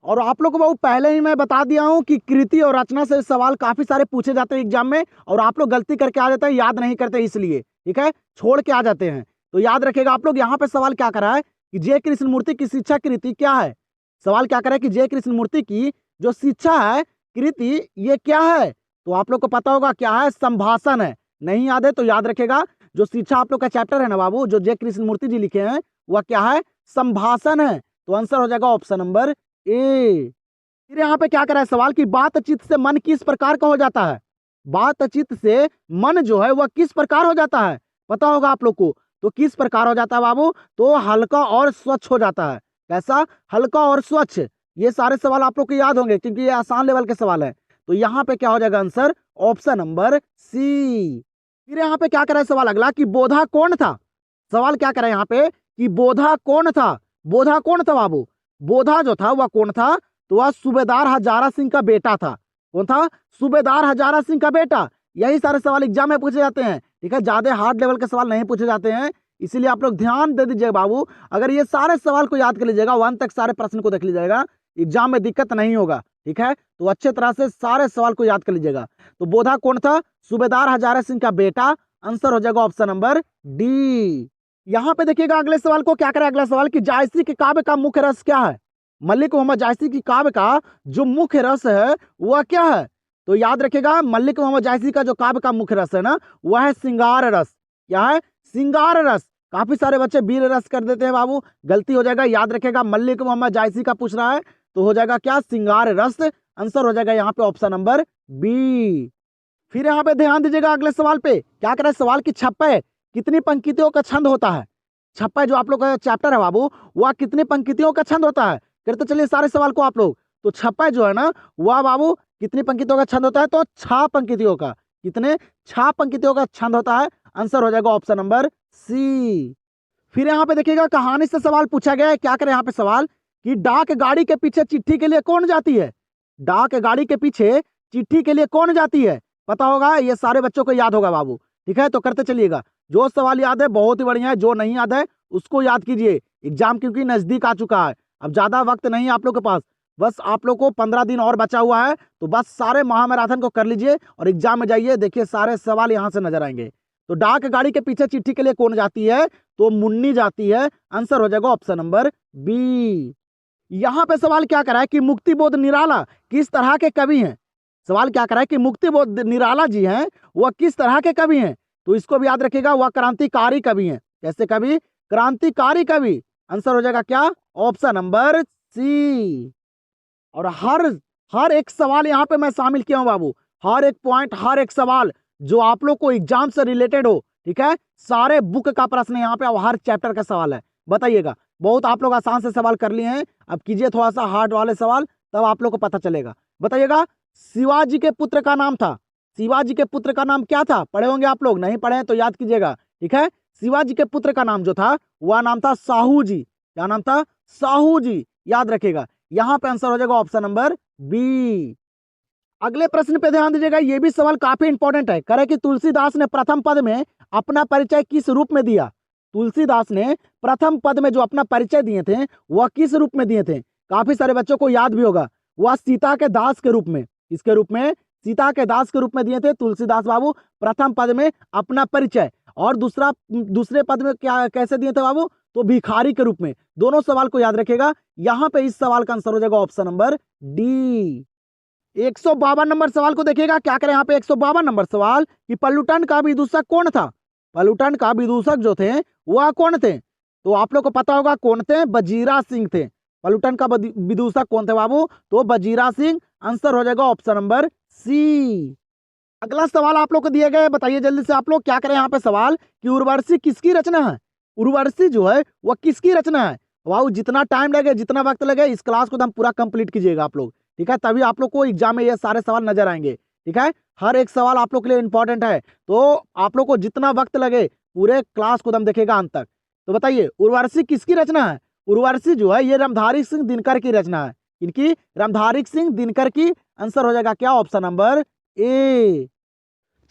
और आप लोग को बहुत पहले ही मैं बता दिया हूं कि कृति और रचना से सवाल काफी सारे पूछे जाते हैं एग्जाम में, और आप लोग गलती करके आ जाते हैं, याद नहीं करते इसलिए, ठीक है, छोड़ के आ जाते हैं। तो याद रखेगा आप लोग, यहाँ पे सवाल क्या करा है कि जय कृष्णमूर्ति की शिक्षा कृति क्या है। सवाल क्या करा है कि जय कृष्णमूर्ति की जो शिक्षा है कृति, ये क्या है? तो आप लोग को पता होगा क्या है? संभाषण है। नहीं याद है तो याद रखेगा, जो शिक्षा आप लोग का चैप्टर है ना बाबू, जो जय कृष्णमूर्ति जी लिखे हैं, वह क्या है? संभाषण है। तो आंसर हो जाएगा ऑप्शन नंबर ए। फिर यहाँ पे क्या करा है सवाल कि बातचीत से मन किस प्रकार का हो जाता है। बातचीत से मन जो है वह किस प्रकार हो जाता है? पता होगा आप लोग को। तो किस प्रकार हो जाता है बाबू? तो हल्का और स्वच्छ हो जाता है। कैसा? हल्का और स्वच्छ। ये सारे सवाल आप लोग को याद होंगे क्योंकि ये आसान लेवल के सवाल है। तो यहाँ पे क्या हो जाएगा आंसर? Option number C. फिर यहाँ पे क्या करा है सवाल अगला कि बोधा कौन था। सवाल क्या करा है यहाँ पे कि बोधा कौन था। बोधा कौन था बाबू? बोधा जो था वह कौन था? तो वह सूबेदार हजारा सिंह का बेटा था। कौन था? सूबेदार हजारा सिंह का बेटा। यही सारे सवाल एग्जाम में पूछे जाते हैं, ठीक है। ज्यादा हार्ड लेवल के सवाल नहीं पूछे जाते हैं, इसीलिए आप लोग ध्यान दे दीजिएगा बाबू। अगर ये सारे सवाल को याद कर लीजिएगा, 1 तक सारे प्रश्न को देख लीजिएगा, एग्जाम में दिक्कत नहीं होगा, ठीक है। तो अच्छे तरह से सारे सवाल को याद कर लीजिएगा। तो बोधा कौन था? सूबेदार हजारा सिंह का बेटा। आंसर हो जाएगा ऑप्शन नंबर डी। यहाँ पे देखिएगा अगले सवाल को क्या करें। अगला सवाल कि जायसी के काव्य का मुख्य रस क्या है। मल्लिक मोहम्मद जायसी की काव्य का जो मुख्य रस है वह क्या है? तो याद रखिएगा, मल्लिक मोहम्मद जायसी का जो काव्य का मुख्य रस है ना, वह है श्रृंगार रस। क्या है? श्रृंगार रस। काफी सारे बच्चे वीर रस कर देते हैं बाबू, गलती हो जाएगा। याद रखेगा, मल्लिक मोहम्मद जायसी का पूछ रहा है तो हो जाएगा क्या? श्रृंगार रस। आंसर हो जाएगा यहाँ पे ऑप्शन नंबर बी। फिर यहाँ पे ध्यान दीजिएगा अगले सवाल पे क्या करें। सवाल की छप्पे कितनी पंक्तियों का छंद होता है। छप्पा जो आप लोग का चैप्टर है बाबू, वह कितनी पंक्तियों का छंद होता है। करते चलिए सारे सवाल को आप लोग। तो छप्पा जो है ना, वह बाबू कितनी पंक्तियों का छंद होता है? तो 6 पंक्तियों का। कितने? 6 पंक्तियों का छंद होता है। आंसर हो जाएगा ऑप्शन नंबर सी। फिर यहाँ पे देखिएगा कहानी से सवाल पूछा गया है। क्या करें यहाँ पे सवाल कि डाक गाड़ी के पीछे चिट्ठी के लिए कौन जाती है। डाक गाड़ी के पीछे चिट्ठी के लिए कौन जाती है? पता होगा, ये सारे बच्चों को याद होगा बाबू, ठीक है। तो करते चलिएगा, जो सवाल याद है बहुत ही बढ़िया है, जो नहीं याद है उसको याद कीजिए। एग्जाम क्योंकि नजदीक आ चुका है, अब ज्यादा वक्त नहीं है आप लोग के पास, बस आप लोग को 15 दिन और बचा हुआ है। तो बस सारे महामैराथन को कर लीजिए और एग्जाम में जाइए। देखिए सारे सवाल यहाँ से नजर आएंगे। तो डाक गाड़ी के पीछे चिट्ठी के लिए कौन जाती है? तो मुन्नी जाती है। आंसर हो जाएगा ऑप्शन नंबर बी। यहाँ पे सवाल क्या करा है कि मुक्तिबोध निराला किस तरह के कवि हैं? सवाल क्या करा है कि मुक्तिबोध निराला जी हैं वह किस तरह के कवि हैं? तो इसको भी याद रखिएगा, वह क्रांतिकारी कवि हैं। कैसे कवि? क्रांतिकारी कवि। आंसर हो जाएगा क्या? Option number C. और हर एक सवाल यहाँ पे मैं शामिल किया हूँ बाबू, हर एक पॉइंट, हर एक सवाल जो आप लोग को एग्जाम से रिलेटेड हो, ठीक है। सारे बुक का प्रश्न यहाँ पे और हर चैप्टर का सवाल है। बताइएगा, बहुत आप लोग आसान से सवाल कर लिए हैं, अब कीजिए थोड़ा सा हार्ड वाले सवाल, तब आप लोग को पता चलेगा। बताइएगा, शिवाजी के पुत्र का नाम था, शिवाजी के पुत्र का नाम क्या था? पढ़े होंगे आप लोग, नहीं पढ़े हैं तो याद कीजिएगा, ठीक है। शिवाजी के पुत्र का नाम जो था वह नाम था साहू जी। क्या नाम था? साहू जी, याद रखिएगा। यहां पे आंसर हो जाएगा ऑप्शन नंबर बी। अगले प्रश्न पे ध्यान दीजिएगा, ये भी सवाल काफी इंपॉर्टेंट है। करे कि तुलसीदास ने प्रथम पद में अपना परिचय किस रूप में दिया? तुलसीदास ने प्रथम पद में जो अपना परिचय दिए थे वह किस रूप में दिए थे? काफी सारे बच्चों को याद भी होगा, वह सीता के दास के रूप में। इसके रूप में? सीता के दास के रूप में दिए थे तुलसीदास बाबू प्रथम पद में अपना परिचय। और दूसरे पद में क्या कैसे दिए थे बाबू? तो भिखारी के रूप में। दोनों सवाल को याद रखिएगा। यहां पे इस सवाल का आंसर हो जाएगा ऑप्शन नंबर डी। 152 नंबर सवाल को देखिएगा, क्या करें यहाँ पे 152 नंबर सवाल कि पल्लुटन का विदूषक कौन था? पल्लुटन का विदूषक जो थे वह कौन थे? तो आप लोग को पता होगा कौन थे? बजीरा सिंह थे। पल्लुटन का विदूषक कौन थे बाबू? तो बजीरा सिंह। आंसर हो जाएगा ऑप्शन नंबर सी। अगला सवाल आप लोग को दिए गए, बताइए जल्दी से आप लोग, क्या करें यहाँ पे सवाल कि उर्वशी किसकी रचना है? उर्वशी जो है वह किसकी रचना है? वाह, जितना टाइम लगे, जितना वक्त लगे, इस क्लास को एकदम पूरा कंप्लीट कीजिएगा आप लोग, ठीक है। तभी आप लोग को एग्जाम में ये सारे सवाल नजर आएंगे, ठीक है। हर एक सवाल आप लोग के लिए इंपॉर्टेंट है, तो आप लोग को जितना वक्त लगे पूरे क्लास को एकदम देखेगा अंत तक। तो बताइए उर्वशी किसकी रचना है? उर्वशी जो है ये रामधारी सिंह दिनकर की रचना है। इनकी रामधारी सिंह दिनकर की। आंसर हो जाएगा क्या? Option number A.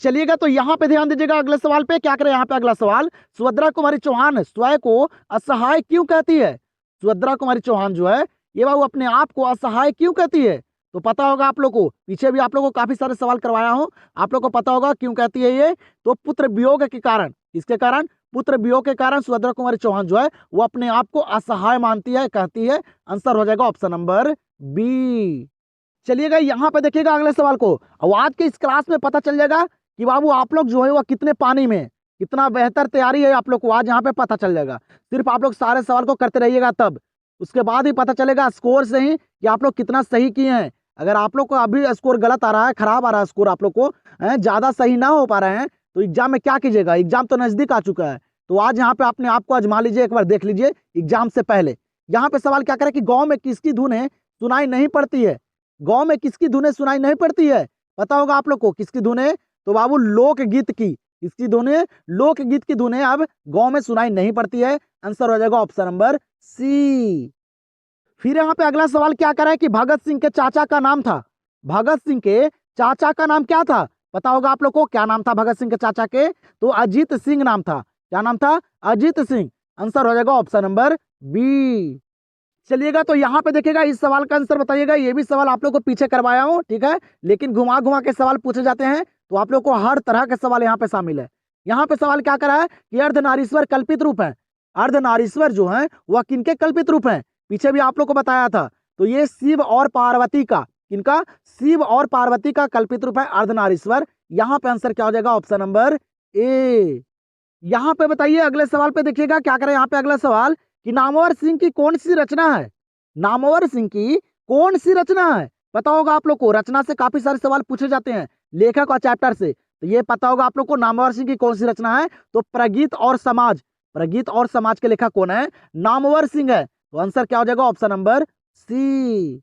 चलिएगा, तो यहाँ पे ध्यान दीजिएगा अगले सवाल पे। क्या करें यहाँ पे अगला सवाल, सुभद्रा कुमारी चौहान स्वयं को असहाय क्यों कहती है? सुभद्रा कुमारी चौहान जो है ये बाबू अपने आप को असहाय क्यों कहती है? तो पता होगा आप लोग को, पीछे भी आप लोगों को काफी सारे सवाल करवाया हूं, आप लोग को पता होगा क्यों कहती है ये। तो पुत्र वियोग के कारण। किसके कारण? पुत्र वियोग के कारण सुभद्रा कुमारी चौहान जो है वो अपने आप को असहाय मानती है, कहती है। आंसर हो जाएगा ऑप्शन नंबर बी। चलिएगा, यहाँ पे देखिएगा अगले सवाल को। अब आज के इस क्लास में पता चल जाएगा कि बाबू आप लोग जो है वह कितने पानी में, कितना बेहतर तैयारी है आप लोग को, आज यहाँ पे पता चल जाएगा। सिर्फ आप लोग सारे सवाल को करते रहिएगा, तब उसके बाद ही पता चलेगा स्कोर से ही कि आप लोग कितना सही किए हैं। अगर आप लोग को अभी स्कोर गलत आ रहा है, खराब आ रहा है स्कोर, आप लोग को ज्यादा सही ना हो पा रहे हैं, तो एग्जाम में क्या कीजिएगा? एग्जाम तो नजदीक आ चुका है, तो आज यहाँ पे अपने आप को आजमा लीजिए, एक बार देख लीजिए एग्जाम से पहले। यहाँ पे सवाल क्या करे कि गाँव में किसकी धुनें सुनाई नहीं पड़ती है? गाँव में किसकी धुनें सुनाई नहीं पड़ती है? पता होगा आप लोग को किसकी धुनें? तो बाबू लोकगीत की। किसकी धुनें? लोकगीत की धुनें अब गांव में सुनाई नहीं पड़ती है। आंसर हो जाएगा ऑप्शन नंबर सी। फिर यहाँ पे अगला सवाल क्या करा है कि भगत सिंह के चाचा का नाम था। भगत सिंह के चाचा का नाम क्या था? पता होगा आप लोग को क्या नाम था भगत सिंह के चाचा के? तो अजीत सिंह नाम था। क्या नाम था? अजीत सिंह। आंसर हो जाएगा ऑप्शन नंबर बी। चलिएगा, तो यहाँ पे देखिएगा, इस सवाल का आंसर बताइएगा। ये भी सवाल आप लोग को पीछे करवाया हूँ, ठीक है, लेकिन घुमा घुमा के सवाल पूछे जाते हैं, तो आप लोग को हर तरह के सवाल यहाँ पे शामिल है। यहाँ पे सवाल क्या करा है कि अर्धनारीश्वर कल्पित रूप है। अर्धनारीश्वर जो है वह किनके कल्पित रूप है? पीछे भी आप लोग को बताया था। तो ये शिव और पार्वती का, किनका? शिव और पार्वती का कल्पित रूप है अर्धनारीश्वर। यहाँ पे आंसर क्या हो जाएगा? Option number A. यहाँ पे बताइए अगले सवाल पे देखिएगा, क्या करें यहाँ पे अगला सवाल कि नामवर सिंह की कौन सी रचना है? नामवर सिंह की कौन सी रचना है? पता होगा आप लोग को, रचना से काफी सारे सवाल पूछे जाते हैं, लेखक और चैप्टर से, तो ये पता होगा आप लोग को नामवर सिंह की कौन सी रचना है? तो प्रगीत और समाज। प्रगीत और समाज के लेखक कौन है? नामवर सिंह है। तो आंसर क्या हो जाएगा? Option number C.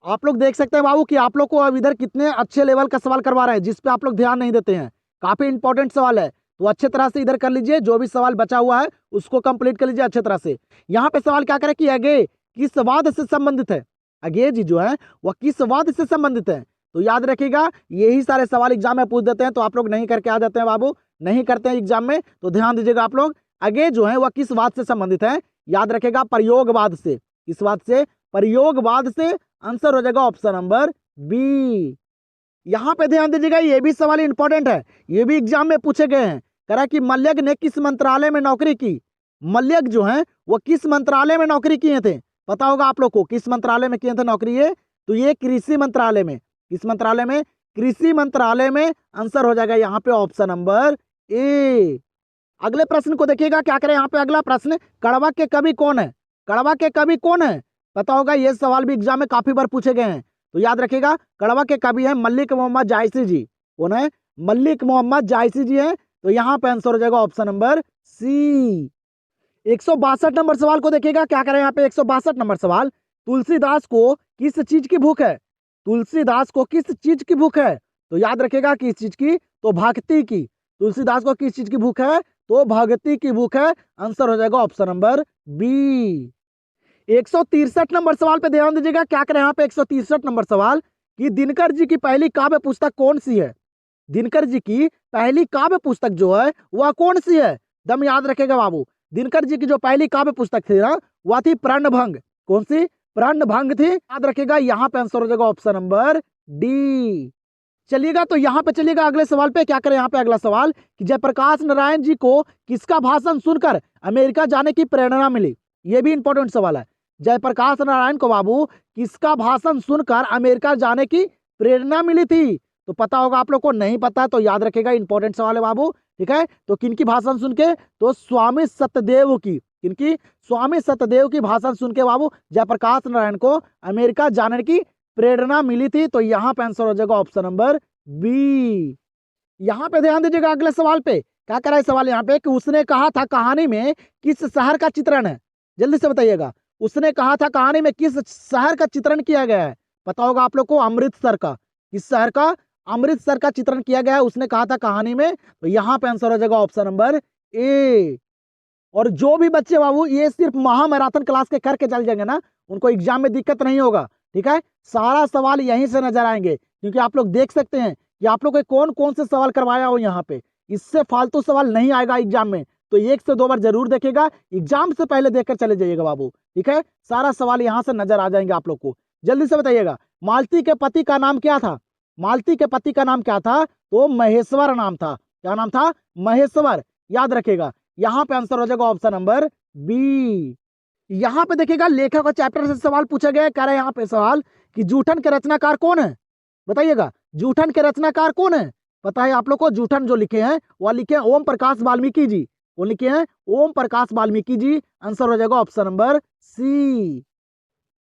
आप लोग देख सकते हैं बाबू कि आप लोग को अब इधर कितने अच्छे लेवल का सवाल करवा रहे हैं, जिसपे आप लोग ध्यान नहीं देते हैं। काफी इंपॉर्टेंट सवाल है, तो अच्छे तरह से इधर कर लीजिए। जो भी सवाल बचा हुआ है उसको कंप्लीट कर लीजिए अच्छे तरह से। यहाँ पे सवाल क्या करे कि अगे किस वाद से संबंधित है? अगे जी जो है वह किस वाद से संबंधित है? तो याद रखिएगा यही सारे सवाल एग्जाम में पूछ देते हैं, तो आप लोग नहीं करके आ जाते हैं बाबू, नहीं करते हैं एग्जाम में, तो ध्यान दीजिएगा आप लोग। आगे जो है वह किस बात से संबंधित है, याद रखेगा प्रयोगवाद से। किस बात से? प्रयोगवाद से। आंसर हो जाएगा ऑप्शन नंबर बी। यहां पे ध्यान दीजिएगा, ये भी सवाल इंपॉर्टेंट है, ये भी एग्जाम में पूछे गए हैं। कह रहा है कि मल्यक ने किस मंत्रालय में नौकरी की? मल्यक जो है वो किस मंत्रालय में नौकरी किए थे? पता होगा आप लोग को किस मंत्रालय में किए थे नौकरी ये? तो ये कृषि मंत्रालय में। किस मंत्रालय में? कृषि मंत्रालय में। आंसर हो जाएगा यहाँ पे ऑप्शन नंबर ए। अगले प्रश्न को देखिएगा, क्या करें यहाँ पे अगला प्रश्न, कड़वा के कवि कौन है? कड़वा के कवि कौन है? पता होगा, ये सवाल भी एग्जाम में काफी बार पूछे गए हैं, तो याद रखिएगा कड़वा के कवि है मलिक मोहम्मद जायसी जी। कौन है? मलिक मोहम्मद जायसी जी है। तो यहाँ पे आंसर हो जाएगा ऑप्शन नंबर सी। 162 नंबर सवाल को देखिएगा, क्या करें यहाँ पे 162 नंबर सवाल, तुलसीदास को किस चीज की भूख है? तुलसीदास को किस चीज की भूख है? तो याद रखिएगा किस चीज की? तो भक्ति की। तुलसीदास को किस चीज की भूख है? तो भक्ति की भूख है। आंसर हो जाएगा ऑप्शन नंबर बी। 163 नंबर सवाल पे ध्यान दीजिएगा, क्या करें यहाँ पे 163 नंबर सवाल कि दिनकर जी की पहली काव्य पुस्तक कौन सी है? दिनकर जी की पहली काव्य पुस्तक जो है वह कौन सी है? दम याद रखेगा बाबू, दिनकर जी की जो पहली काव्य पुस्तक थी ना वह थी प्रणभंग। कौन सी? प्रणभंग थी। याद रखेगा यहाँ पे आंसर हो जाएगा ऑप्शन नंबर डी। चलिएगा तो यहाँ पे चलिएगा अगले सवाल पे, क्या करें यहाँ पे अगला सवाल कि जयप्रकाश नारायण जी को किसका भाषण सुनकर अमेरिका जाने की प्रेरणा मिली? ये भी इंपॉर्टेंट सवाल है। जयप्रकाश नारायण को बाबू किसका भाषण सुनकर अमेरिका जाने की प्रेरणा मिली थी? तो पता होगा आप लोग को, नहीं पता तो याद रखेगा, इंपॉर्टेंट सवाल है बाबू, ठीक है। तो किनकी भाषण सुन के? तो स्वामी सत्यदेव की। किनकी? स्वामी सत्यदेव की भाषण सुन के बाबू जयप्रकाश नारायण को अमेरिका जाने की प्रेरणा मिली थी। तो यहाँ पे आंसर हो जाएगा ऑप्शन नंबर बी। यहाँ पे ध्यान दीजिएगा अगले सवाल पे, क्या करा है सवाल यहाँ पे कि उसने कहा था कहानी में किस शहर का चित्रण है? जल्दी से बताइएगा, उसने कहा था कहानी में किस शहर का चित्रण किया गया है? पता होगा आप लोग को, अमृतसर का। किस शहर का? अमृतसर का चित्रण किया गया है, उसने कहा था कहानी में। तो यहाँ पे आंसर हो जाएगा ऑप्शन नंबर ए। और जो भी बच्चे बाबू ये सिर्फ महामैराथन क्लास के करके चल जाएंगे ना, उनको एग्जाम में दिक्कत नहीं होगा, ठीक है। सारा सवाल यहीं से नजर आएंगे, क्योंकि आप लोग देख सकते हैं कि आप लोग को कौन कौन से सवाल करवाया हो यहाँ पे। इससे फालतू सवाल नहीं आएगा एग्जाम में, तो 1 से 2 बार जरूर देखेगा, एग्जाम से पहले देखकर चले जाइएगा बाबू, ठीक है। सारा सवाल यहाँ से नजर आ जाएंगे आप लोग को। जल्दी से बताइएगा, मालती के पति का नाम क्या था? मालती के पति का नाम क्या था? तो महेश्वर नाम था। क्या नाम था? महेश्वर। याद रखेगा, यहाँ पे आंसर हो जाएगा ऑप्शन नंबर बी। यहाँ पे देखिएगा लेखक और चैप्टर से सवाल पूछा गया है, कह रहे हैं यहाँ पे सवाल कि जूठन के रचनाकार कौन है? बताइएगा, जूठन के रचनाकार कौन है? पता है आप लोग को, जूठन जो लिखे हैं वह लिखे हैं ओम प्रकाश वाल्मीकि जी। वो लिखे हैं ओम प्रकाश वाल्मीकि जी। आंसर हो जाएगा ऑप्शन नंबर सी।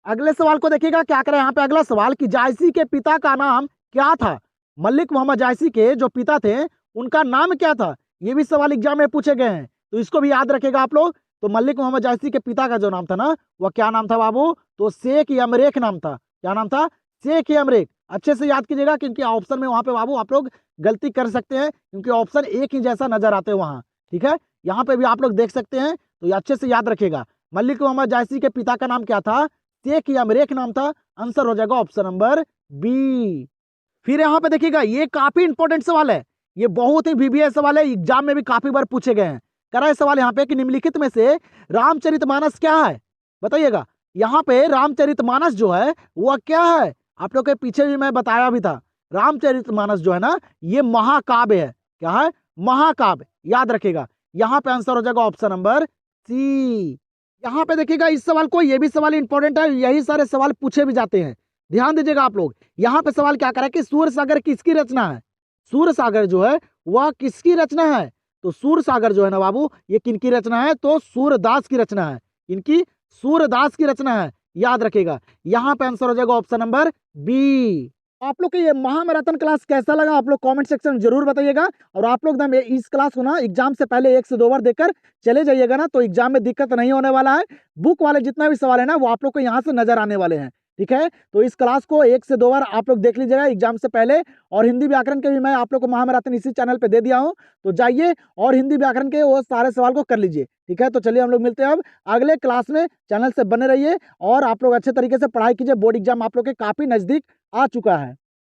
अगले सवाल को देखिएगा, क्या करें यहाँ पे अगला सवाल कि जायसी के पिता का नाम क्या था? मलिक मोहम्मद जायसी के जो पिता थे उनका नाम क्या था? ये भी सवाल एग्जाम में पूछे गए हैं, तो इसको भी याद रखेगा आप लोग। तो मलिक मोहम्मद जायसी के पिता का जो नाम था ना वह क्या नाम था बाबू? तो शेख यमरेख नाम था। क्या नाम था? शेख यमरेख। अच्छे से याद कीजिएगा, क्योंकि ऑप्शन में वहां पे बाबू आप लोग गलती कर सकते हैं, क्योंकि ऑप्शन एक ही जैसा नजर आते हैं वहां, ठीक है। यहाँ पे भी आप लोग देख सकते हैं, तो ये अच्छे से याद रखेगा। मलिक मोहम्मद जायसी के पिता का नाम क्या था? शेख यमरेख नाम था। आंसर हो जाएगा ऑप्शन नंबर बी। फिर यहाँ पे देखिएगा, ये काफी इंपॉर्टेंट सवाल है, ये बहुत ही वीवीआई सवाल है, एग्जाम में भी काफी बार पूछे गए हैं। करा है सवाल यहाँ पे कि निम्नलिखित में से रामचरितमानस क्या है? बताइएगा, यहाँ पे रामचरितमानस जो है वह क्या है? आप लोग के पीछे भी मैं बताया भी था, रामचरितमानस जो है ना ये महाकाव्य है। क्या है? महाकाव्य। याद रखेगा, यहाँ पे आंसर हो जाएगा ऑप्शन नंबर सी। यहाँ पे देखिएगा इस सवाल को, ये भी सवाल इंपॉर्टेंट है, यही सारे सवाल पूछे भी जाते हैं, ध्यान दीजिएगा आप लोग। यहाँ पे सवाल क्या करा कि सूर्य सागर किसकी रचना है? सूर्य सागर जो है वह किसकी रचना है? तो सूर्य सागर जो है ना बाबू ये किनकी रचना है? तो सूरदास की रचना है। इनकी? सूरदास की रचना है। याद रखेगा, यहाँ पे आंसर हो जाएगा ऑप्शन नंबर बी। आप लोग को ये महामैराथन क्लास कैसा लगा आप लोग कमेंट सेक्शन में जरूर बताइएगा। और आप लोग ना इस क्लास को ना एग्जाम से पहले 1 से 2 बार देखकर चले जाइएगा ना, तो एग्जाम में दिक्कत नहीं होने वाला है। बुक वाले जितना भी सवाल है ना वो आप लोग को यहाँ से नजर आने वाले हैं, ठीक है। तो इस क्लास को 1 से 2 बार आप लोग देख लीजिएगा एग्जाम से पहले। और हिंदी व्याकरण के भी मैं आप लोग को महामैराथन इसी चैनल पे दे दिया हूँ, तो जाइए और हिंदी व्याकरण के वो सारे सवाल को कर लीजिए, ठीक है। तो चलिए हम लोग मिलते हैं अब अगले क्लास में। चैनल से बने रहिए और आप लोग अच्छे तरीके से पढ़ाई कीजिए, बोर्ड एग्जाम आप लोग के काफी नजदीक आ चुका है।